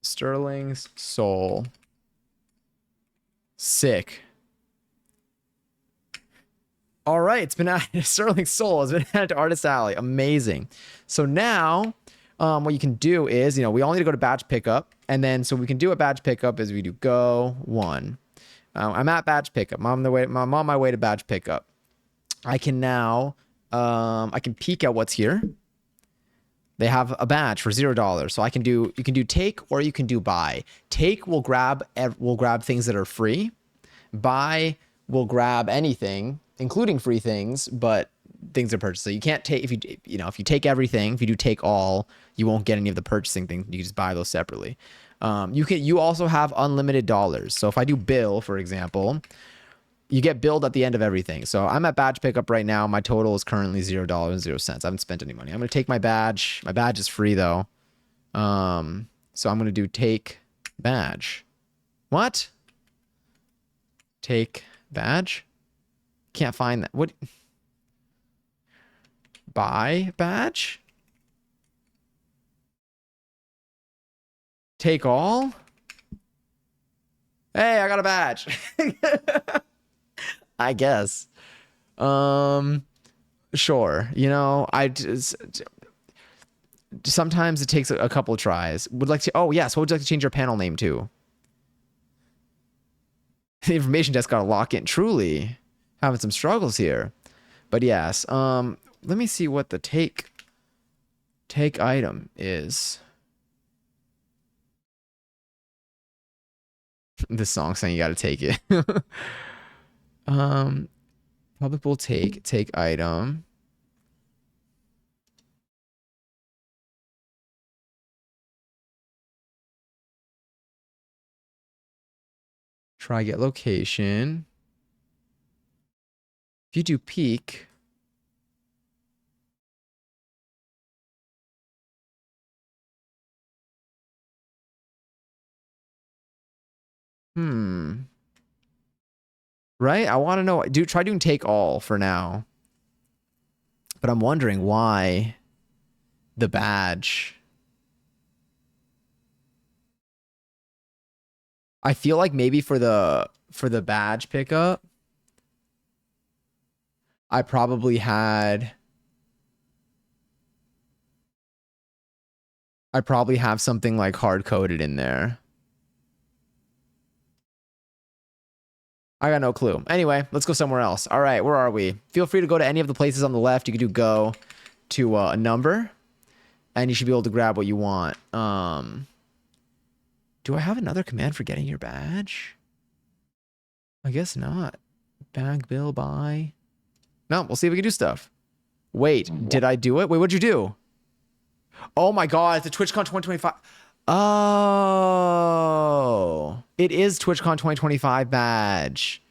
Sterling's Soul. Sick. All right, it's been added. Sterling Soul has been added to Artist Alley. Amazing. So now, what you can do is, we all need to go to badge pickup, and then so we can do a badge pickup is we do go 1. I'm at badge pickup. I'm on my way to badge pickup. I can now, I can peek at what's here. They have a badge for $0. So you can do take or you can do buy. Take will grab things that are free. Buy will grab anything, including free things, but things are purchased. So you can't take, if you take everything, if you do take all, you won't get any of the purchasing things. You can just buy those separately. You also have unlimited dollars. So if I do bill, for example, you get billed at the end of everything. So I'm at badge pickup right now. My total is currently $0.00. I haven't spent any money. I'm going to take my badge. My badge is free though. So I'm going to do take badge. What? Take badge? Can't find that. What? Buy badge? Take all? Hey, I got a badge. I guess. Sure. Sometimes it takes a couple tries. Would like to. Oh yes. What would you like to change your panel name to? The information desk got to lock in. Truly, having some struggles here. But yes. Let me see what the take item is. This song saying you got to take it. Public will take item. Try get location. If you do peak, right? I want to know. Try doing take all for now. But I'm wondering why the badge. I feel like maybe for the badge pickup, I probably had I probably have something like hard coded in there. I got no clue. Anyway, let's go somewhere else. All right, where are we? Feel free to go to any of the places on the left. You can do go to a number, and you should be able to grab what you want. Do I have another command for getting your badge? I guess not. Bag, bill, buy. No, we'll see if we can do stuff. Wait, did I do it? Wait, what'd you do? Oh my god, it's a TwitchCon 2025. Oh, it is TwitchCon 2025 badge.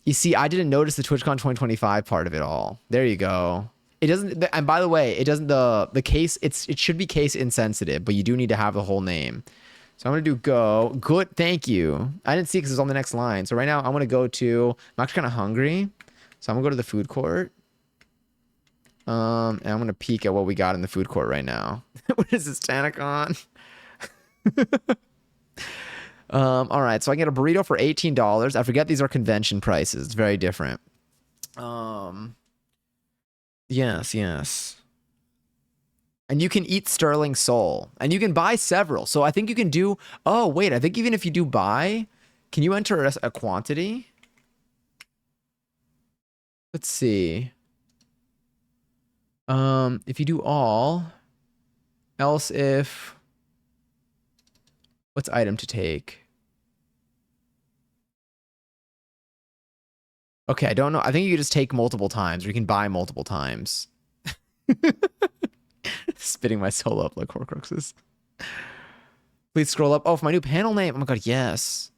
You see, I didn't notice the TwitchCon 2025 part of it all. There you go. It doesn't, and by the way, it doesn't, the case, it should be case insensitive, but you do need to have the whole name. So I'm going to do go. Good, thank you. I didn't see because it's on the next line. So right now I'm going to go to, I'm actually kind of hungry. So I'm going to go to the food court. And I'm going to peek at what we got in the food court right now. What is this, Tanacon? All right, so I can get a burrito for $18. I forget these are convention prices. It's very different. Yes. And you can eat sterling soul. And you can buy several. So I think you can do... Oh, wait. I think even if you do buy... Can you enter a quantity? Let's see. If you do all... Else if... What's item to take? Okay, I don't know. I think you can just take multiple times, or you can buy multiple times. Spitting my soul up like Horcruxes. Please scroll up. Oh, for my new panel name. Oh my god, yes.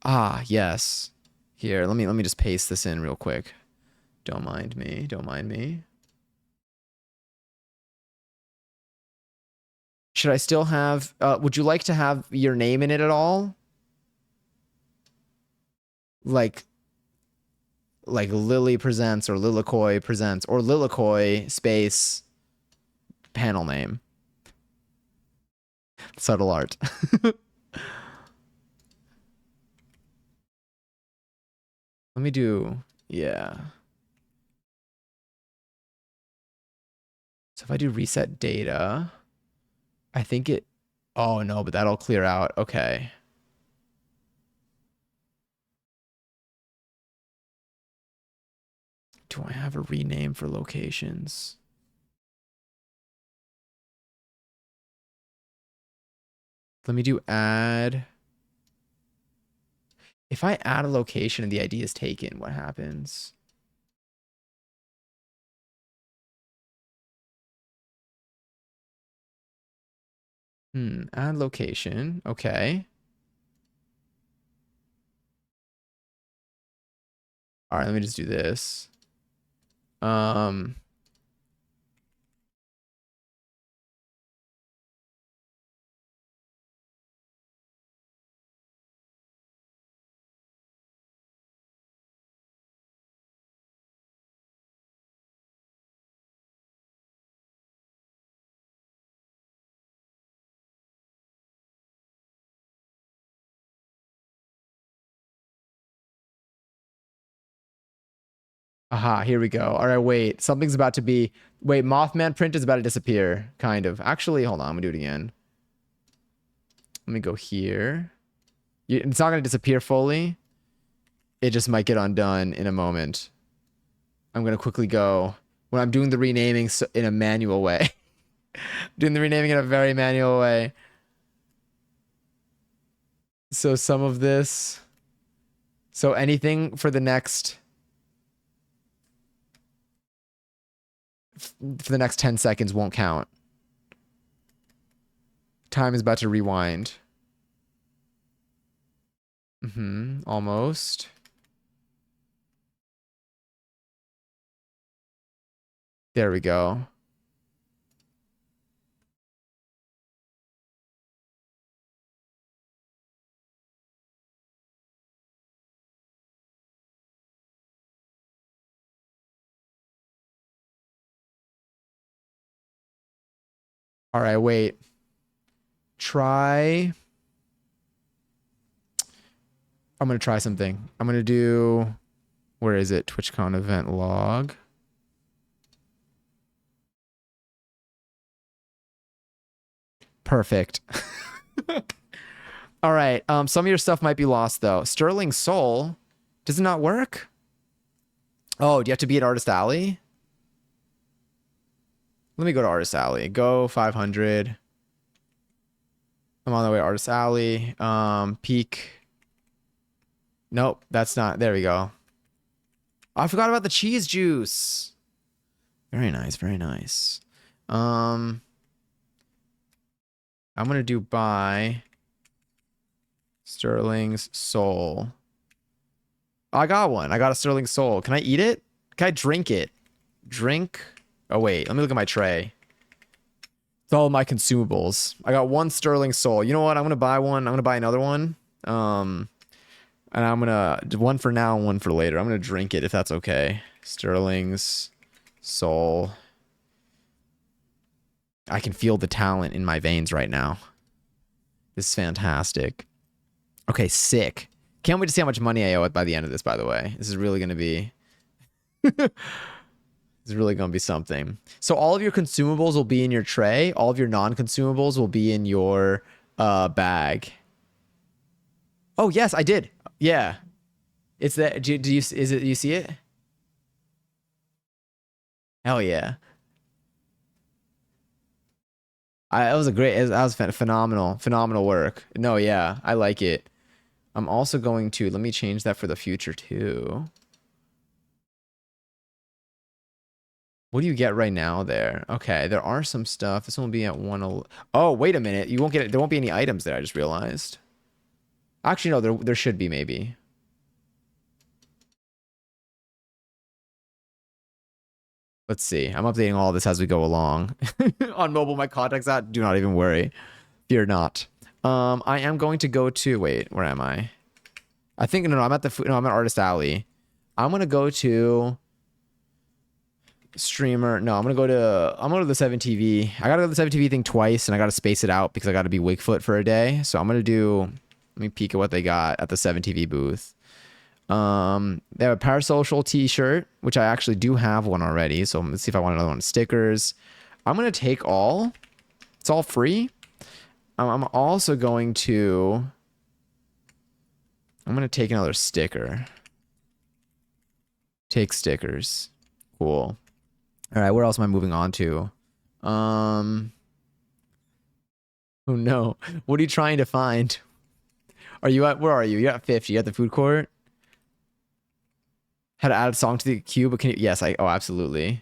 Ah, yes. Here, let me just paste this in real quick. Don't mind me. Don't mind me. Should I still have... would you like to have your name in it at all? Like Lily presents or Lilikoi presents or Lilikoi space panel name. Subtle art. Let me do, yeah. So if I do reset data, I think it, oh no, but that'll clear out. Okay. Do I have a rename for locations? Let me do add. If I add a location and the ID is taken, what happens? Add location. Okay. All right, let me just do this. Aha, here we go. All right, wait. Something's about to be... Wait, Mothman print is about to disappear. Kind of. Actually, hold on. I'm going to do it again. Let me go here. It's not going to disappear fully. It just might get undone in a moment. I'm going to quickly go... When I'm doing the renaming in a manual way. Doing the renaming in a very manual way. So some of this... So anything for the next... For the next 10 seconds won't count. Time is about to rewind. Almost. There we go. All right, wait. Try. I'm gonna try something. I'm gonna do. Where is it? TwitchCon event log. Perfect. All right. Some of your stuff might be lost though. Sterling Soul. Does it not work? Oh, do you have to be at Artist Alley? Let me go to Artist Alley. Go 500. I'm on the way to Artist Alley. Peak. Nope, that's not. There we go. Oh, I forgot about the cheese juice. Very nice, very nice. I'm gonna do buy Sterling's Soul. Oh, I got one. I got a Sterling Soul. Can I eat it? Can I drink it? Drink. Oh wait, let me look at my tray. It's all my consumables. I got one Sterling Soul. You know what? I'm gonna buy one. I'm gonna buy another one. And I'm gonna one for now and one for later. I'm gonna drink it if that's okay. Sterling's Soul. I can feel the talent in my veins right now. This is fantastic. Okay, sick. Can't wait to see how much money I owe it by the end of this, by the way. This is really gonna be this is really gonna be something. So all of your consumables will be in your tray. All of your non-consumables will be in your bag. Oh yes, I did. Yeah. It's that. Do you is it? You see it? Hell yeah. That was a great. That was phenomenal. Phenomenal work. No, yeah, I like it. I'm also going to let me change that for the future too. What do you get right now there? Okay, there are some stuff. This one will be at 1. Oh, wait a minute. You won't get it. There won't be any items there. I just realized. Actually, no. There should be maybe. Let's see. I'm updating all this as we go along. On mobile, my contacts out. Do not even worry. Fear not. I am going to go to. Wait, where am I? I think no. I'm at the. No, I'm at Artist Alley. I'm gonna go to streamer. No, I'm gonna go to. I'm gonna go to the 7TV. I gotta go to the 7TV thing twice, and I gotta space it out because I gotta be Wigfoot for a day. So I'm gonna do. Let me peek at what they got at the 7TV booth. They have a Parasocial t-shirt, which I actually do have one already. So let's see if I want another one. Stickers. I'm going to take all. It's all free. I'm also going to... I'm going to take another sticker. Take stickers. Cool. All right, where else am I moving on to? Oh no. What are you trying to find? Are you at... Where are you? You're at 50. You're at the food court? How to add a song to the queue, but can you... Yes, oh, absolutely.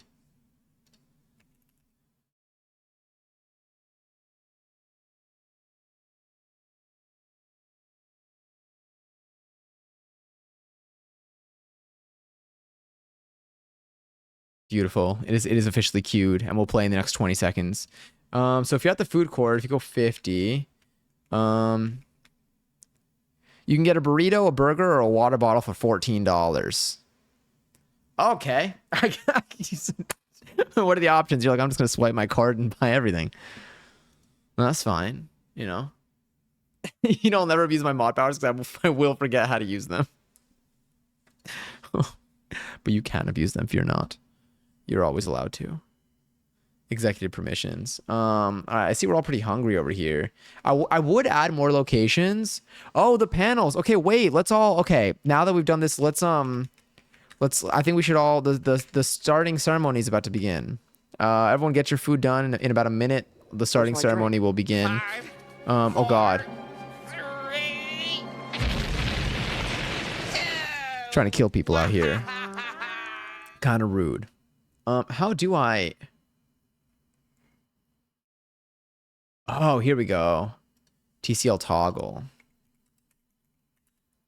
Beautiful. It is officially queued, and we'll play in the next 20 seconds. So if you're at the food court, if you go 50, you can get a burrito, a burger, or a water bottle for $14. Okay. What are the options? You're like, I'm just gonna swipe my card and buy everything. Well, that's fine. You know. You know, I'll never abuse my mod powers because I will forget how to use them. But you can abuse them if you're not. You're always allowed to. Executive permissions. All right, I see we're all pretty hungry over here. I would add more locations. Oh, the panels. Okay, wait. Let's all. Okay, now that we've done this, let's. I think we should all. The starting ceremony is about to begin. Everyone, get your food done in about a minute. The starting ceremony will begin. 5, 4, oh God. 3, 2. Trying to kill people out here. Kind of rude. How do I? Oh, here we go. TCL toggle.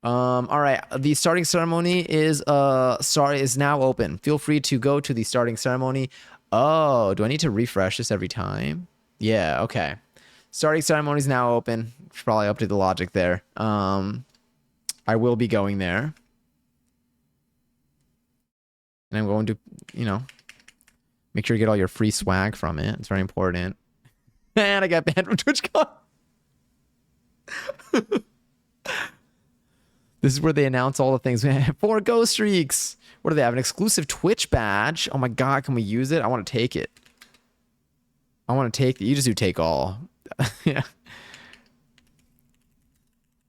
All right. The starting ceremony is now open. Feel free to go to the starting ceremony. Oh, do I need to refresh this every time? Yeah, okay. Starting ceremony is now open. Should probably update the logic there. I will be going there. And I'm going to, make sure you get all your free swag from it. It's very important. And I got banned from TwitchCon. This is where they announce all the things. 4 ghost streaks. What do they have? An exclusive Twitch badge. Oh my god, can we use it? I want to take it. I want to take it. You just do take all. Yeah.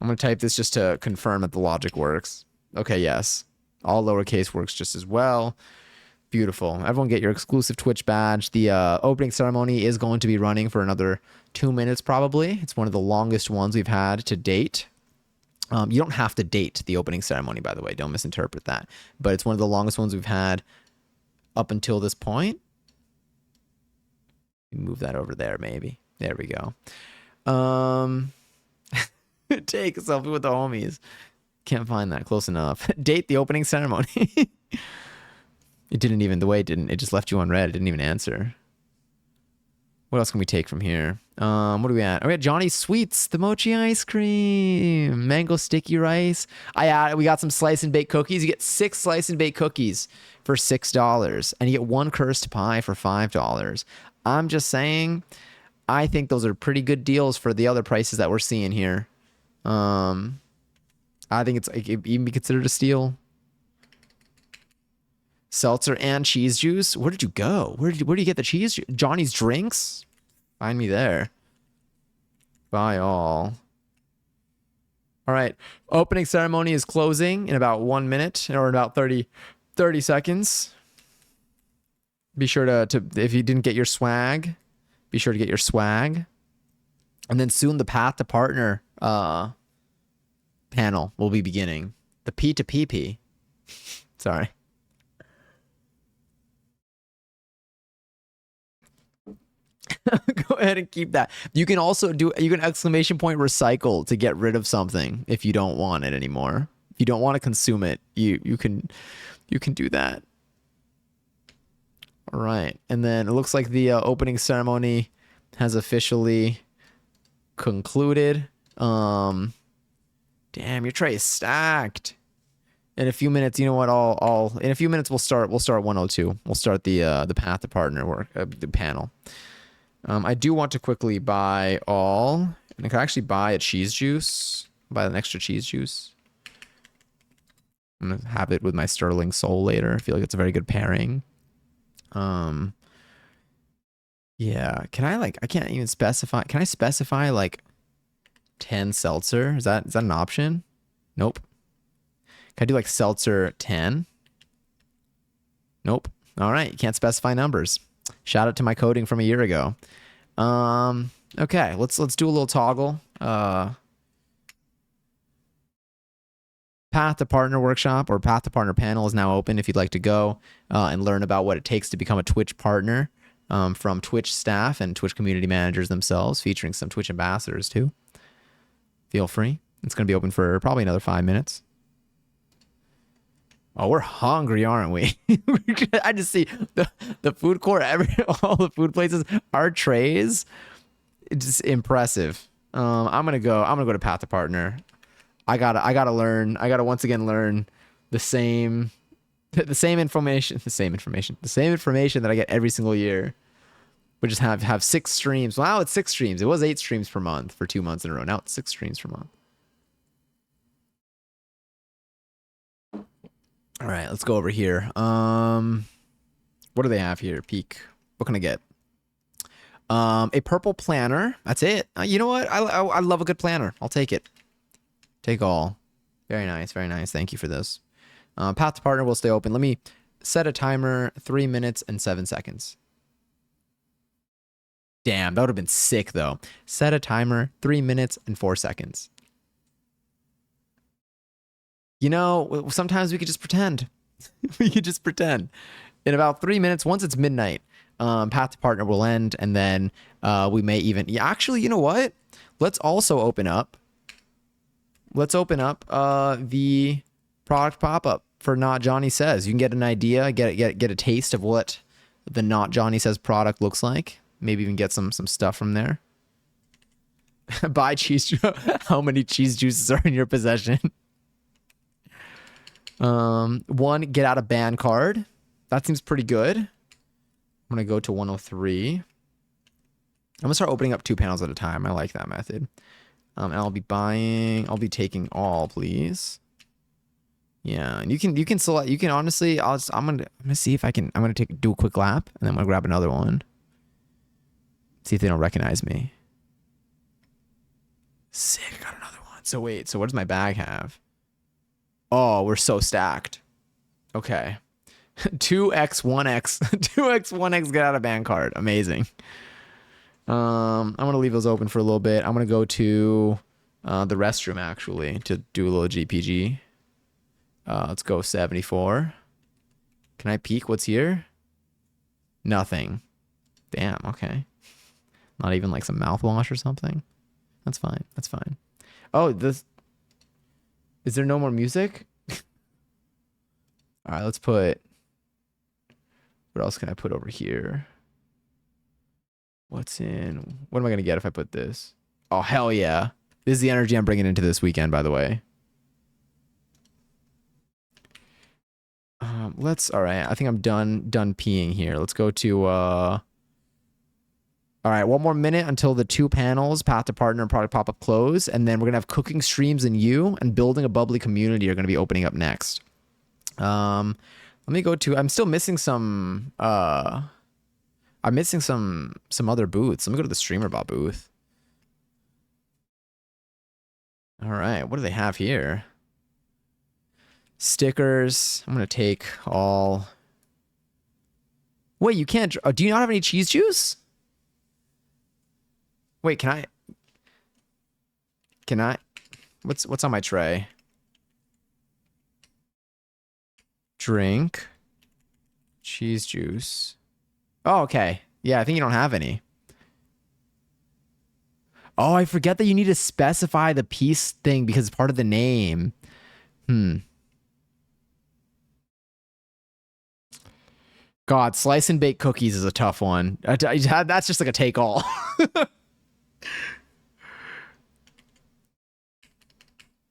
I'm going to type this just to confirm that the logic works. Okay, yes. All lowercase works just as well. Beautiful. Everyone get your exclusive Twitch badge. The opening ceremony is going to be running for another 2 minutes probably. It's one of the longest ones we've had to date. You don't have to date the opening ceremony, by the way. Don't misinterpret that. But it's one of the longest ones we've had up until this point. Move that over there, maybe. There we go. Take a selfie with the homies. Can't find that close enough. Date the opening ceremony. It didn't even, the way it didn't, it just left you on red. It didn't even answer. What else can we take from here? What are we at? Oh, we got Johnny's Sweets, the mochi ice cream, mango sticky rice. We got some slice and bake cookies. You get 6 slice and bake cookies for $6, and you get 1 cursed pie for $5. I'm just saying, I think those are pretty good deals for the other prices that we're seeing here. I think it can even be considered a steal. Seltzer and cheese juice. Where did you go? Where do you get the cheese? Johnny's Drinks? Find me there. Buy all. All right. Opening ceremony is closing in about 1 minute or about 30 seconds. Be sure to if you didn't get your swag, be sure to get your swag. And then soon the Path to Partner panel will be beginning. The P to PP. Sorry. Go ahead and keep that. You can also you can exclamation point recycle to get rid of something if you don't want it anymore. If you don't want to consume it, you can do that. All right. And then it looks like the opening ceremony has officially concluded. Damn, your tray is stacked. In a few minutes, you know what? In a few minutes we'll start 102. We'll start the Path to Partner work, the panel. I do want to quickly buy all, and I could actually buy a cheese juice, buy an extra cheese juice. I'm gonna have it with my Sterling Soul later. I feel like it's a very good pairing. Yeah. I can't even specify. Can I specify like 10 seltzer? Is that an option? Nope. Can I do like seltzer 10? Nope. All right. You can't specify numbers. Shout out to my coding from a year ago. Okay, let's do a little toggle. Path to Partner workshop or Path to Partner panel is now open if you'd like to go and learn about what it takes to become a Twitch partner from Twitch staff and Twitch community managers themselves, featuring some Twitch ambassadors too. Feel free. It's going to be open for probably another 5 minutes. Oh, we're hungry, aren't we? I just see the food court, all the food places, our trays. It's just impressive. I'm gonna go to Path to Partner. I gotta once again learn the same information that I get every single year. We just have 6 streams. Well, now it's 6 streams. It was 8 streams per month for 2 months in a row. Now it's 6 streams per month. All right, let's go over here. What do they have here? Peek. What can I get? A purple planner. That's it. You know what? I love a good planner. I'll take it. Take all. Very nice. Very nice. Thank you for this. Path to Partner will stay open. Let me set a timer. 3 minutes and 7 seconds. Damn, that would have been sick though. Set a timer. 3 minutes and 4 seconds. You know, sometimes we could just pretend. We could just pretend. In about 3 minutes, once it's midnight, Path to Partner will end, and then we may even... Yeah, actually, you know what? Let's also open up let's open up the product pop-up for Not Johnny Says. You can get an idea, get a taste of what the Not Johnny Says product looks like. Maybe even get some stuff from there. Buy cheese. How many cheese juices are in your possession? One get out of ban card. That seems pretty good. I'm gonna go to 103. I'm gonna start opening up 2 panels at a time. I like that method. And I'll be taking all, please. Yeah, and you can select. You can honestly. I'm gonna see if I can. I'm gonna do a quick lap, and then I'm gonna grab another one. See if they don't recognize me. Sick, I got another one. So wait, so what does my bag have? Oh, we're so stacked. Okay. 2x, 1x. 2x, 1x get out of ban card. Amazing. I'm going to leave those open for a little bit. I'm going to go to the restroom, actually, to do a little GPG. Let's go 74. Can I peek what's here? Nothing. Damn, okay. Not even like some mouthwash or something? That's fine. That's fine. Oh, this... Is there no more music? All right, let's put... What else can I put over here? What's in... What am I going to get if I put this? Oh, hell yeah. This is the energy I'm bringing into this weekend, by the way. All right, I think I'm done peeing here. Let's go to... All right, 1 more minute until the 2 panels, Path to Partner and Product Pop-Up close. And then we're going to have cooking streams in you and building a bubbly community are going to be opening up next. Let me go to... I'm still missing some... I'm missing some other booths. Let me go to the StreamerBot booth. All right, what do they have here? Stickers. I'm going to take all... Wait, you can't... do you not have any cheese juice? Wait, can I? What's on my tray? Drink. Cheese juice. Oh, okay. Yeah, I think you don't have any. Oh, I forget that you need to specify the piece thing because it's part of the name. God, slice and bake cookies is a tough one. That's just like a take all.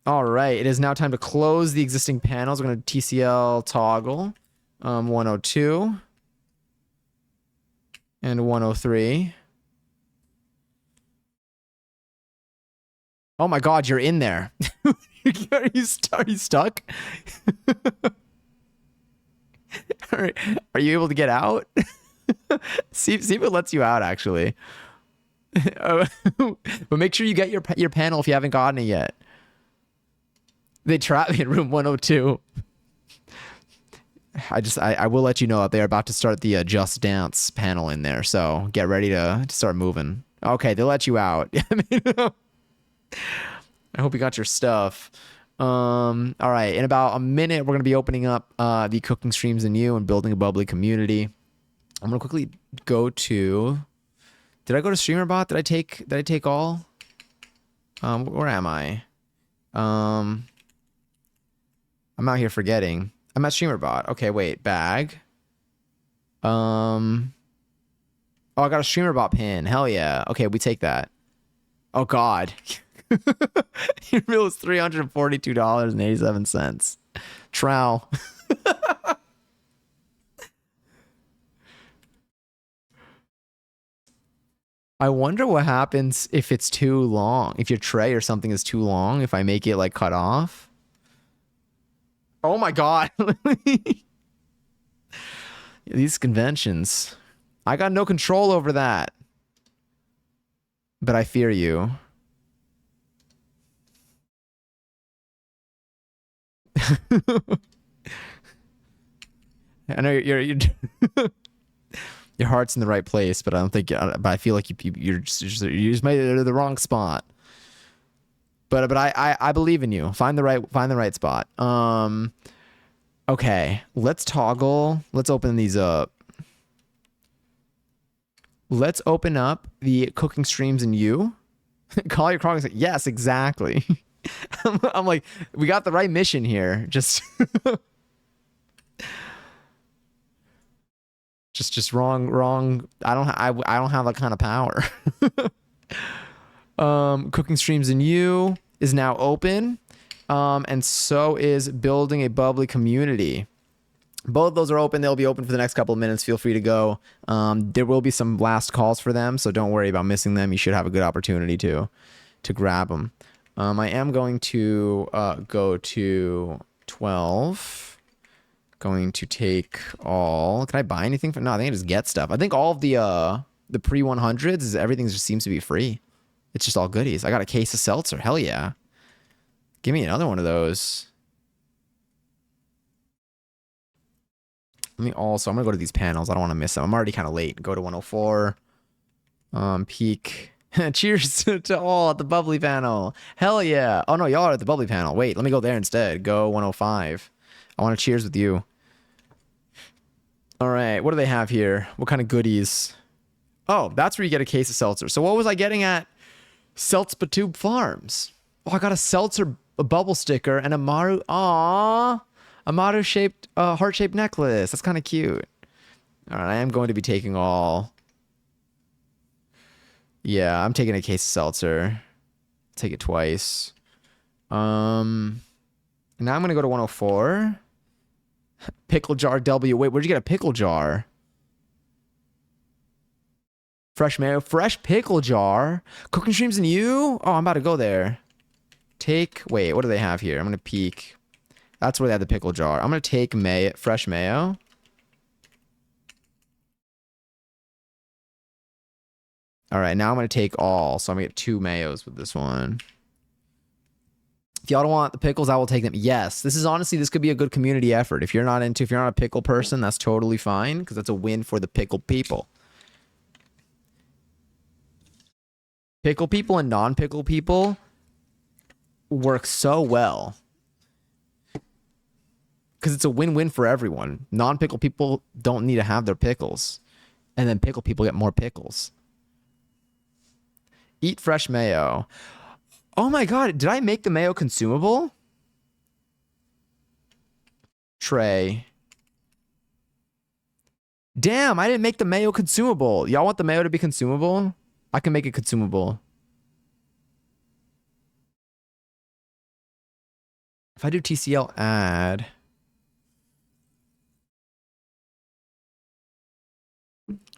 All right, it is now time to close the existing panels. We're going to TCL toggle 102 and 103. Oh my God, you're in there. Are you stuck? Are you able to get out? see if it lets you out, actually. But make sure you get your panel if you haven't gotten it yet. They trapped me in room 102. I will let you know that they're about to start the Just Dance panel in there, so get ready to start moving. Okay, they let you out. I hope you got your stuff. All right, in about a minute, we're gonna be opening up the cooking streams in you and building a bubbly community. I'm gonna quickly go to. Did I go to StreamerBot? Did I take all? Where am I? I'm out here forgetting. I'm at StreamerBot. Okay, wait. Bag. Oh, I got a StreamerBot pin. Hell yeah. Okay, we take that. Oh, God. Your bill is $342.87. Trow. I wonder what happens if it's too long. If your tray or something is too long, if I make it like cut off. Oh my God. These conventions. I got no control over that. But I fear you. I know you're your heart's in the right place, but I don't think. But I feel like you just made it to the wrong spot. But I believe in you. Find the right spot. Okay, let's toggle. Let's open these up. Let's open up the cooking streams in you. Call your crawling. Yes, exactly. I'm like, we got the right mission here. Just just wrong. I don't have that kind of power. Cooking streams in you is now open. And so is building a bubbly community. Both of those are open. They'll be open for the next couple of minutes. Feel free to go. There will be some last calls for them, so don't worry about missing them. You should have a good opportunity to grab them. I am going to go to 12. Going to take all. Can I buy anything? No, I think I just get stuff. I think all of the pre-100s is everything just seems to be free. It's just all goodies. I got a case of seltzer. Hell yeah. Give me another one of those. I'm gonna go to these panels. I don't want to miss them. I'm already kind of late. Go to 104. Peak. Cheers to all at the bubbly panel. Hell yeah. Oh no, y'all are at the bubbly panel. Wait, let me go there instead. Go 105. I want to cheers with you. All right, what do they have here? What kind of goodies? Oh, that's where you get a case of seltzer. So what was I getting at Seltzbatube Farms? Oh, I got a seltzer bubble sticker and a Maru. Aww. A Maru shaped, heart shaped necklace. That's kind of cute. All right, I am going to be taking all. Yeah, I'm taking a case of seltzer. Take it twice. Now I'm going to go to 104. Pickle jar W. Wait, where'd you get a pickle jar? Fresh mayo. Fresh pickle jar. Cooking streams and you? Oh, I'm about to go there. Wait, what do they have here? I'm going to peek. That's where they have the pickle jar. I'm going to take fresh mayo. All right, now I'm going to take all. So I'm going to get 2 mayos with this one. If y'all don't want the pickles, I will take them. Yes, this could be a good community effort. If you're not a pickle person, that's totally fine because that's a win for the pickle people. Pickle people and non-pickle people work so well because it's a win-win for everyone. Non-pickle people don't need to have their pickles, and then pickle people get more pickles. Eat fresh mayo. Oh my god, did I make the mayo consumable? Tray. Damn, I didn't make the mayo consumable. Y'all want the mayo to be consumable? I can make it consumable. If I do TCL add.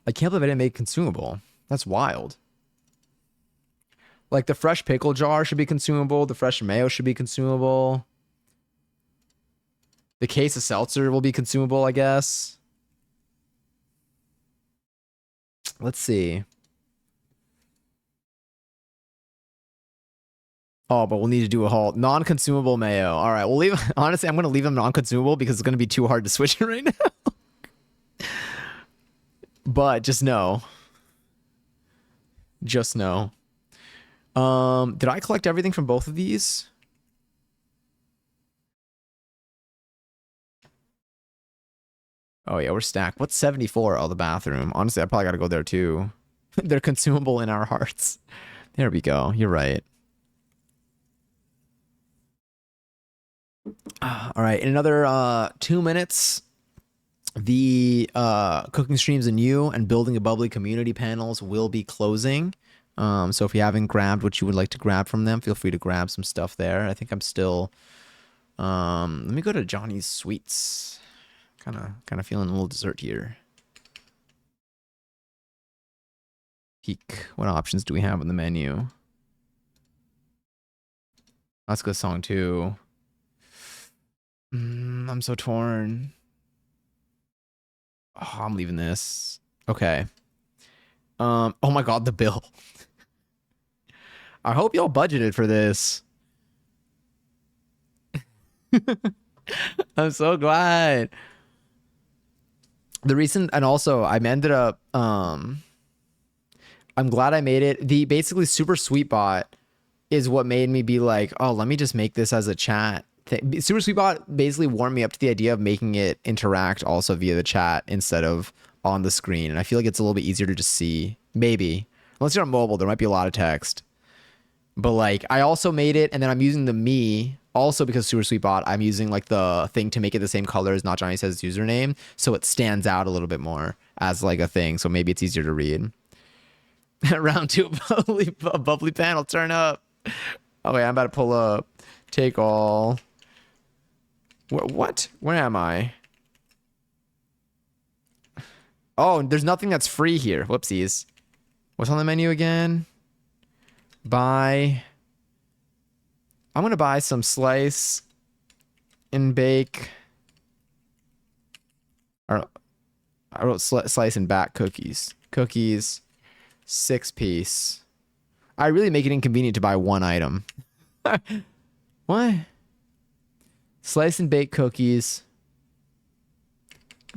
I can't believe I didn't make it consumable. That's wild. Like the fresh pickle jar should be consumable. The fresh mayo should be consumable. The case of seltzer will be consumable, I guess. Let's see. Oh, but we'll need to do a haul. Non-consumable mayo. All right, we'll leave. Honestly, I'm going to leave them non-consumable because it's going to be too hard to switch it right now. But just know. Just know. Did I collect everything from both of these? Oh yeah, we're stacked. What's 74? Oh, the bathroom. Honestly, I probably got to go there too. They're consumable in our hearts. There we go. You're right. All right, in another 2 minutes, the cooking streams and you and building a bubbly community panels will be closing. So if you haven't grabbed what you would like to grab from them, feel free to grab some stuff there. I think I'm still. Let me go to Johnny's Sweets. Kind of feeling a little dessert here. Peek. What options do we have on the menu? That's a good song too. I'm so torn. Oh, I'm leaving this. Okay. Oh my god, the bill. I hope y'all budgeted for this. I'm so glad. And also I ended up I'm glad I made it. The basically Super Sweet Bot is what made me be like, oh, let me just make this as a chat thing. Super Sweet Bot basically warmed me up to the idea of making it interact also via the chat instead of on the screen. And I feel like it's a little bit easier to just see. Maybe. Unless you're on mobile, there might be a lot of text. But like, I also made it, and then I'm using the me also because Super Sweet Bot. I'm using like the thing to make it the same color as Not Johnny Says username, so it stands out a little bit more as like a thing. So maybe it's easier to read. Round two, bubbly panel, turn up. Oh wait, I'm about to pull up. Take all. What? Where am I? Oh, there's nothing that's free here. Whoopsies. What's on the menu again? Buy. I'm gonna buy some slice and bake. I wrote slice and back cookies. Cookies, 6-piece. I really make it inconvenient to buy one item. What? Slice and bake cookies.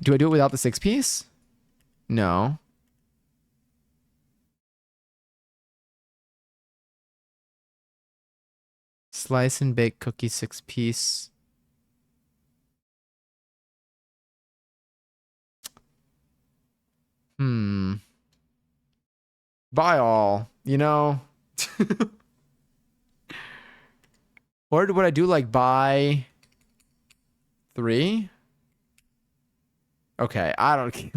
Do I do it without the 6-piece? No. Slice and bake cookie 6-piece. Buy all, you know? Or would I do like buy 3? Okay, I don't.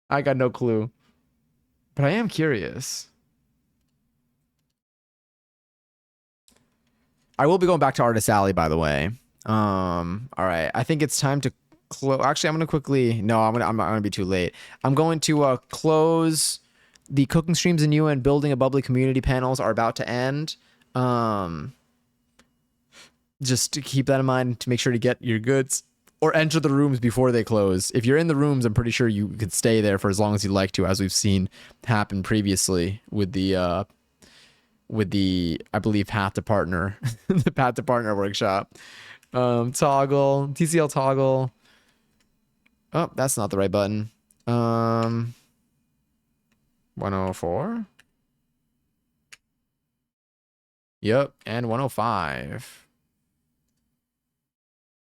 I got no clue. But I am curious. I will be going back to Artist Alley, by the way. All right. I think it's time to close. Actually, I'm gonna quickly. No, I'm not gonna be too late. I'm going to close the cooking streams and you and building a bubbly community panels are about to end. Just to keep that in mind to make sure to get your goods or enter the rooms before they close. If you're in the rooms, I'm pretty sure you could stay there for as long as you'd like to, as we've seen happen previously with the I believe Path to Partner, the Path to Partner workshop. Toggle, TCL toggle. Oh, that's not the right button. 104. Yep, and 105.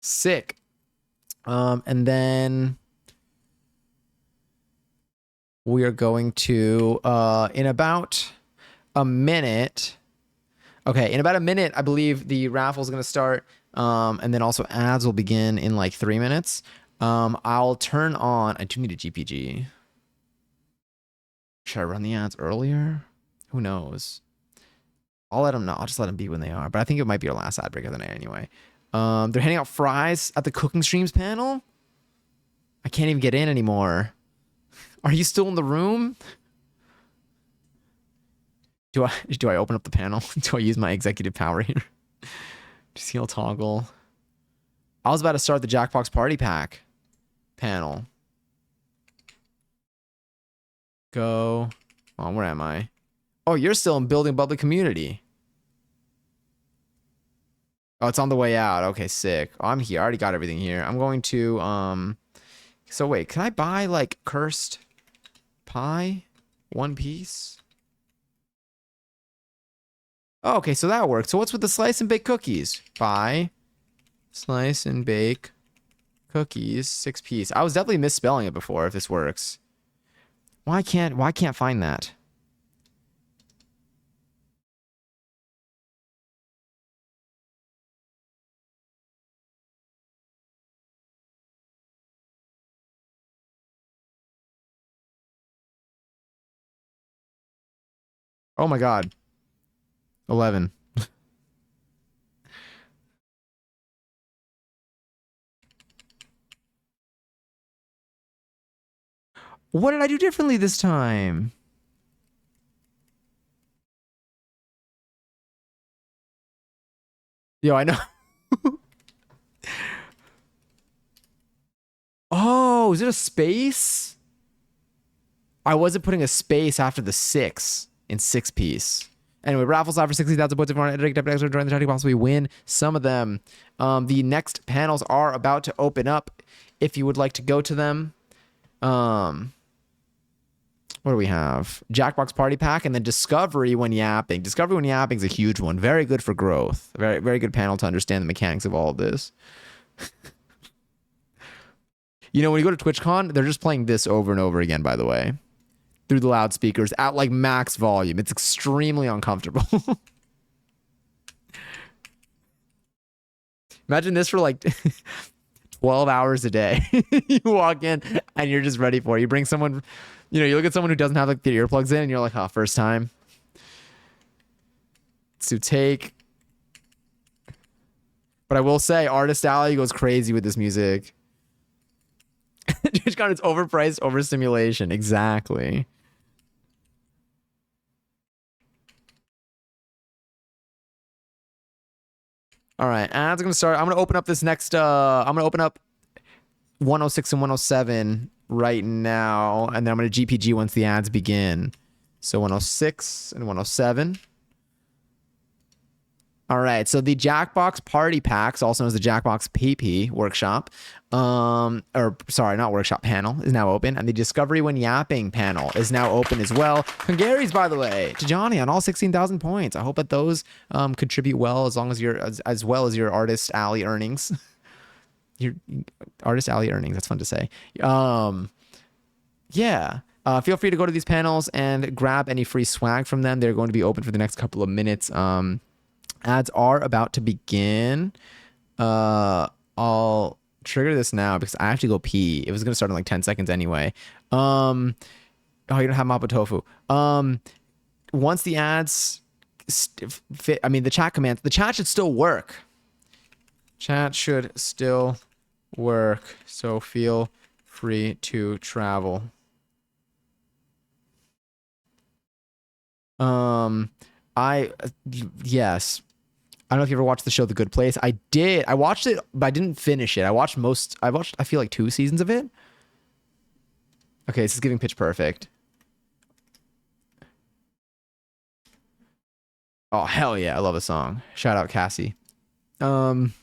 Sick. And then we are going to in about a minute. Okay, in about a minute, I believe the raffle is going to start. And then also ads will begin in like 3 minutes. I'll turn on. I do need a GPG. Should I run the ads earlier? Who knows? I'll let them know. I'll just let them be when they are. But I think it might be our last ad break of the night anyway. They're handing out fries at the cooking streams panel. I can't even get in anymore. Are you still in the room? Do I open up the panel? Do I use my executive power here? Just heal toggle. I was about to start the Jackbox Party Pack panel. Go. Oh, where am I? Oh, you're still in building bubbly community. Oh, it's on the way out. Okay, sick. Oh, I'm here. I already got everything here. I'm going to so wait, can I buy like cursed pie? 1 piece? Oh, okay, so that works. So what's with the slice and bake cookies? Buy slice and bake cookies 6-piece. I was definitely misspelling it before if this works. Why can't find that? Oh my god. 11. What did I do differently this time? Yo, I know. Oh, is it a space? I wasn't putting a space after the 6 in 6-piece. Anyway, raffles out for 60,000 points. If you want to extra join the chat, you can possibly win some of them. The next panels are about to open up. If you would like to go to them, what do we have? Jackbox Party Pack and then Discovery When Yapping. Discovery When Yapping is a huge one. Very good for growth. Very, very good panel to understand the mechanics of all of this. You know, when you go to TwitchCon, they're just playing this over and over again, by the way. through the loudspeakers at like max volume. It's extremely uncomfortable. Imagine this for like 12 hours a day. You walk in and you're just ready for it. You bring someone, you look at someone who doesn't have like the earplugs in and you're like, oh, first time to take. But I will say, Artist Alley goes crazy with this music. TwitchCon is overpriced, overstimulation. Exactly. All right, ads are gonna start. I'm gonna open up this next. I'm gonna open up 106 and 107 right now, and then I'm gonna GPG once the ads begin. So 106 and 107. All right, so the Jackbox Party Packs, also known as the Jackbox PP Workshop, or sorry, not workshop, panel is now open, and the Discovery When Yapping panel is now open as well. Congaries, by the way, to Johnny on all 16,000 points. I hope that those contribute well, as long as you're as well as your Artist Alley earnings. Your Artist Alley earnings. That's fun to say. Yeah. Feel free to go to these panels and grab any free swag from them. They're going to be open for the next couple of minutes. Ads are about to begin. I'll trigger this now because I have to go pee. It was gonna start in like 10 seconds anyway. Oh, you don't have Mapo Tofu. Once the ads fit, I mean the chat commands, the chat should still work. Chat should still work, so feel free to travel. Yes. I don't know if you ever watched the show The Good Place. I did. I watched it, but I didn't finish it. I watched, I feel like 2 seasons of it. Okay, this is giving Pitch Perfect. Oh, hell yeah. I love a song. Shout out Cassie. I don't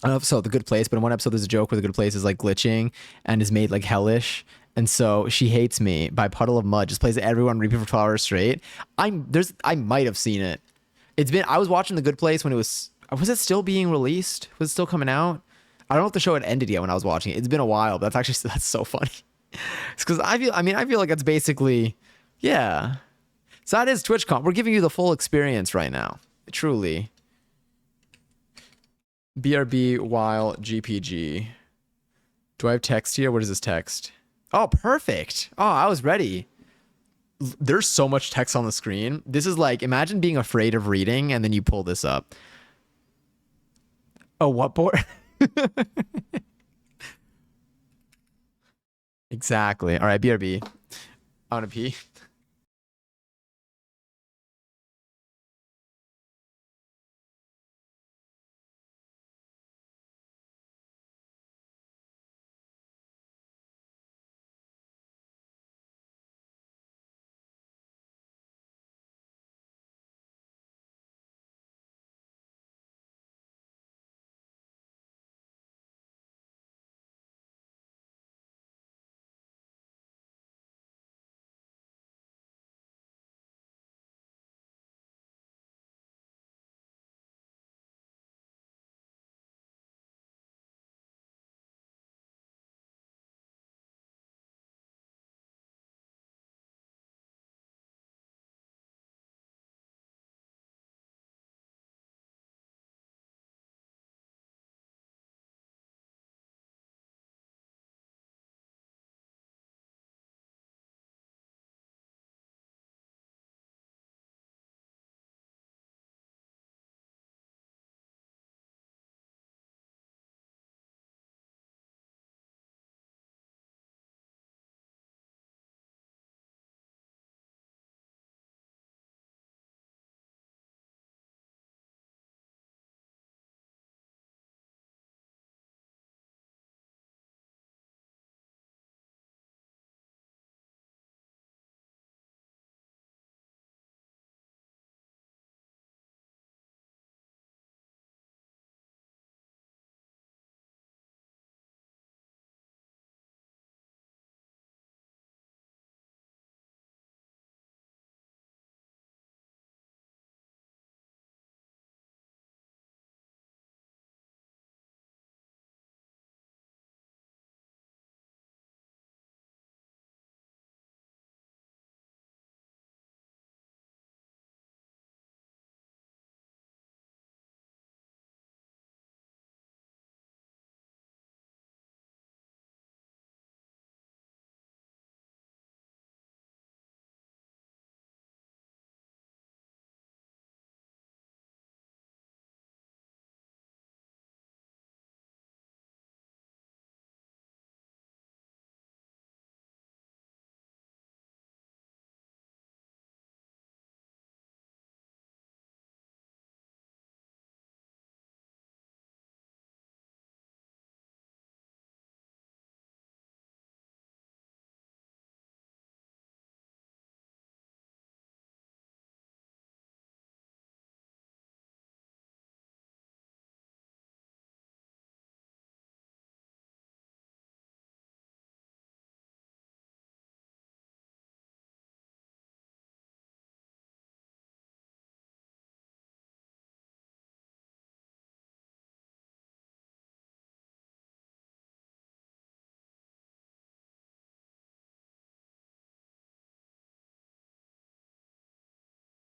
know if so The Good Place, but in one episode there's a joke where The Good Place is like glitching and is made like hellish. And so She Hates Me by Puddle of Mud just plays it everyone repeat for 12 hours straight. I might have seen it. I was watching The Good Place when was it still being released? Was it still coming out? I don't know if the show had ended yet when I was watching it. It's been a while, but that's so funny. It's because I feel like it's basically, yeah. So that is TwitchCon. We're giving you the full experience right now. Truly. BRB while GPG. Do I have text here? What is this text? Oh, perfect. Oh, I was ready. There's so much text on the screen. This is like, imagine being afraid of reading and then you pull this up. Oh, what board? Exactly. All right, BRB. I want to pee.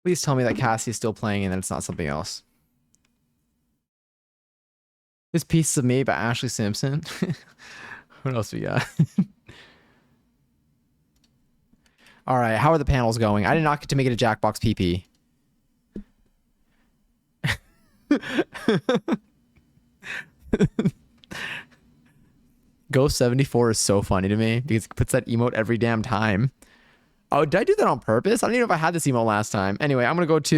Please tell me that Cassie is still playing and that it's not something else. This Piece of Me by Ashley Simpson. What else we got? All right, how are the panels going? I did not get to make it a Jackbox PP. Ghost 74 is so funny to me because it puts that emote every damn time. Oh, did I do that on purpose? I don't even know if I had this emote last time. Anyway, I'm gonna go to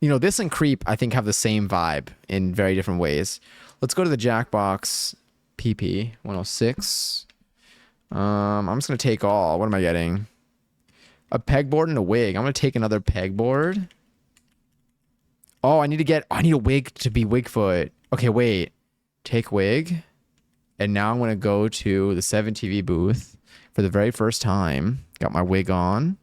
you know, this and Creep I think have the same vibe in very different ways. Let's go to the Jackbox PP 106. I'm just gonna take all. What am I getting? A pegboard and a wig. I'm gonna take another pegboard. Oh, I need a wig to be Wigfoot. Okay, wait. Take wig. And now I'm gonna go to the 7TV booth for the very first time. Got my wig on.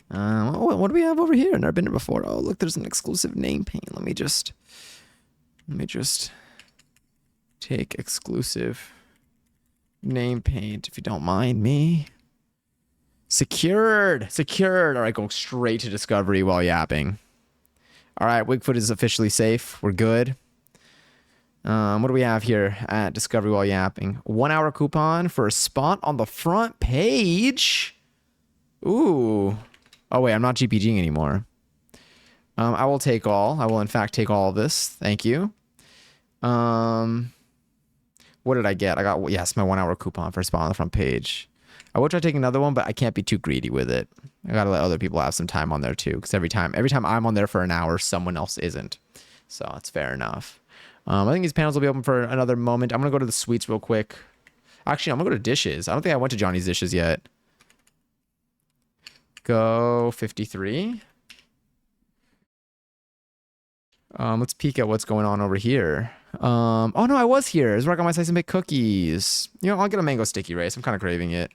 What do we have over here? Never been here before. Oh, look, there's an exclusive name paint. Let me just take exclusive name paint, if you don't mind me. Secured. All right, going straight to discovery while yapping. All right, Wigfoot is officially safe. We're good. What do we have here at discovery while yapping? 1 hour coupon for a spot on the front page. Ooh. Oh wait, I'm not GPGing anymore. I will take all. I will in fact take all of this. Thank you. What did I get? I got, yes, my 1 hour coupon for a spot on the front page. I will try to take another one, but I can't be too greedy with it. I gotta let other people have some time on there too, because every time I'm on there for an hour, someone else isn't. So it's fair enough. I think these panels will be open for another moment. I'm gonna go to the sweets real quick. Actually, I'm gonna go to dishes. I don't think I went to Johnny's Dishes yet. Go 53. Let's peek at what's going on over here. Oh no, I was here. It's where I got my slice and bake cookies. You know, I'll get a mango sticky rice. I'm kind of craving it.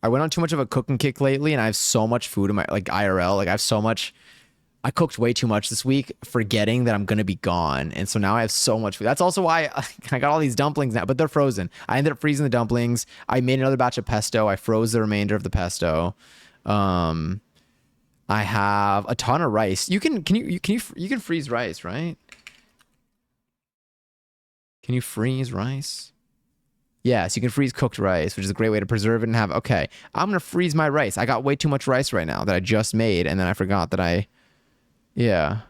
I went on too much of a cooking kick lately, and I have so much food in my, like, IRL. Like, I have so much. I cooked way too much this week, forgetting that I'm gonna be gone, and so now I have so much food. That's also why I got all these dumplings now, but they're frozen. I ended up freezing the dumplings. I made another batch of pesto. I froze the remainder of the pesto. I have a ton of rice. You can freeze rice, right? Can you freeze rice? Yes, you can freeze cooked rice, which is a great way to preserve it and have. Okay, I'm gonna freeze my rice. I got way too much rice right now that I just made, and then I forgot that I. Yeah.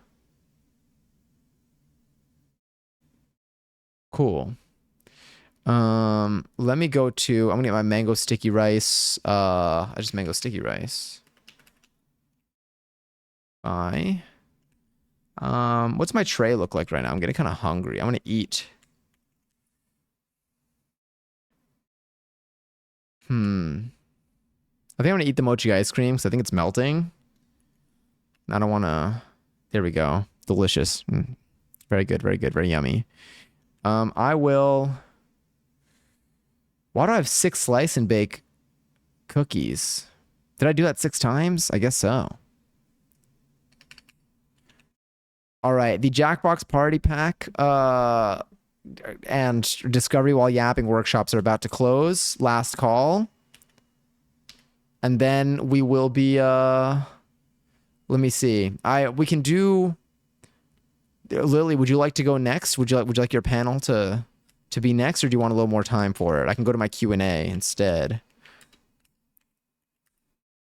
Cool. Let me go to, I'm gonna get my mango sticky rice. I just mango sticky rice. Bye. What's my tray look like right now? I'm getting kind of hungry. I'm gonna eat. I think I'm gonna eat the mochi ice cream because I think it's melting. I don't wanna. There we go. Delicious. Very good, very good, very yummy. I will. Why do I have 6 slice and bake cookies? Did I do that 6 times? I guess so. All right, the Jackbox Party Pack and Discovery While Yapping workshops are about to close. Last call. And then we will be, let me see. We can do, Lily, would you like to go next? Would you like your panel to be next, or do you want a little more time for it? I can go to my Q&A instead.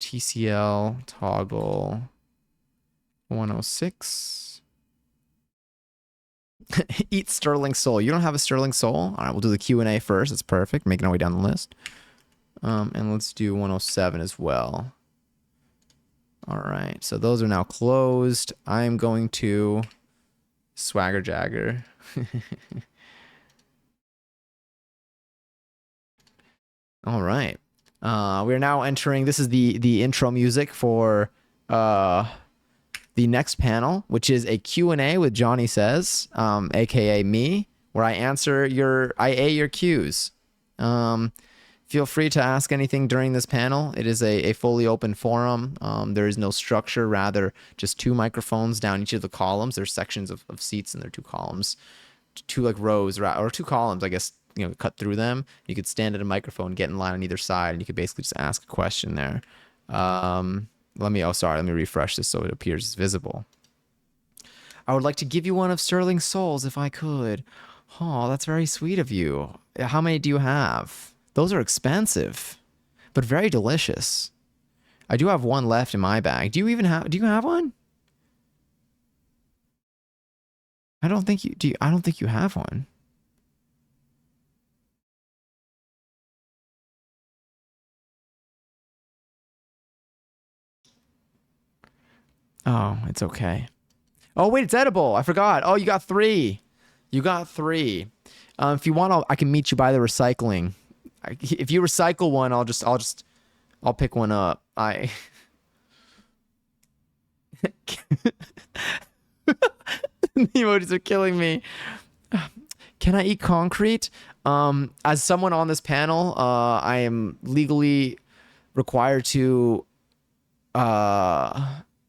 TCL toggle 106. Eat Sterling Soul. You don't have a Sterling Soul? All right, we'll do the Q&A first. That's perfect. Making our way down the list. And let's do 107 as well. All right, so those are now closed. I'm going to Swagger Jagger. All right. We're now entering, this is the intro music for the next panel, which is a Q&A with Johnny Says, aka me, where I answer your Qs. Feel free to ask anything during this panel. It is a fully open forum. There is no structure, rather just 2 microphones down each of the columns. There's sections of seats and there are 2 columns, 2 like rows, or 2 columns, I guess, cut through them. You could stand at a microphone, get in line on either side, and you could basically just ask a question there. Let me refresh this so it appears visible. I would like to give you one of Sterling's souls if I could. Oh, that's very sweet of you. How many do you have? Those are expensive, but very delicious. I do have one left in my bag. Do you have one? I don't think you do. I don't think you have one. Oh, it's okay. Oh, wait, it's edible. I forgot. Oh, you got 3. You got 3. If you want, I can meet you by the recycling. If you recycle one, I'll pick one up. The emojis are killing me. Can I eat concrete? As someone on this panel, I am legally required to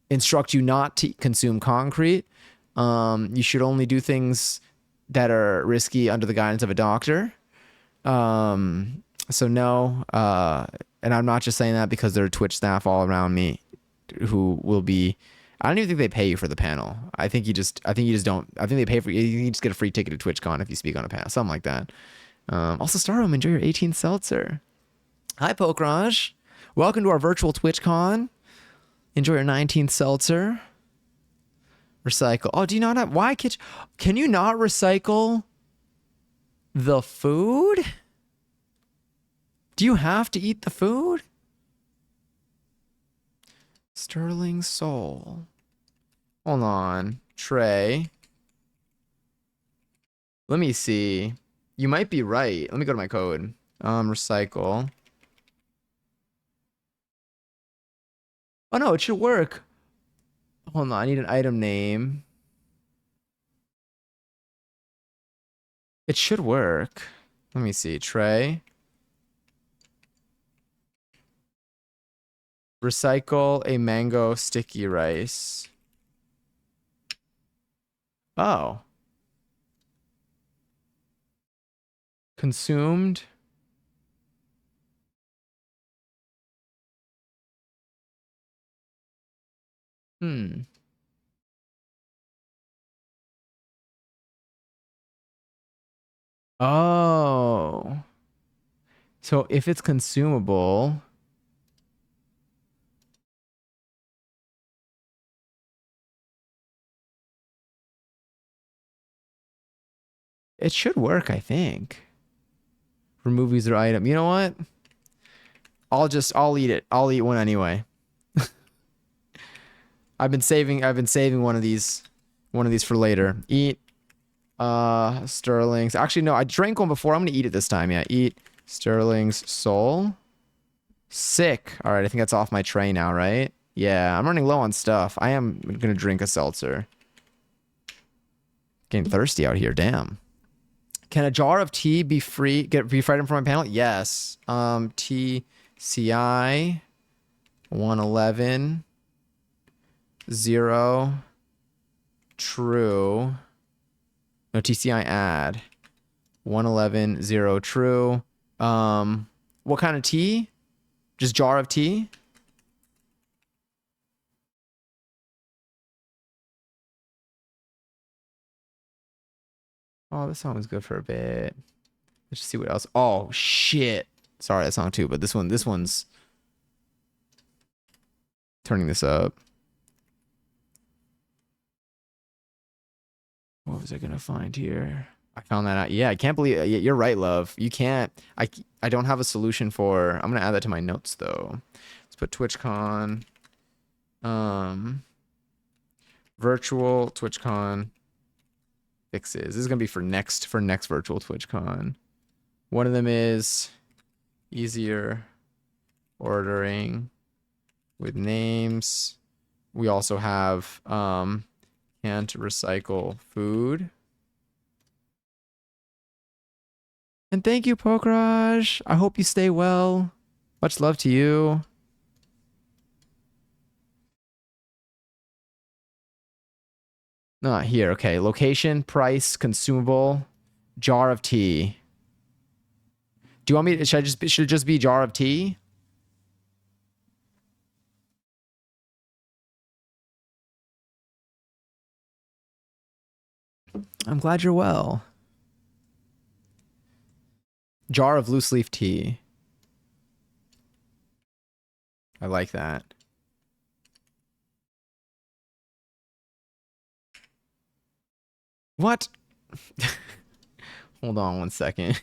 instruct you not to consume concrete. You should only do things that are risky under the guidance of a doctor. So no, and I'm not just saying that because there are Twitch staff all around me who will be. I don't even think they pay you for the panel. I think you just don't. I think they pay for you. You just get a free ticket to TwitchCon if you speak on a panel, something like that. Also, Starroom, enjoy your 18th seltzer. Hi, Pokeraj. Welcome to our virtual TwitchCon. Enjoy your 19th seltzer. Recycle. Oh, do you not have... Why can you not recycle the food? Do you have to eat the food? Sterling Soul. Hold on. Trey. Let me see. You might be right. Let me go to my code. Recycle. Oh, no, it should work. Hold on, I need an item name. It should work. Let me see. Tray. Recycle a mango sticky rice. Oh. Consumed. Oh. So if it's consumable, it should work, I think. Remove user item. You know what? I'll eat it. I'll eat one anyway. I've been saving one of these for later. Eat Sterling's. Actually, no, I drank one before. I'm gonna eat it this time. Yeah, eat Sterling's soul. Sick. All right, I think that's off my tray now, right? Yeah, I'm running low on stuff. I am gonna drink a seltzer. Getting thirsty out here. Damn. Can a jar of tea be fried in front of my panel? Yes. TCI 111 0 true. No, TCI add 111 0 true. What kind of tea? Just jar of tea? Oh, this song was good for a bit. Let's just see what else. Oh shit. Sorry, that song too, but this one's turning this up. What was I gonna find here? I found that out. Yeah, I can't believe you're right, love. You can't. I don't have a solution for. I'm gonna add that to my notes though. Let's put TwitchCon. Virtual TwitchCon fixes. This is gonna be for next virtual TwitchCon. One of them is easier ordering with names. We also have can't recycle food. And thank you, Pokraj. I hope you stay well. Much love to you. Not here. Okay. Location, price, consumable, jar of tea. Do you want me to, should it just be jar of tea? I'm glad you're well. Jar of loose leaf tea. I like that. What? Hold on one second.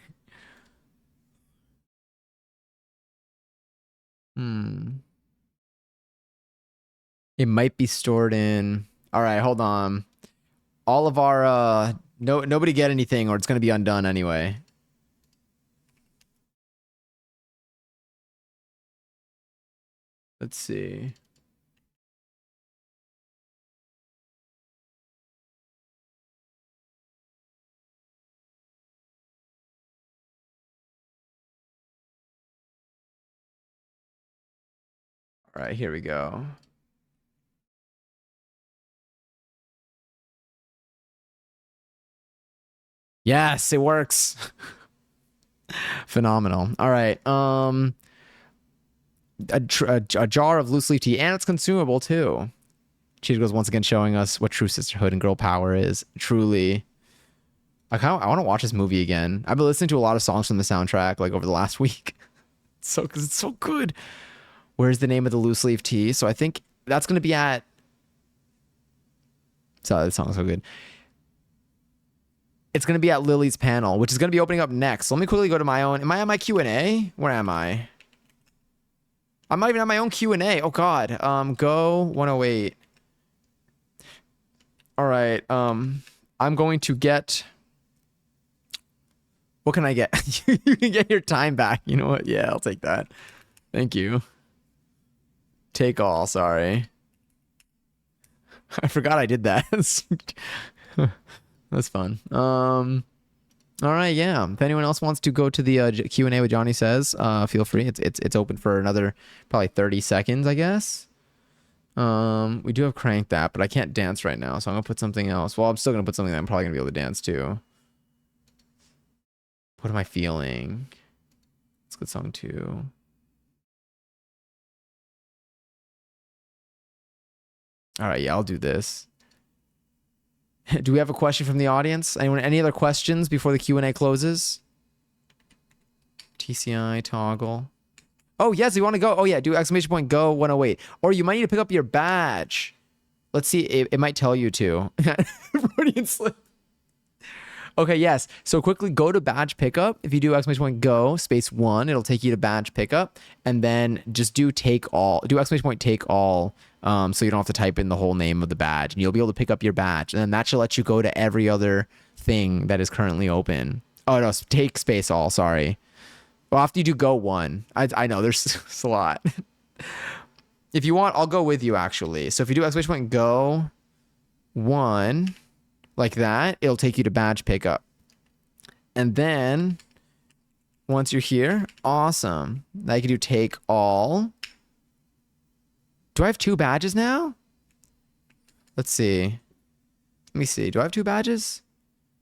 It might be stored in. All right, hold on. All of our nobody get anything or it's going to be undone anyway. Let's see. All right, here we go. Yes, it works. Phenomenal. All right. A jar of loose leaf tea, and it's consumable too. Cheetah goes once again showing us what true sisterhood and girl power is. Truly. I want to watch this movie again. I've been listening to a lot of songs from the soundtrack like over the last week. Because it's so good. Where's the name of the loose leaf tea? So I think that's going to be at. So that song's so good. It's going to be at Lily's panel, which is going to be opening up next. So let me quickly go to my own. Am I on my Q&A? Where am I? I'm not even on my own Q&A. Oh God. Go 108. All right. I'm going to get. What can I get? You can get your time back. You know what? Yeah, I'll take that. Thank you. Take all. Sorry. I forgot I did that. That's fun. All right, yeah. If anyone else wants to go to the Q&A with Johnny Says, feel free. It's open for another probably 30 seconds, I guess. We do have Crank That, but I can't dance right now, so I'm gonna put something else. Well, I'm still gonna put something that I'm probably gonna be able to dance to. What am I feeling? It's a good song too. All right, yeah, I'll do this. Do we have a question from the audience? Anyone? Any other questions before the Q&A closes? TCI toggle. Oh, yes, you want to go? Oh, yeah, do exclamation point go 108. Or you might need to pick up your badge. Let's see. It might tell you to. Freudian slip. Okay, yes. So quickly go to badge pickup. If you do exclamation point go space 1, it'll take you to badge pickup. And then just do take all. Do exclamation point take all. So you don't have to type in the whole name of the badge. And you'll be able to pick up your badge. And then that should let you go to every other thing that is currently open. Oh, no. Take space all. Sorry. Well, after you do go 1. I know. There's a lot. If you want, I'll go with you, actually. So if you do exclamation point go 1... like that, it'll take you to badge pickup. And then once you're here, awesome. Now you can do take all. Do I have 2 badges now? Let's see. Let me see. Do I have 2 badges?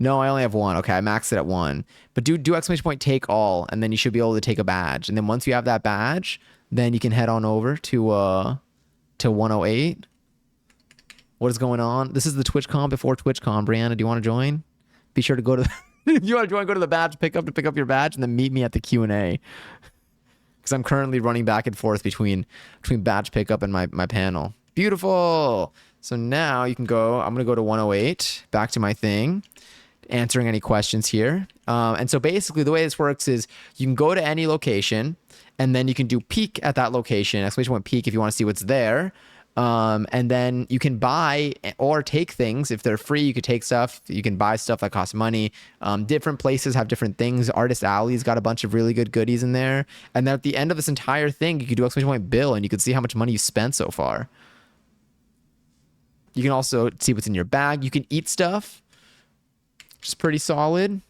No, I only have 1. Okay, I maxed it at 1. But do exclamation point take all, and then you should be able to take a badge. And then once you have that badge, then you can head on over to 108. What is going on? This is the TwitchCon before TwitchCon. Brianna, do you want to join? Be sure to go to if you want to join, go to the badge pickup to pick up your badge, and then meet me at the Q&A. Because I'm currently running back and forth between badge pickup and my panel. Beautiful. So now you can go. I'm gonna go to 108. Back to my thing. Answering any questions here. And so basically the way this works is you can go to any location, and then you can do peek at that location. Exclamation point peek if you want to see what's there. And then you can buy or take things. If they're free, you could take stuff. You can buy stuff that costs money. Different places have different things. Artist Alley's got a bunch of really good goodies in there. And then at the end of this entire thing, you could do exclamation point bill, and you could see how much money you spent so far. You can also see what's in your bag. You can eat stuff, which is pretty solid.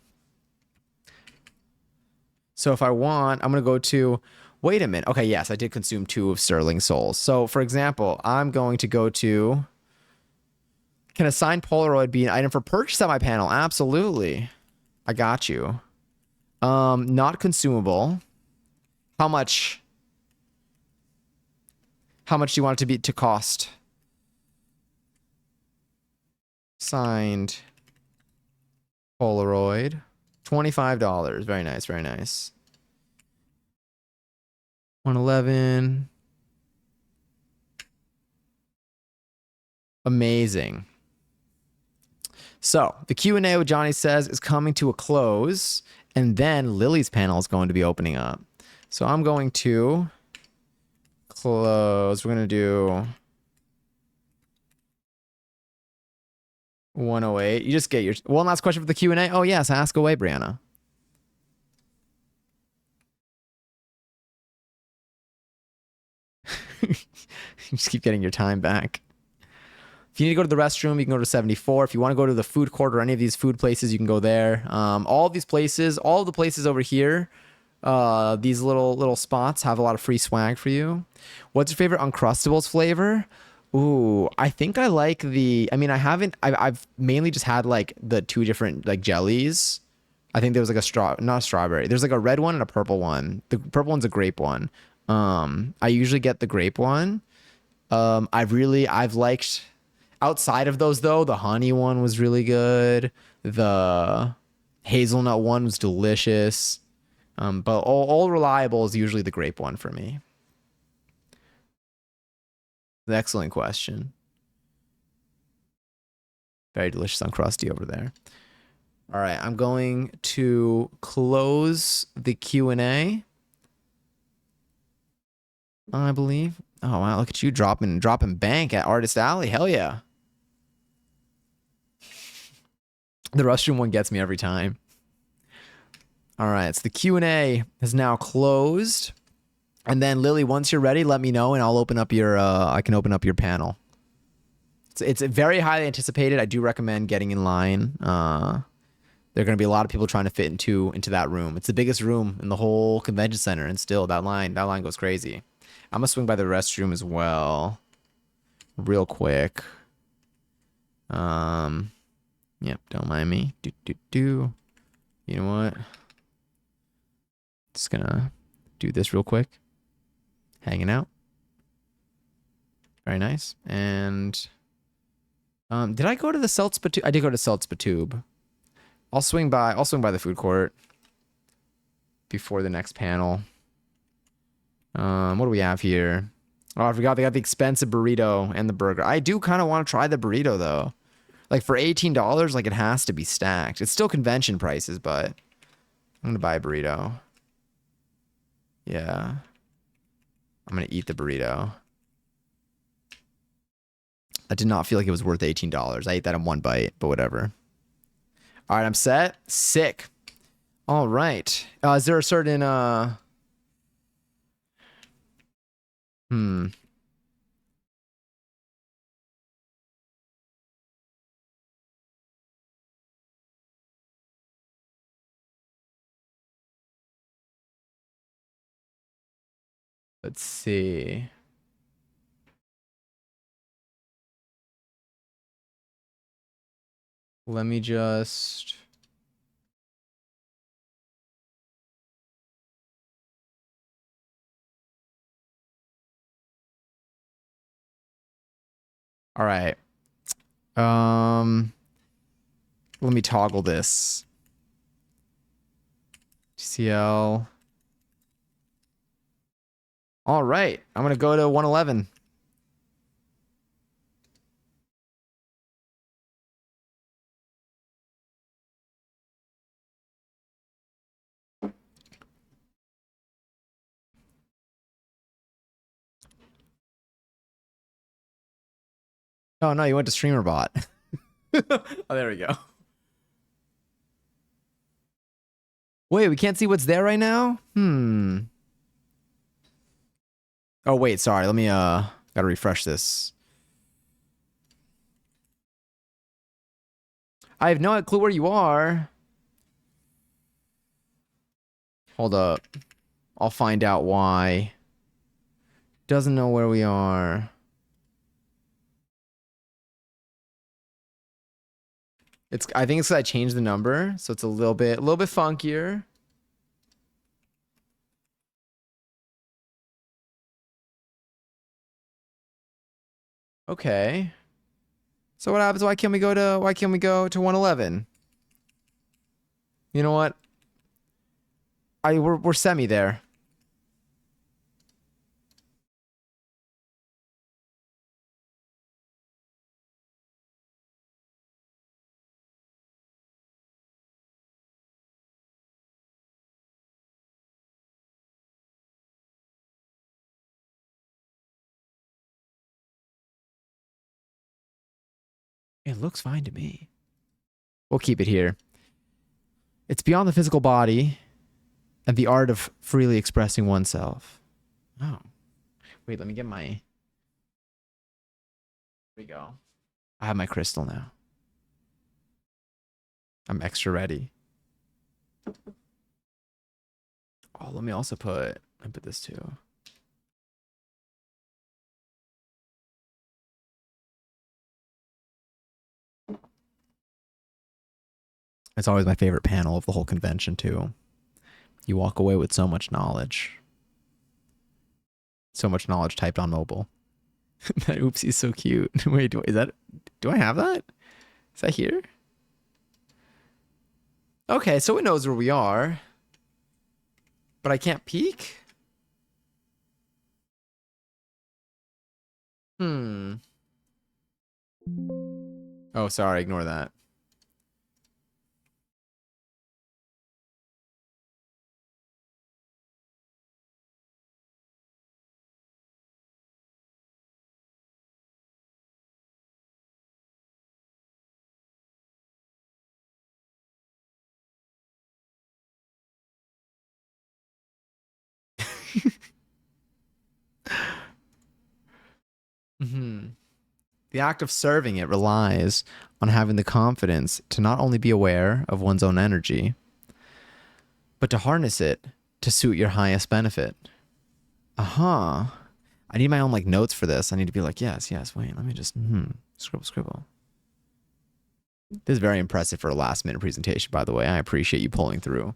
So if I want, I'm going to go to... Wait a minute. Okay, yes, I did consume 2 of Sterling Souls. So, for example, I'm going to go to... Can a signed Polaroid be an item for purchase at my panel? Absolutely. I got you. Not consumable. How much? How much do you want it to cost? Signed Polaroid. $25. Very nice, very nice. 111. Amazing. So the Q&A with Johnny Says is coming to a close, and then Lily's panel is going to be opening up. So I'm going to close. We're going to do 108. You just get your one last question for the Q&A. Oh yes, ask away, Brianna. You just keep getting your time back. If you need to go to the restroom, you can go to 74. If you want to go to the food court or any of these food places, you can go there. All of these places, all of the places over here, these little spots have a lot of free swag for you. What's your favorite Uncrustables flavor? Ooh, I think I like I've mainly just had like the two different like jellies. I think there was like not a strawberry. There's like a red one and a purple one. The purple one's a grape one. I usually get the grape one. I've liked outside of those though, the honey one was really good. The hazelnut one was delicious. But all reliable is usually the grape one for me. An excellent question. Very delicious Uncrusty over there. All right, I'm going to close the Q&A. I believe. Oh wow, look at you dropping bank at Artist Alley. Hell yeah. The restroom one gets me every time. All right, so the Q&A is now closed. And then Lily, once you're ready, let me know and I'll open up your I can open up your panel. It's very highly anticipated. I do recommend getting in line. There are going to be a lot of people trying to fit into that room. It's the biggest room in the whole convention center, and still that line goes crazy. I'm gonna swing by the restroom as well, real quick. Yep, don't mind me. You know what? Just gonna do this real quick. Hanging out. Very nice. And did I go to the Seltzpatoob? I did go to Seltzpatoob. I'll swing by the food court before the next panel. What do we have here? Oh, I forgot they got the expensive burrito and the burger. I do kind of want to try the burrito though. Like for $18, like it has to be stacked. It's still convention prices, but I'm gonna buy a burrito. Yeah. I'm gonna eat the burrito. I did not feel like it was worth $18. I ate that in one bite, but whatever. All right, I'm set. Sick. All right. Is there a certain let's see. Let me just all right. Let me toggle this. TCL. All right. I'm going to go to 111. Oh no, you went to StreamerBot. Oh, there we go. Wait, we can't see what's there right now? Oh wait, sorry. Let me gotta refresh this. I have no clue where you are. Hold up. I'll find out why. Doesn't know where we are. I think it's 'cause I changed the number, so it's a little bit funkier. Okay. So what happens? Why can't we go to 111? You know what? We're semi there. It looks fine to me. We'll keep it here. It's beyond the physical body and the art of freely expressing oneself. Oh. Wait, let me get my... Here we go. I have my crystal now. I'm extra ready. Oh, let me also put this too. It's always my favorite panel of the whole convention too. You walk away with so much knowledge. So much knowledge typed on mobile. That oopsie's so cute. Wait, do I have that? Is that here? Okay, so it knows where we are. But I can't peek? Hmm. Oh, sorry, ignore that. Hmm. The act of serving it relies on having the confidence to not only be aware of one's own energy, but to harness it to suit your highest benefit. Uh-huh. I need my own like notes for this. I need to be like, yes, wait, let me just scribble. This is very impressive for a last minute presentation, by the way. I appreciate you pulling through.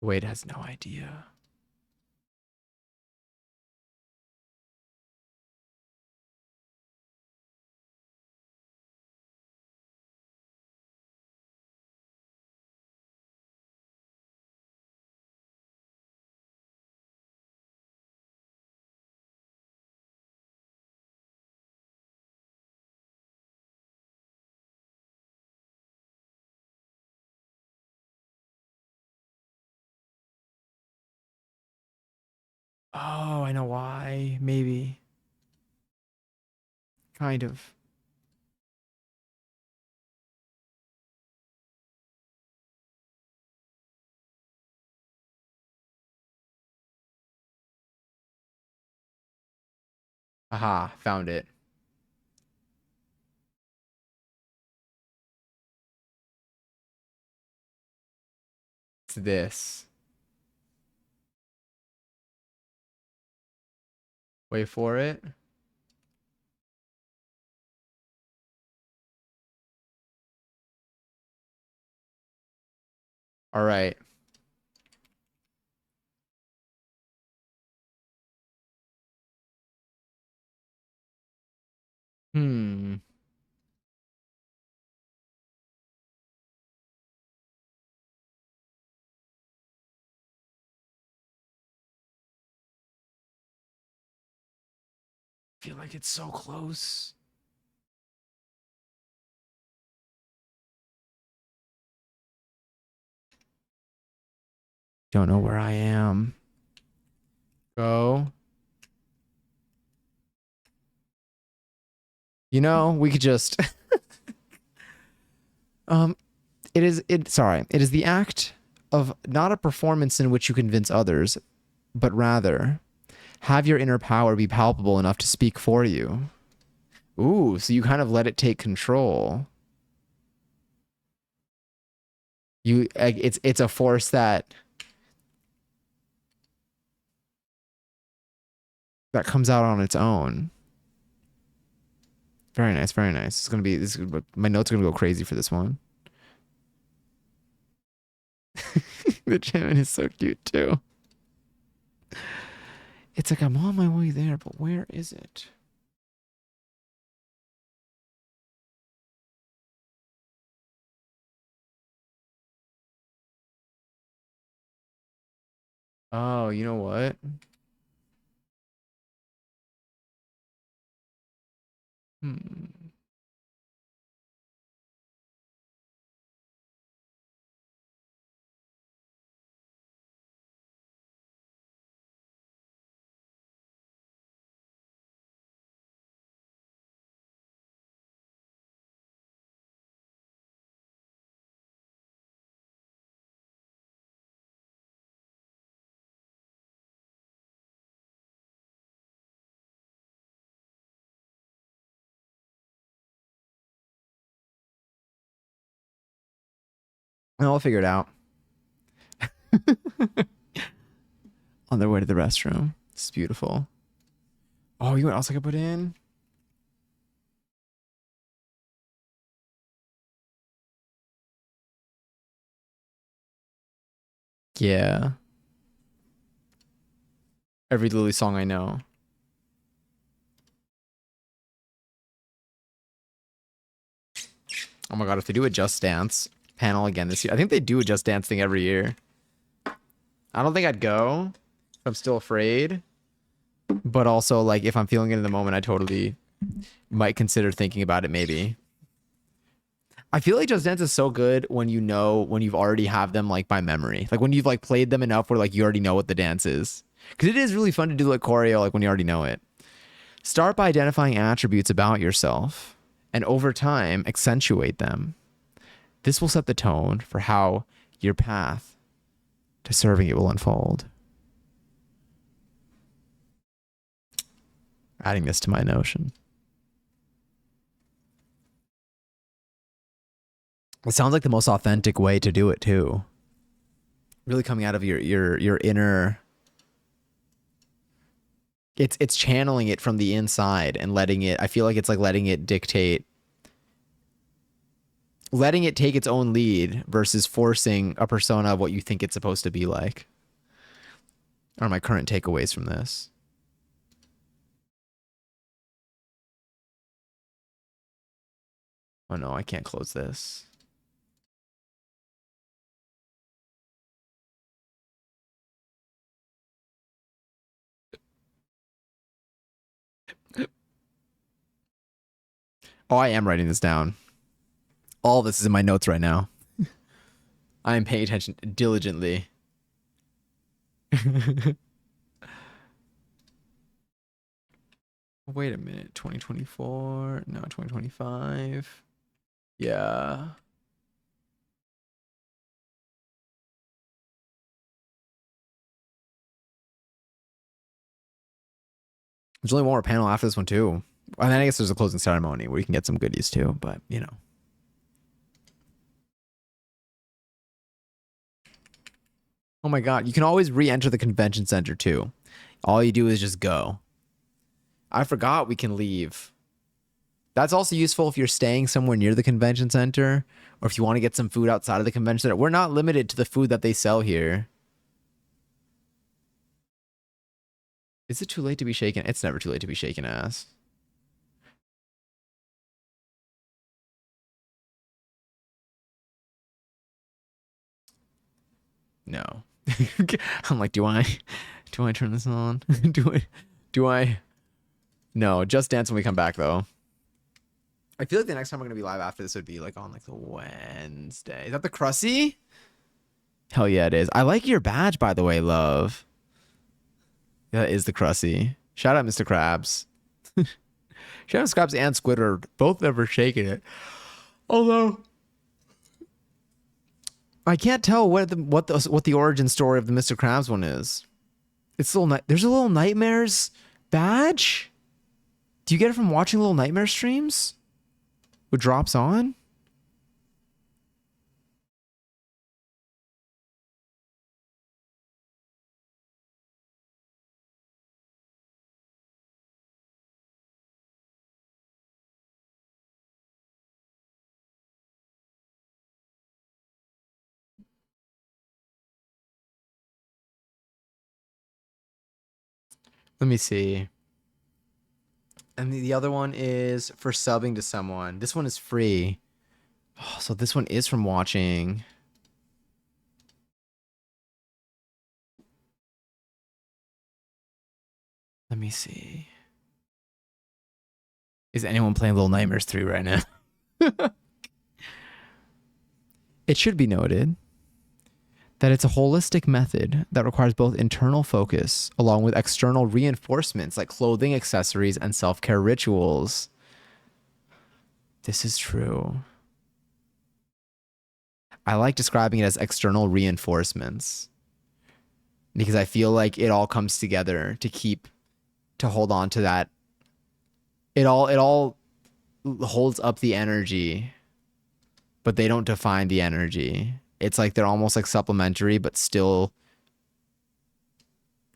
Wade has no idea. Oh, I know why. Maybe. Kind of. Aha, found it. It's this. Wait for it. All right. Hmm. I feel like it's so close. Don't know where I am. Go. You know, we could just it is the act of not a performance in which you convince others, but rather have your inner power be palpable enough to speak for you. Ooh, so you kind of let it take control. You like, it's a force that comes out on its own. Very nice, very nice. It's gonna be this. My notes are gonna go crazy for this one. The Chairman is so cute too. It's like I'm on my way there, but where is it? Oh, you know what? Hmm. I'll figure it out. On their way to the restroom. It's beautiful. Oh, you know what else I could put in? Yeah. Every Lily song I know. Oh my god, if they do a Just Dance panel again this year, I think they do a Just Dance thing every year. I don't think I'd go. I'm still afraid. But also, like, if I'm feeling it in the moment, I totally might consider thinking about it maybe. I feel like Just Dance is so good when you know, when you've already have them, like, by memory. Like, when you've, like, played them enough where, like, you already know what the dance is. Because it is really fun to do, like, choreo, like, when you already know it. Start by identifying attributes about yourself, and over time, accentuate them. This will set the tone for how your path to serving it will unfold. Adding this to my notion. It sounds like the most authentic way to do it too. Really coming out of your inner. It's channeling it from the inside and letting it. I feel like it's like letting it dictate, letting it take its own lead versus forcing a persona of what you think it's supposed to be like. Are my current takeaways from this. Oh no, I can't close this. Oh, I am writing this down. All this is in my notes right now. I am paying attention diligently. Wait a minute. 2024? No, 2025. Yeah. There's only one more panel after this one, too. And then I guess there's a closing ceremony where you can get some goodies, too. But, you know. Oh my god. You can always re-enter the convention center, too. All you do is just go. I forgot we can leave. That's also useful if you're staying somewhere near the convention center, or if you want to get some food outside of the convention center. We're not limited to the food that they sell here. Is it too late to be shaken? It's never too late to be shaken ass. No. I'm like, do I turn this on? do I? No, just dance when we come back though. I feel like the next time we're gonna be live after this would be like on like the Wednesday. Is that the Crusty? Hell yeah, it is. I like your badge, by the way, love. That is the Crusty. Shout out Mr. Krabs. Shout out Scraps and Squidward. Both never shaken it. Although I can't tell what the origin story of the Mr. Krabs one is. It's a little there's a Little Nightmares badge. Do you get it from watching Little Nightmare streams? What drops on? Let me see. And the other one is for subbing to someone. This one is free. Oh, so this one is from watching. Let me see. Is anyone playing Little Nightmares 3 right now? It should be noted that it's a holistic method that requires both internal focus along with external reinforcements like clothing, accessories, and self-care rituals. This is true. I like describing it as external reinforcements because I feel like it all comes together to hold on to that. It all holds up the energy, but they don't define the energy. It's like they're almost like supplementary, but still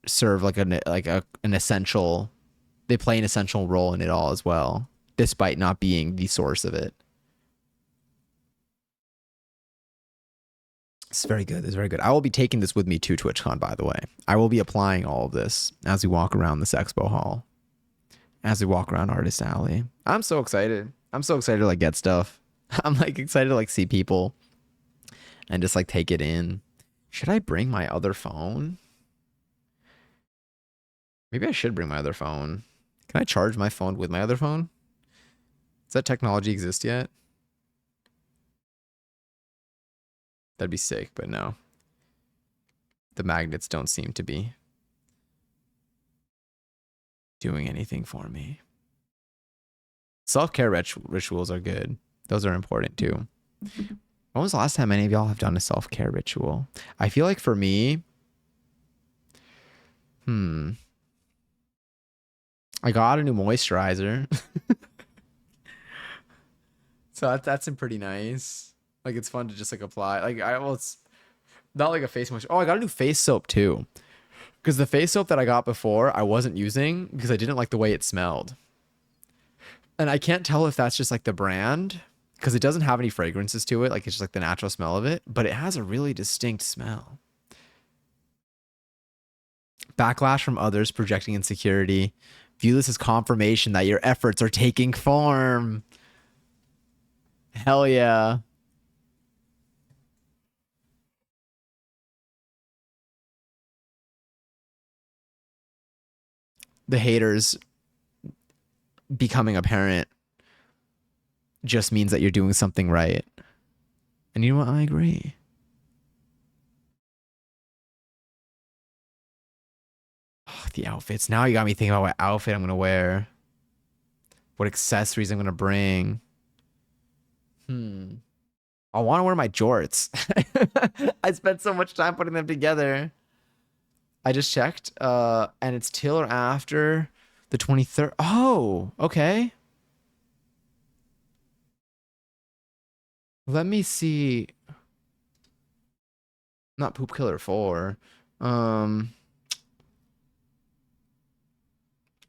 serve like an essential. They play an essential role in it all as well, despite not being the source of it. It's very good. It's very good. I will be taking this with me to TwitchCon, by the way. I will be applying all of this as we walk around this expo hall, as we walk around Artist Alley. I'm so excited. I'm so excited to like get stuff. I'm like excited to like see people and just like take it in. Should I bring my other phone? Maybe I should bring my other phone. Can I charge my phone with my other phone? Does that technology exist yet? That'd be sick, but no. The magnets don't seem to be doing anything for me. Self-care rituals are good. Those are important too. When was the last time any of y'all have done a self-care ritual? I feel like for me, I got a new moisturizer. So that's pretty nice. Like it's fun to just like apply. Like it's not like a face moisturizer. Oh, I got a new face soap too. Because the face soap that I got before, I wasn't using because I didn't like the way it smelled. And I can't tell if that's just like the brand because it doesn't have any fragrances to it. Like it's just like the natural smell of it, but it has a really distinct smell. Backlash from others projecting insecurity. View this as confirmation that your efforts are taking form. Hell yeah. The haters becoming apparent just means that you're doing something right. And you know what? I agree. Oh, the outfits. Now you got me thinking about what outfit I'm going to wear. What accessories I'm going to bring. I want to wear my jorts. I spent so much time putting them together. I just checked, and it's till or after the 23rd. Oh, okay. Let me see. Not Poop Killer 4. Little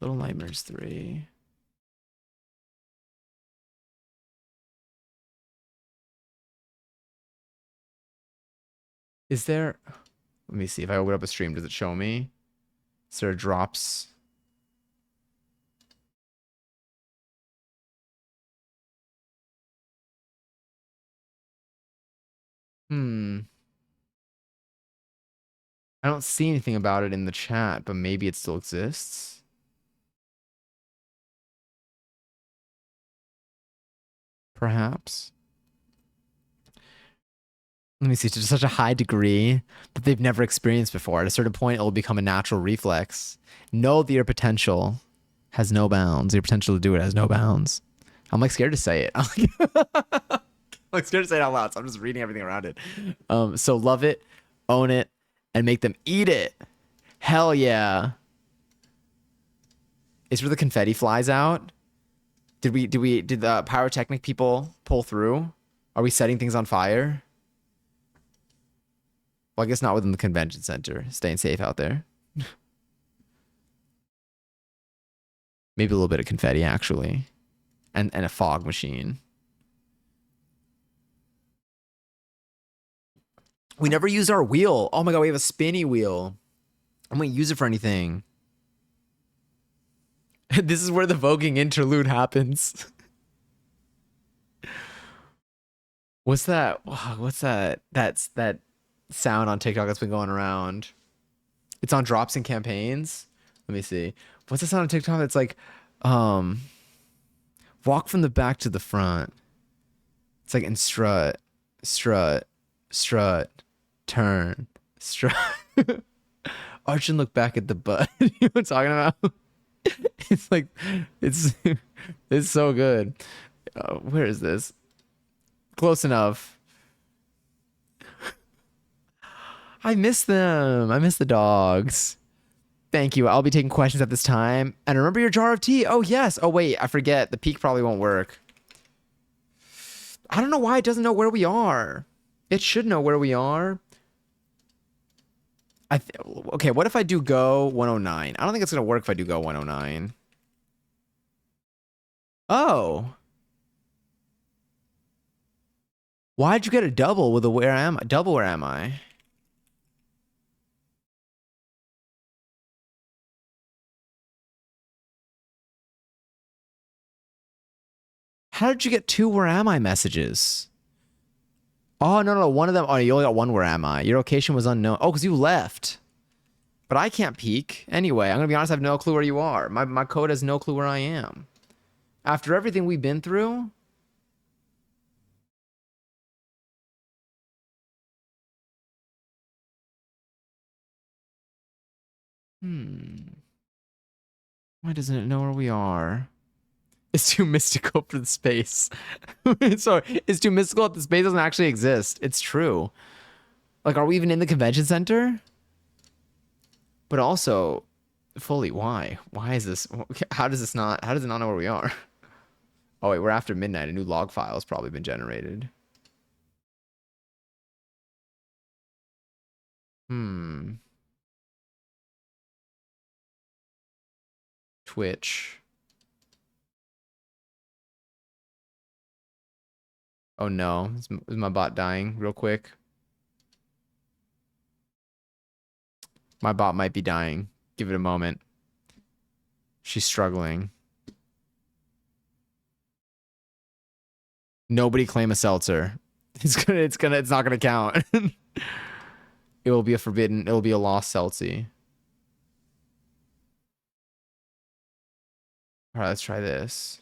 Nightmares 3. Is there... Let me see. If I open up a stream, does it show me? Is there drops? I don't see anything about it in the chat, but maybe it still exists. Perhaps. Let me see. To such a high degree that they've never experienced before. At a certain point, it will become a natural reflex. Know that your potential has no bounds. Your potential to do it has no bounds. I'm like scared to say it. I'm like scared to say it out loud, so I'm just reading everything around it. So love it, own it, and make them eat it. Hell yeah. Is where the confetti flies out? Did the pyrotechnic people pull through? Are we setting things on fire? Well, I guess not within the convention center. Staying safe out there. Maybe a little bit of confetti, actually. And a fog machine. We never used our wheel. Oh my god, we have a spinny wheel. I'm gonna use it for anything. This is where the voguing interlude happens. What's that? What's that? That's that sound on TikTok that's been going around. It's on drops and campaigns. Let me see. What's the sound on TikTok that's like, um, walk from the back to the front. It's like, and strut, strut, strut, turn, strut. Arch and look back at the butt. You know what I'm talking about? It's like, it's it's so good. Where is this? Close enough. I miss them. I miss the dogs. Thank you. I'll be taking questions at this time. And remember your jar of tea. Oh, yes. Oh, wait. I forget. The peak probably won't work. I don't know why it doesn't know where we are. It should know where we are. Okay, what if I do go 109? I don't think it's going to work if I do go 109. Oh. Why'd you get a double with a where am I? Double where am I? How did you get 2 where am I messages? Oh, no, one of them. Oh, you only got 1 where am I? Your location was unknown. Oh, because you left. But I can't peek. Anyway, I'm going to be honest, I have no clue where you are. My code has no clue where I am. After everything we've been through. Why doesn't it know where we are? It's too mystical for the space. So it's too mystical that the space doesn't actually exist. It's true. Like, are we even in the convention center? But also, fully, why? Why is this? How does it not know where we are? Oh, wait, we're after midnight. A new log file has probably been generated. Twitch. Oh no, is my bot dying real quick? My bot might be dying. Give it a moment. She's struggling. Nobody claim a seltzer. It's not gonna count. It will be a lost seltzy. All right, let's try this.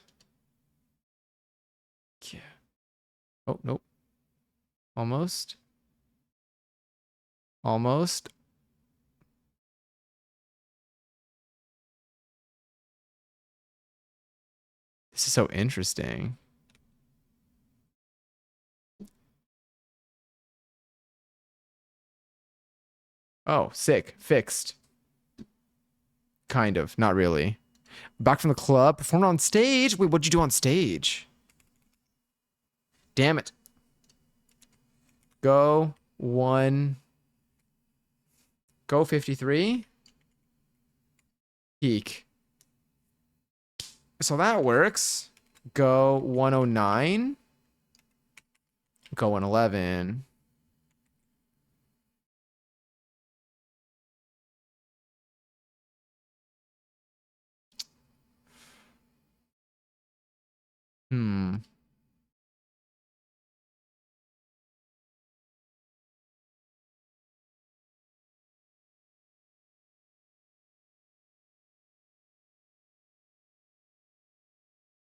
Yeah. Oh, nope. Almost. Almost. This is so interesting. Oh, sick. Fixed. Kind of. Not really. Back from the club. Performed on stage. Wait, what'd you do on stage? Damn it. Go 1. Go 53. Peak. So that works. Go 109. Go 111.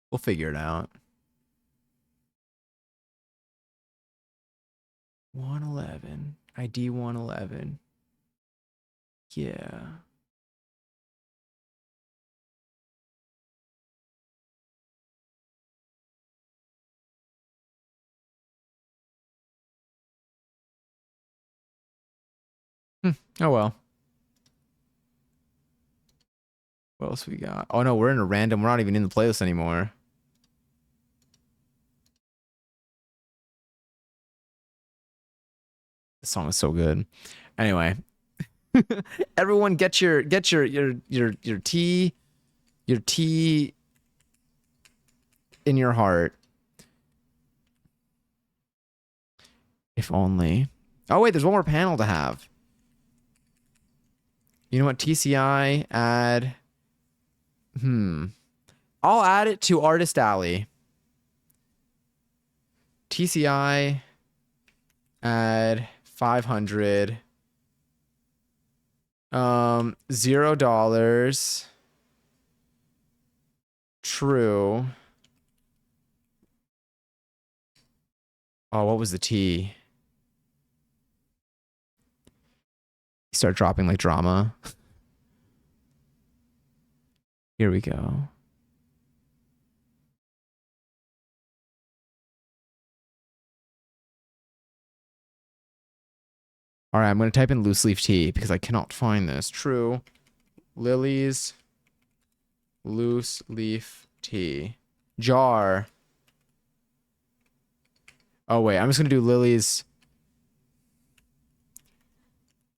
We'll figure it out. 111. ID 111. Yeah. Oh well. What else we got? Oh no, we're in a random. We're not even in the playlist anymore. This song is so good. Anyway, everyone, get your tea in your heart. If only. Oh wait, there's one more panel to have. You know what? TCI add I'll add it to Artist Alley. TCI, add 500. $0. True. Oh, what was the T? Start dropping like drama. Here we go. All right, I'm going to type in loose leaf tea because I cannot find this. True. Lily's loose leaf tea. Jar. Oh, wait. I'm just going to do Lily's.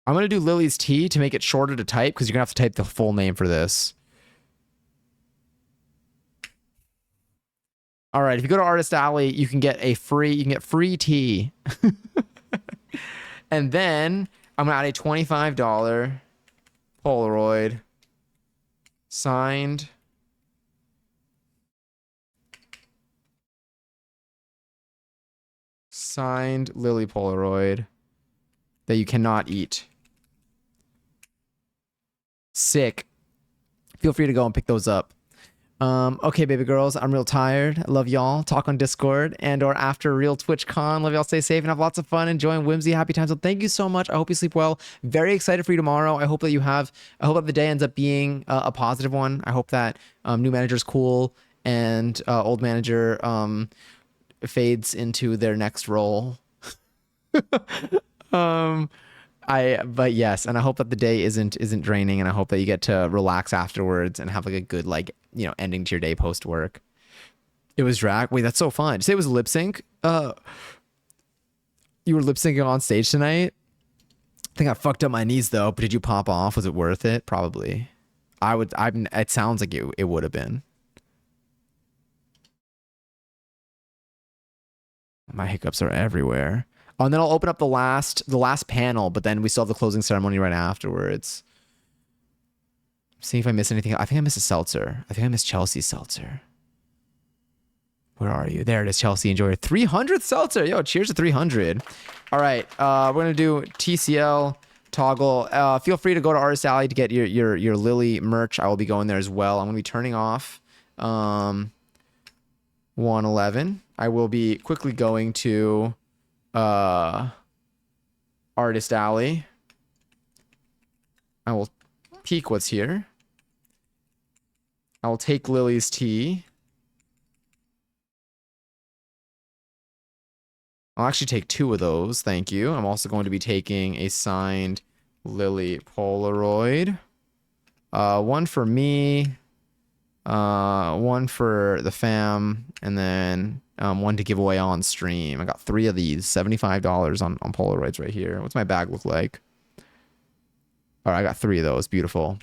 I'm going to do Lily's tea to make it shorter to type because you're going to have to type the full name for this. All right. If you go to Artist Alley, you can get free tea. And then I'm going to add a $25 Polaroid signed Lily Polaroid that you cannot eat. Sick. Feel free to go and pick those up. Okay, baby girls, I'm real tired. I love y'all. Talk on Discord and or after real TwitchCon. Love y'all. Stay safe and have lots of fun. Enjoying whimsy, happy times. So thank you so much. I hope you sleep well. Very excited for you tomorrow. I hope that the day ends up being a positive one. I hope that new manager's cool and old manager fades into their next role. But yes, and I hope that the day isn't draining, and I hope that you get to relax afterwards and have like a good ending to your day post work. It was drag. Wait, that's so fun. Did you say it was lip sync? You were lip syncing on stage tonight. I think I fucked up my knees though. But did you pop off? Was it worth it? Probably. It sounds like it would have been. My hiccups are everywhere. Oh, and then I'll open up the last panel, but then we still have the closing ceremony right afterwards. See if I miss anything. I think I missed a seltzer. I think I missed Chelsea's seltzer. Where are you? There it is, Chelsea. Enjoy your 300th seltzer. Yo, cheers to 300. All right, we're going to do TCL toggle. Feel free to go to Artist Alley to get your Lily merch. I will be going there as well. I'm going to be turning off 111. I will be quickly going to Artist Alley. I will peek what's here. I will take Lily's tea. I'll actually take 2 of those, thank you. I'm also going to be taking a signed Lily Polaroid. One for me, one for the fam, and then one to give away on stream. I got 3 of these, $75 on Polaroids right here. What's my bag look like? All right, I got 3 of those. Beautiful.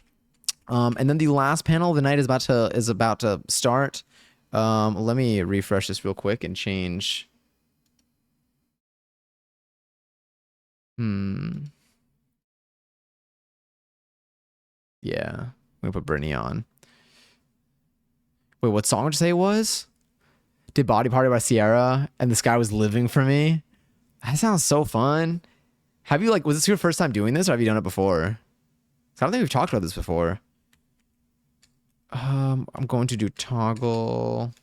And then the last panel of the night is about to start. Let me refresh this real quick and change. Yeah, I'm gonna put Brittany on. Wait, what song would you say it was? Did Body Party by Sierra and This Guy Was Living for Me? That sounds so fun. Have you was this your first time doing this or have you done it before? I don't think we've talked about this before. I'm going to do toggle.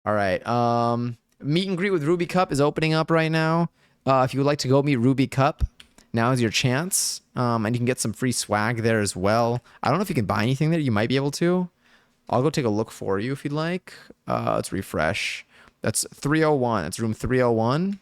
All right. Meet and greet with Ruby Cup is opening up right now. If you would like to go meet Ruby Cup, now is your chance. And you can get some free swag there as well. I don't know if you can buy anything there. You might be able to. I'll go take a look for you if you'd like. Let's refresh. That's 301. It's room 301.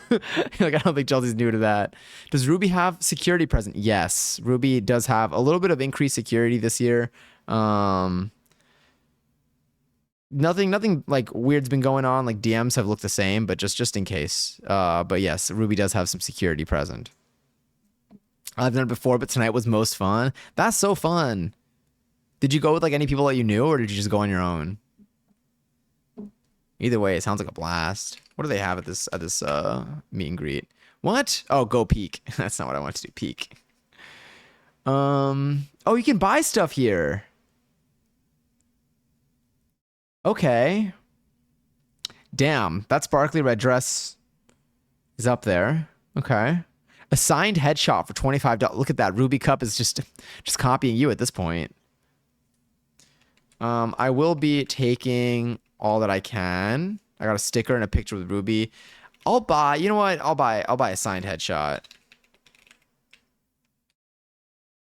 I don't think Chelsea's new to that. Does Ruby have security present? Yes, Ruby does have a little bit of increased security this year. Nothing like weird's been going on. Like DMs have looked the same, but just in case. But yes, Ruby does have some security present. I've done it before, but tonight was most fun. That's so fun. Did you go with any people that you knew, or did you just go on your own? Either way, it sounds like a blast. What do they have at this meet and greet? What? Oh, go peek. That's not what I want to do. Peek. Oh, you can buy stuff here. Okay. Damn, that sparkly red dress is up there. Okay. A signed headshot for $25. Look at that. Ruby Cup is just copying you at this point. I will be taking all that I can. I got a sticker and a picture with Ruby. I'll buy, you know what? I'll buy a signed headshot.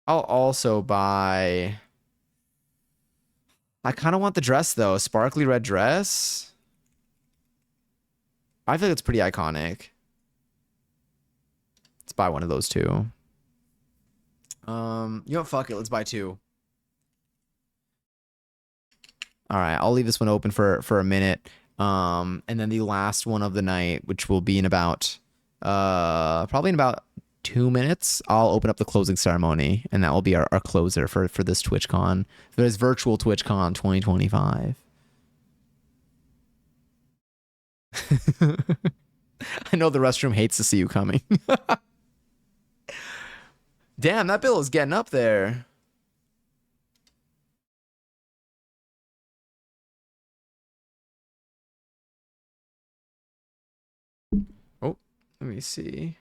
I'll also buy, I kind of want the dress though. Sparkly red dress. I feel like it's pretty iconic. Let's buy one of those two. You know what? Fuck it. Let's buy two. All right. I'll leave this one open for a minute. And then the last one of the night, which will be in about, probably in about 2 minutes, I'll open up the closing ceremony, and that will be our closer for this TwitchCon. There's virtual TwitchCon 2025. I know the restroom hates to see you coming. Damn, that bill is getting up there. Oh, let me see.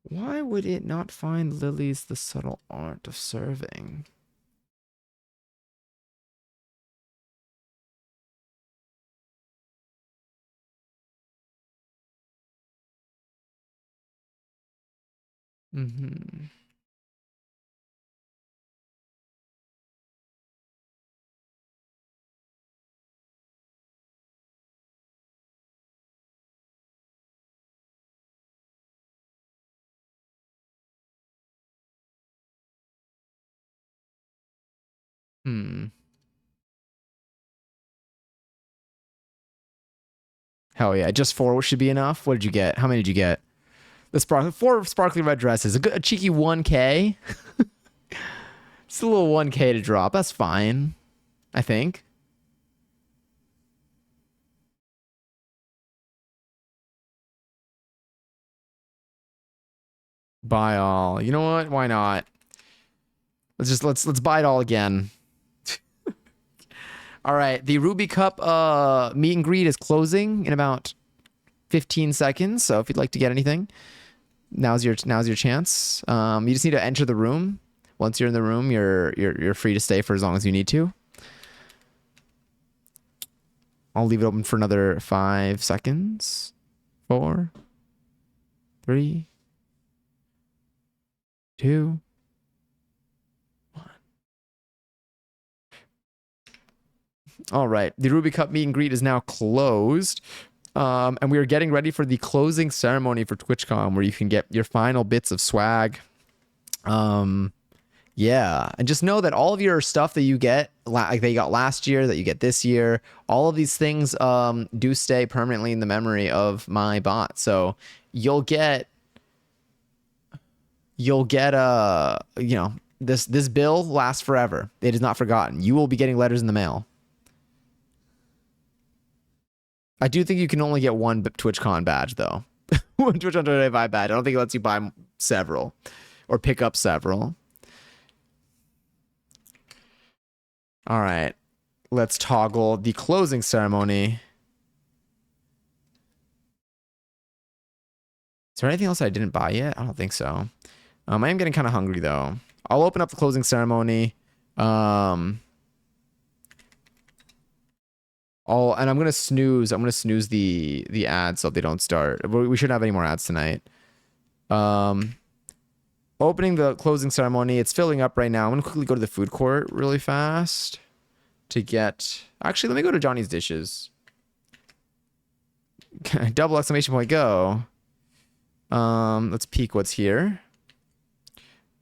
Why would it not find Lily's The Subtle Art of Serving? Mm-hmm. Hmm. Hell yeah. Just 4 should be enough. What did you get? How many did you get? The 4 sparkly red dresses. A cheeky 1K. It's a little 1K to drop. That's fine, I think. Buy all. You know what? Why not? Let's buy it all again. All right, the Ruby Cup meet and greet is closing in about 15 seconds. So if you'd like to get anything, now's your chance. You just need to enter the room. Once you're in the room, you're free to stay for as long as you need to. I'll leave it open for another 5 seconds. 4, 3, 2, 1. All right, the Ruby Cup meet and greet is now closed. And we are getting ready for the closing ceremony for TwitchCon, where you can get your final bits of swag. Yeah, and just know that all of your stuff that you get, like that you got last year, that you get this year, all of these things do stay permanently in the memory of my bot. So you'll get you know, this bill lasts forever. It is not forgotten. You will be getting letters in the mail. I do think you can only get one TwitchCon badge though. One TwitchCon 2025 badge. I don't think it lets you buy several or pick up several. All right, let's toggle the closing ceremony. Is there anything else I didn't buy yet? I don't think so. I am getting kind of hungry though. I'll open up the closing ceremony. And I'm gonna snooze. I'm gonna snooze the ads so they don't start. We shouldn't have any more ads tonight. Opening the closing ceremony. It's filling up right now. I'm gonna quickly go to the food court really fast to get. Actually, let me go to Johnny's Dishes. Double exclamation point go. Let's peek what's here.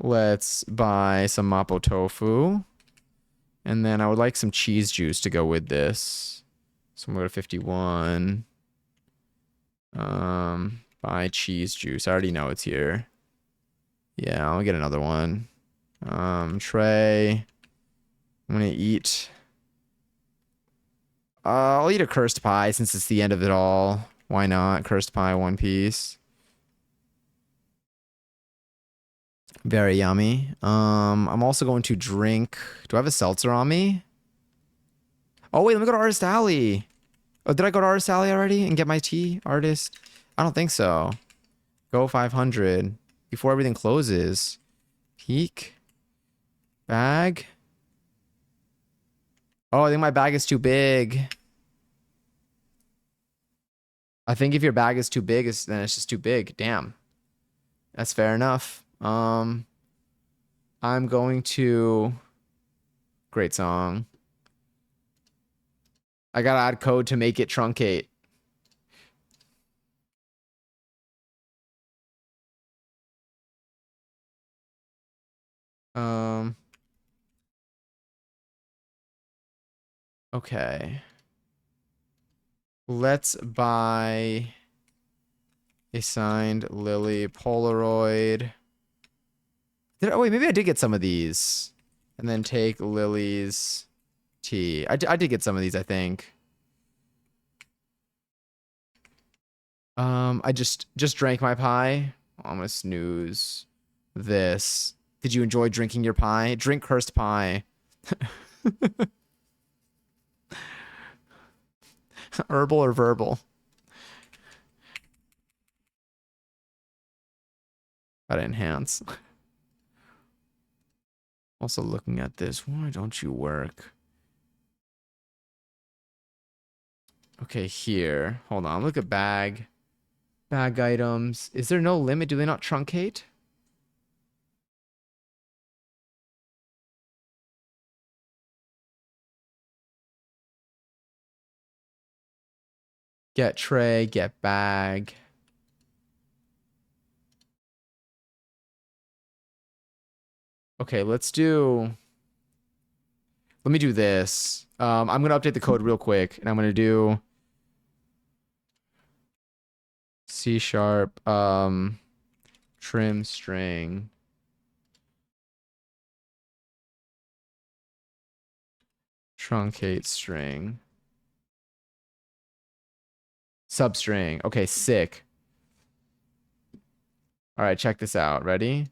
Let's buy some mapo tofu, and then I would like some cheese juice to go with this. So I'm gonna go to 51. Buy cheese juice. I already know it's here. Yeah, I'll get another one. Tray. I'm gonna eat I'll eat a cursed pie since it's the end of it all. Why not? Cursed pie, one piece. Very yummy. I'm also going to drink. Do I have a seltzer on me? Oh wait, let me go to Artist Alley. Oh, did I go to Artist Alley already and get my tea? Artist? I don't think so. Go 500 before everything closes. Peak. Bag. Oh, I think my bag is too big. I think if your bag is too big, then it's just too big. Damn. That's fair enough. I'm going to... Great song. I gotta add code to make it truncate. Okay. Let's buy a signed Lily Polaroid. Oh wait, maybe I did get some of these. And then take Lily's tea. I did get some of these, I think. I just drank my pie. I'm gonna snooze this. Did you enjoy drinking your pie? Drink cursed pie. Herbal or verbal? Gotta enhance. Also looking at this. Why don't you work? Okay, here. Hold on. Look at bag. Bag items. Is there no limit? Do they not truncate? Get tray, get bag. Okay, let's do... Let me do this. I'm gonna update the code real quick, and I'm gonna do C#, trim string. Truncate string. Substring. Okay, sick. All right, check this out. Ready?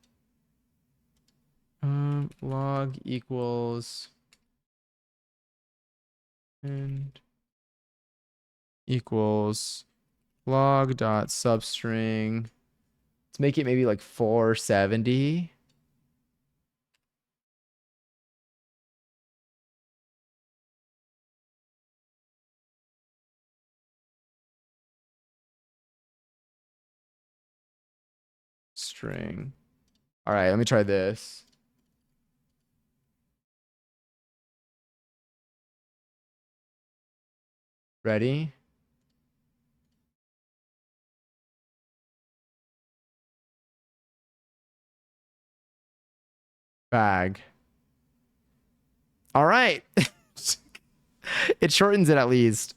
Log equals and equals log dot substring. Let's make it maybe like 470. String. All right, let me try this. Ready? Bag. All right. It shortens it at least.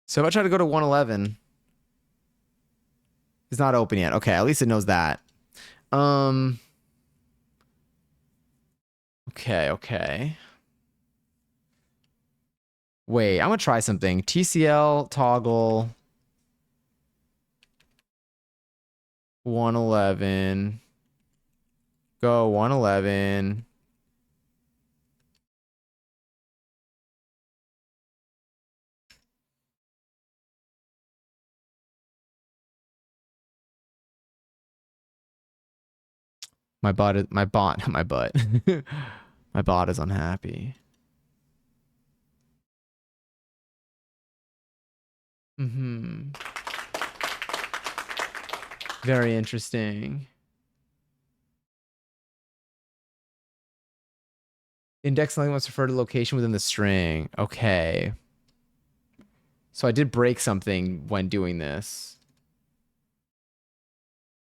So if I try to go to 111, it's not open yet. Okay, at least it knows that. Okay. Wait, I'm gonna try something. TCL toggle 111. Go 111. My bot is my bot, my butt. My bot is unhappy. Very interesting. Index length must refer to location within the string. Okay. So I did break something when doing this.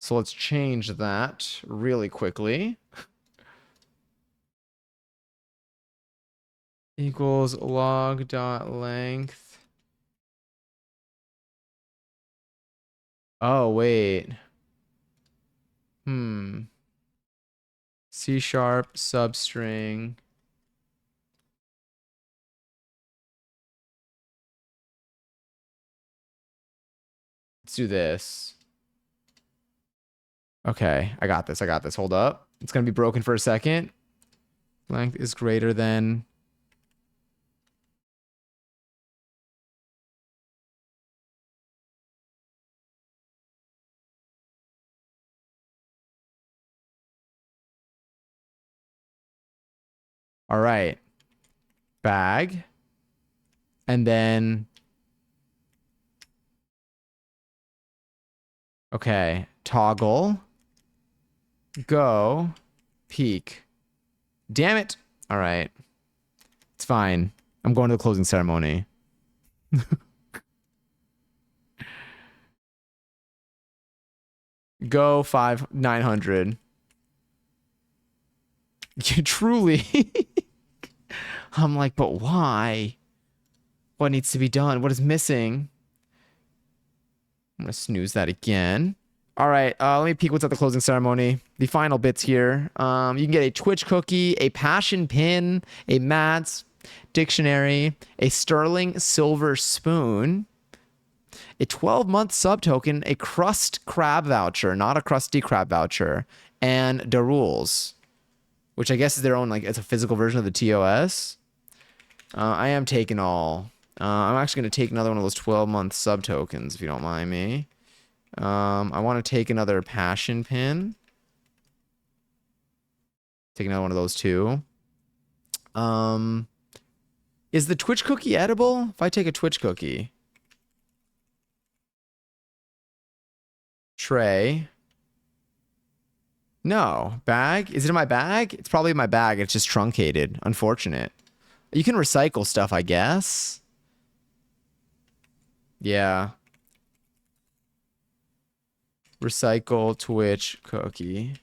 So let's change that really quickly. Equals log dot length. Oh, wait. C# substring. do this. Okay, I got this. I got this. Hold up. It's going to be broken for a second. Length is greater than... All right. Bag. And then... Okay. Toggle. Go. Peek. Damn it. All right. It's fine. I'm going to the closing ceremony. Go 900. You truly. I'm like, but why? What needs to be done? What is missing? I'm gonna snooze that again. All right, let me peek what's at the closing ceremony. The final bits here. You can get a Twitch cookie, a passion pin, a Matt's dictionary, a sterling silver spoon, a 12-month sub token, a crust crab voucher, not a crusty crab voucher, and the rules, which I guess is their own, like, it's a physical version of the TOS. I am taking all. I'm actually going to take another one of those 12-month sub tokens, if you don't mind me. I want to take another passion pin. Take another one of those too. Is the Twitch cookie edible? If I take a Twitch cookie. Tray. No. Bag? Is it in my bag? It's probably in my bag. It's just truncated. Unfortunate. You can recycle stuff, I guess. Yeah. Recycle Twitch cookie.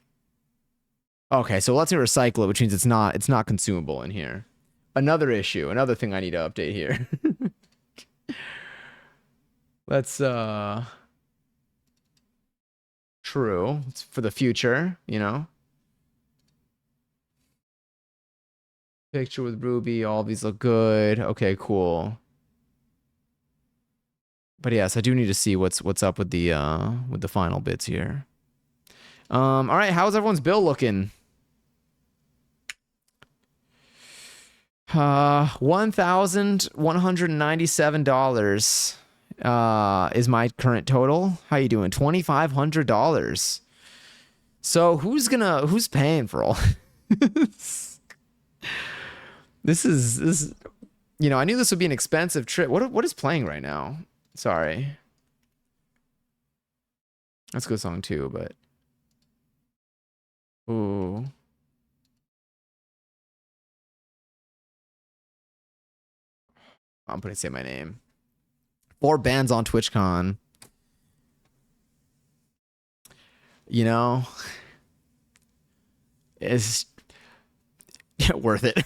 Okay, so let's recycle it, which means it's not consumable in here. Another issue, another thing I need to update here. Let's true. It's for the future, you know. Picture with Ruby, all these look good. Okay, cool. But yes, I do need to see what's up with the final bits here. All right, how's everyone's bill looking? $1,197 is my current total. How you doing? $2,500. So who's paying for all this? This is you know, I knew this would be an expensive trip. What is playing right now? Sorry. That's a good song too, but ooh. I'm gonna say my name. 4 bands on TwitchCon. You know, it's worth it.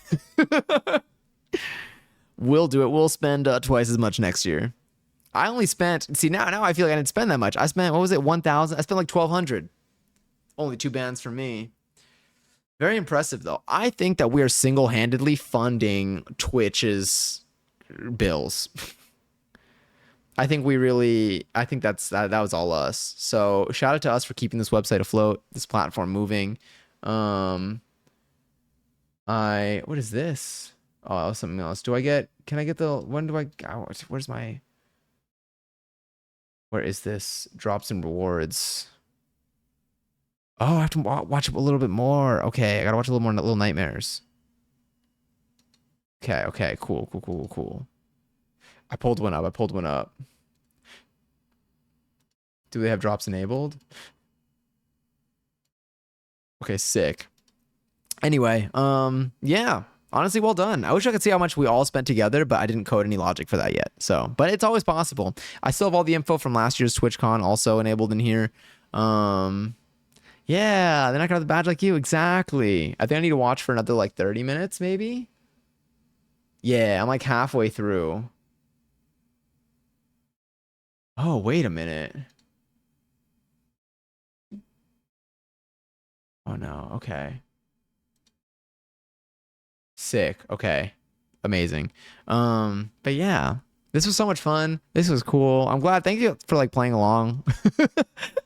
We'll do it. We'll spend twice as much next year. I only spent, see, now I feel like I didn't spend that much. I spent, what was it, 1,000? I spent like 1,200. Only 2 bands for me. Very impressive, though. I think that we are single-handedly funding Twitch's bills. I think that was all us. So shout out to us for keeping this website afloat, this platform moving. What is this? Oh, something else. Can I get where is this? Drops and rewards. Oh, I have to watch it a little bit more. Okay, I gotta watch a little more Little Nightmares. Okay, cool. I pulled one up. Do they have drops enabled? Okay, sick. Anyway, yeah. Honestly, well done. I wish I could see how much we all spent together, but I didn't code any logic for that yet. So, but it's always possible. I still have all the info from last year's TwitchCon also enabled in here. Yeah, then I can have the badge like you. Exactly. I think I need to watch for another like 30 minutes, maybe. Yeah, I'm like halfway through. Oh, wait a minute. Oh no, okay. Sick. Okay. Amazing. But yeah. This was so much fun. This was cool. I'm glad. Thank you for like playing along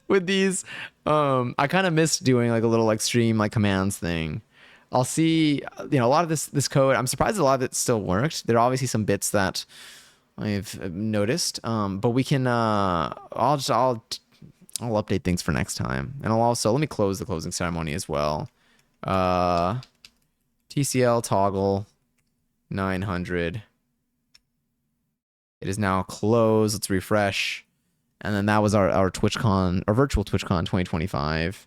with these. I kind of missed doing like a little like stream like commands thing. I'll see, a lot of this code. I'm surprised a lot of it still worked. There are obviously some bits that I've noticed. But we can. I'll update things for next time, and I'll also let me close the closing ceremony as well. Uh, TCL toggle 900. It is now closed. Let's refresh. And then that was our TwitchCon, our virtual TwitchCon 2025.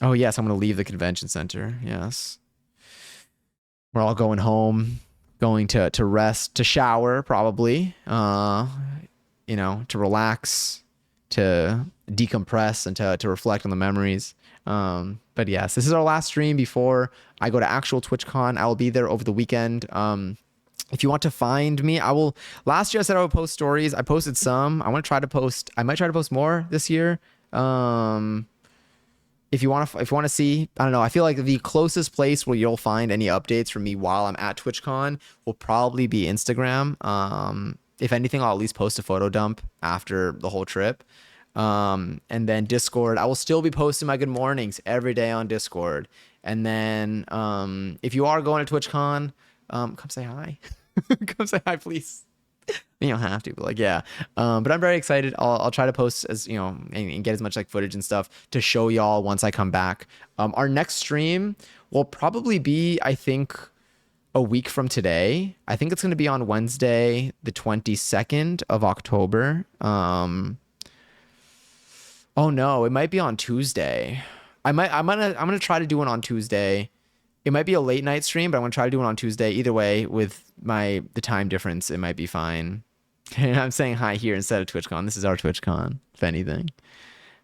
Oh yes, I'm gonna leave the convention center. Yes. We're all going home, going to rest, to shower probably. To relax, to decompress, and to reflect on the memories. But yes, this is our last stream before I go to actual TwitchCon. I will be there over the weekend. If you want to find me, I will. Last year I said I would post stories. I posted some. I might try to post more this year. If you want to see, I don't know. I feel like the closest place where you'll find any updates from me while I'm at TwitchCon will probably be Instagram. If anything, I'll at least post a photo dump after the whole trip. And then Discord, I will still be posting my good mornings every day on Discord. And then if you are going to TwitchCon, come say hi. Come say hi, please. You don't have to, but like, yeah. But I'm very excited. I'll try to post as and get as much like footage and stuff to show y'all once I come back. Our next stream will probably be, I think, a week from today. I think it's going to be on Wednesday, the 22nd of October. Oh no, it might be on Tuesday. I'm gonna try to do it on Tuesday. It might be a late night stream, but I'm gonna try to do it on Tuesday. Either way, with the time difference, it might be fine. I'm saying hi here instead of TwitchCon. This is our TwitchCon, if anything.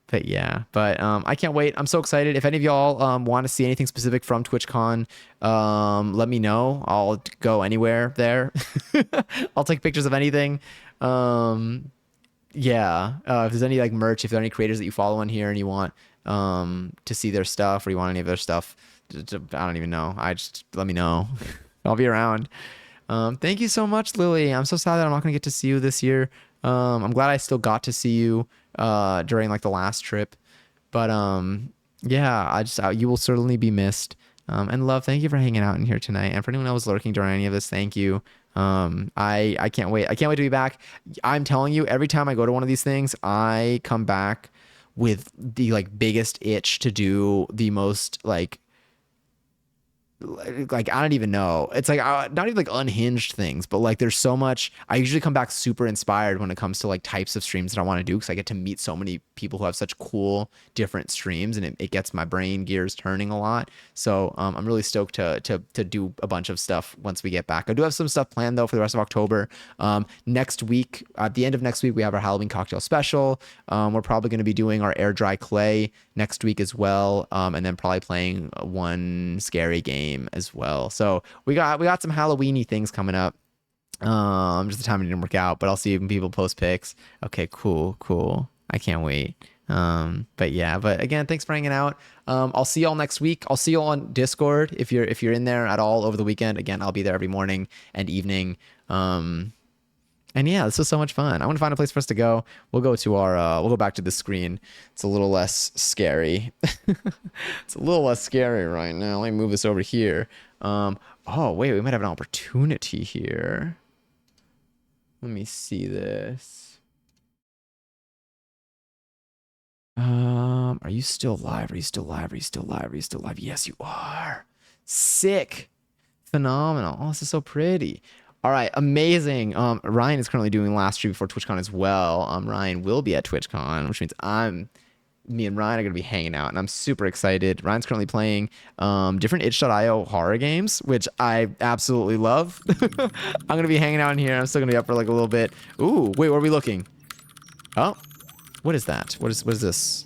But yeah, I can't wait. I'm so excited. If any of y'all want to see anything specific from TwitchCon, let me know. I'll go anywhere there. I'll take pictures of anything. Yeah. If there's any like merch, if there are any creators that you follow on here and you want to see their stuff, or you want any of their stuff, I don't even know. Just let me know. I'll be around. Thank you so much, Lily. I'm so sad that I'm not gonna get to see you this year. I'm glad I still got to see you during like the last trip. But yeah, you will certainly be missed. And love, thank you for hanging out in here tonight. And for anyone else lurking during any of this, thank you. I can't wait. I can't wait to be back. I'm telling you, every time I go to one of these things, I come back with the like biggest itch to do the most like I don't even know. It's like not even like unhinged things, but like there's so much. I usually come back super inspired when it comes to like types of streams that I want to do, because I get to meet so many people who have such cool different streams, and it gets my brain gears turning a lot. So I'm really stoked to do a bunch of stuff once we get back. I do have some stuff planned though for the rest of October. Next week, at the end of next week, we have our Halloween cocktail special. We're probably going to be doing our air dry clay next week as well, and then probably playing one scary game as well. So we got some Halloweeny things coming up. Just the timing didn't work out, but I'll see when people post pics. Okay, cool. I can't wait. But again, thanks for hanging out. I'll see y'all next week. I'll see you on Discord if you're in there at all over the weekend. Again, I'll be there every morning and evening. And yeah, this was so much fun. I want to find a place for us to go. We'll go back to the screen. It's a little less scary. It's a little less scary right now. Let me move this over here. Oh wait, we might have an opportunity here. Let me see this. Are you still live? Are you still live? Are you still live? Are you still live? Yes, you are. Sick. Phenomenal. Oh, this is so pretty. All right, amazing. Ryan is currently doing last stream before TwitchCon as well. Ryan will be at TwitchCon, which means me and Ryan are gonna be hanging out, and I'm super excited. Ryan's currently playing different itch.io horror games, which I absolutely love. I'm gonna be hanging out in here. I'm still gonna be up for like a little bit. Ooh, wait, where are we looking? Oh, what is that? What is this?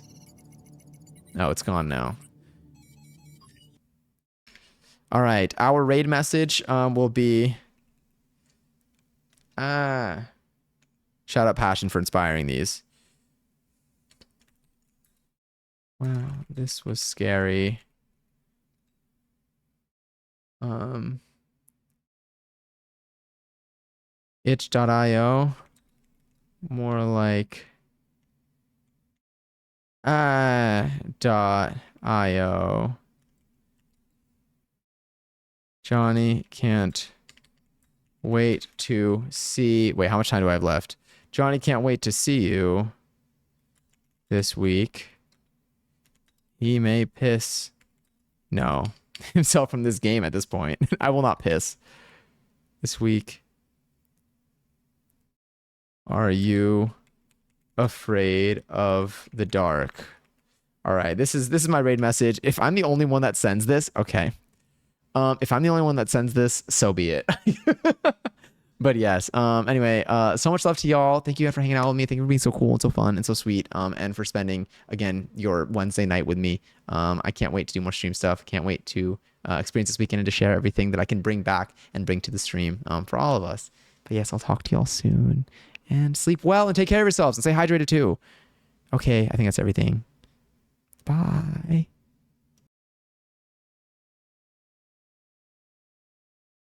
Oh, it's gone now. All right, our raid message will be. Shout out Passion for inspiring these. Wow, this was scary. Yeah, itch.io. More like .io. Johnny can't wait to see. Wait, how much time do I have left? Johnny can't wait to see you this week. He may piss. No. Himself from this game at this point. I will not piss. This week. Are you afraid of the dark? All right, this is my raid message. If I'm the only one that sends this, okay. If I'm the only one that sends this, so be it. But yes, anyway, so much love to y'all. Thank you again for hanging out with me. Thank you for being so cool and so fun and so sweet. And for spending, again, your Wednesday night with me. I can't wait to do more stream stuff. Can't wait to experience this weekend and to share everything that I can bring back and bring to the stream for all of us. But yes, I'll talk to y'all soon. And sleep well and take care of yourselves and stay hydrated too. Okay, I think that's everything. Bye.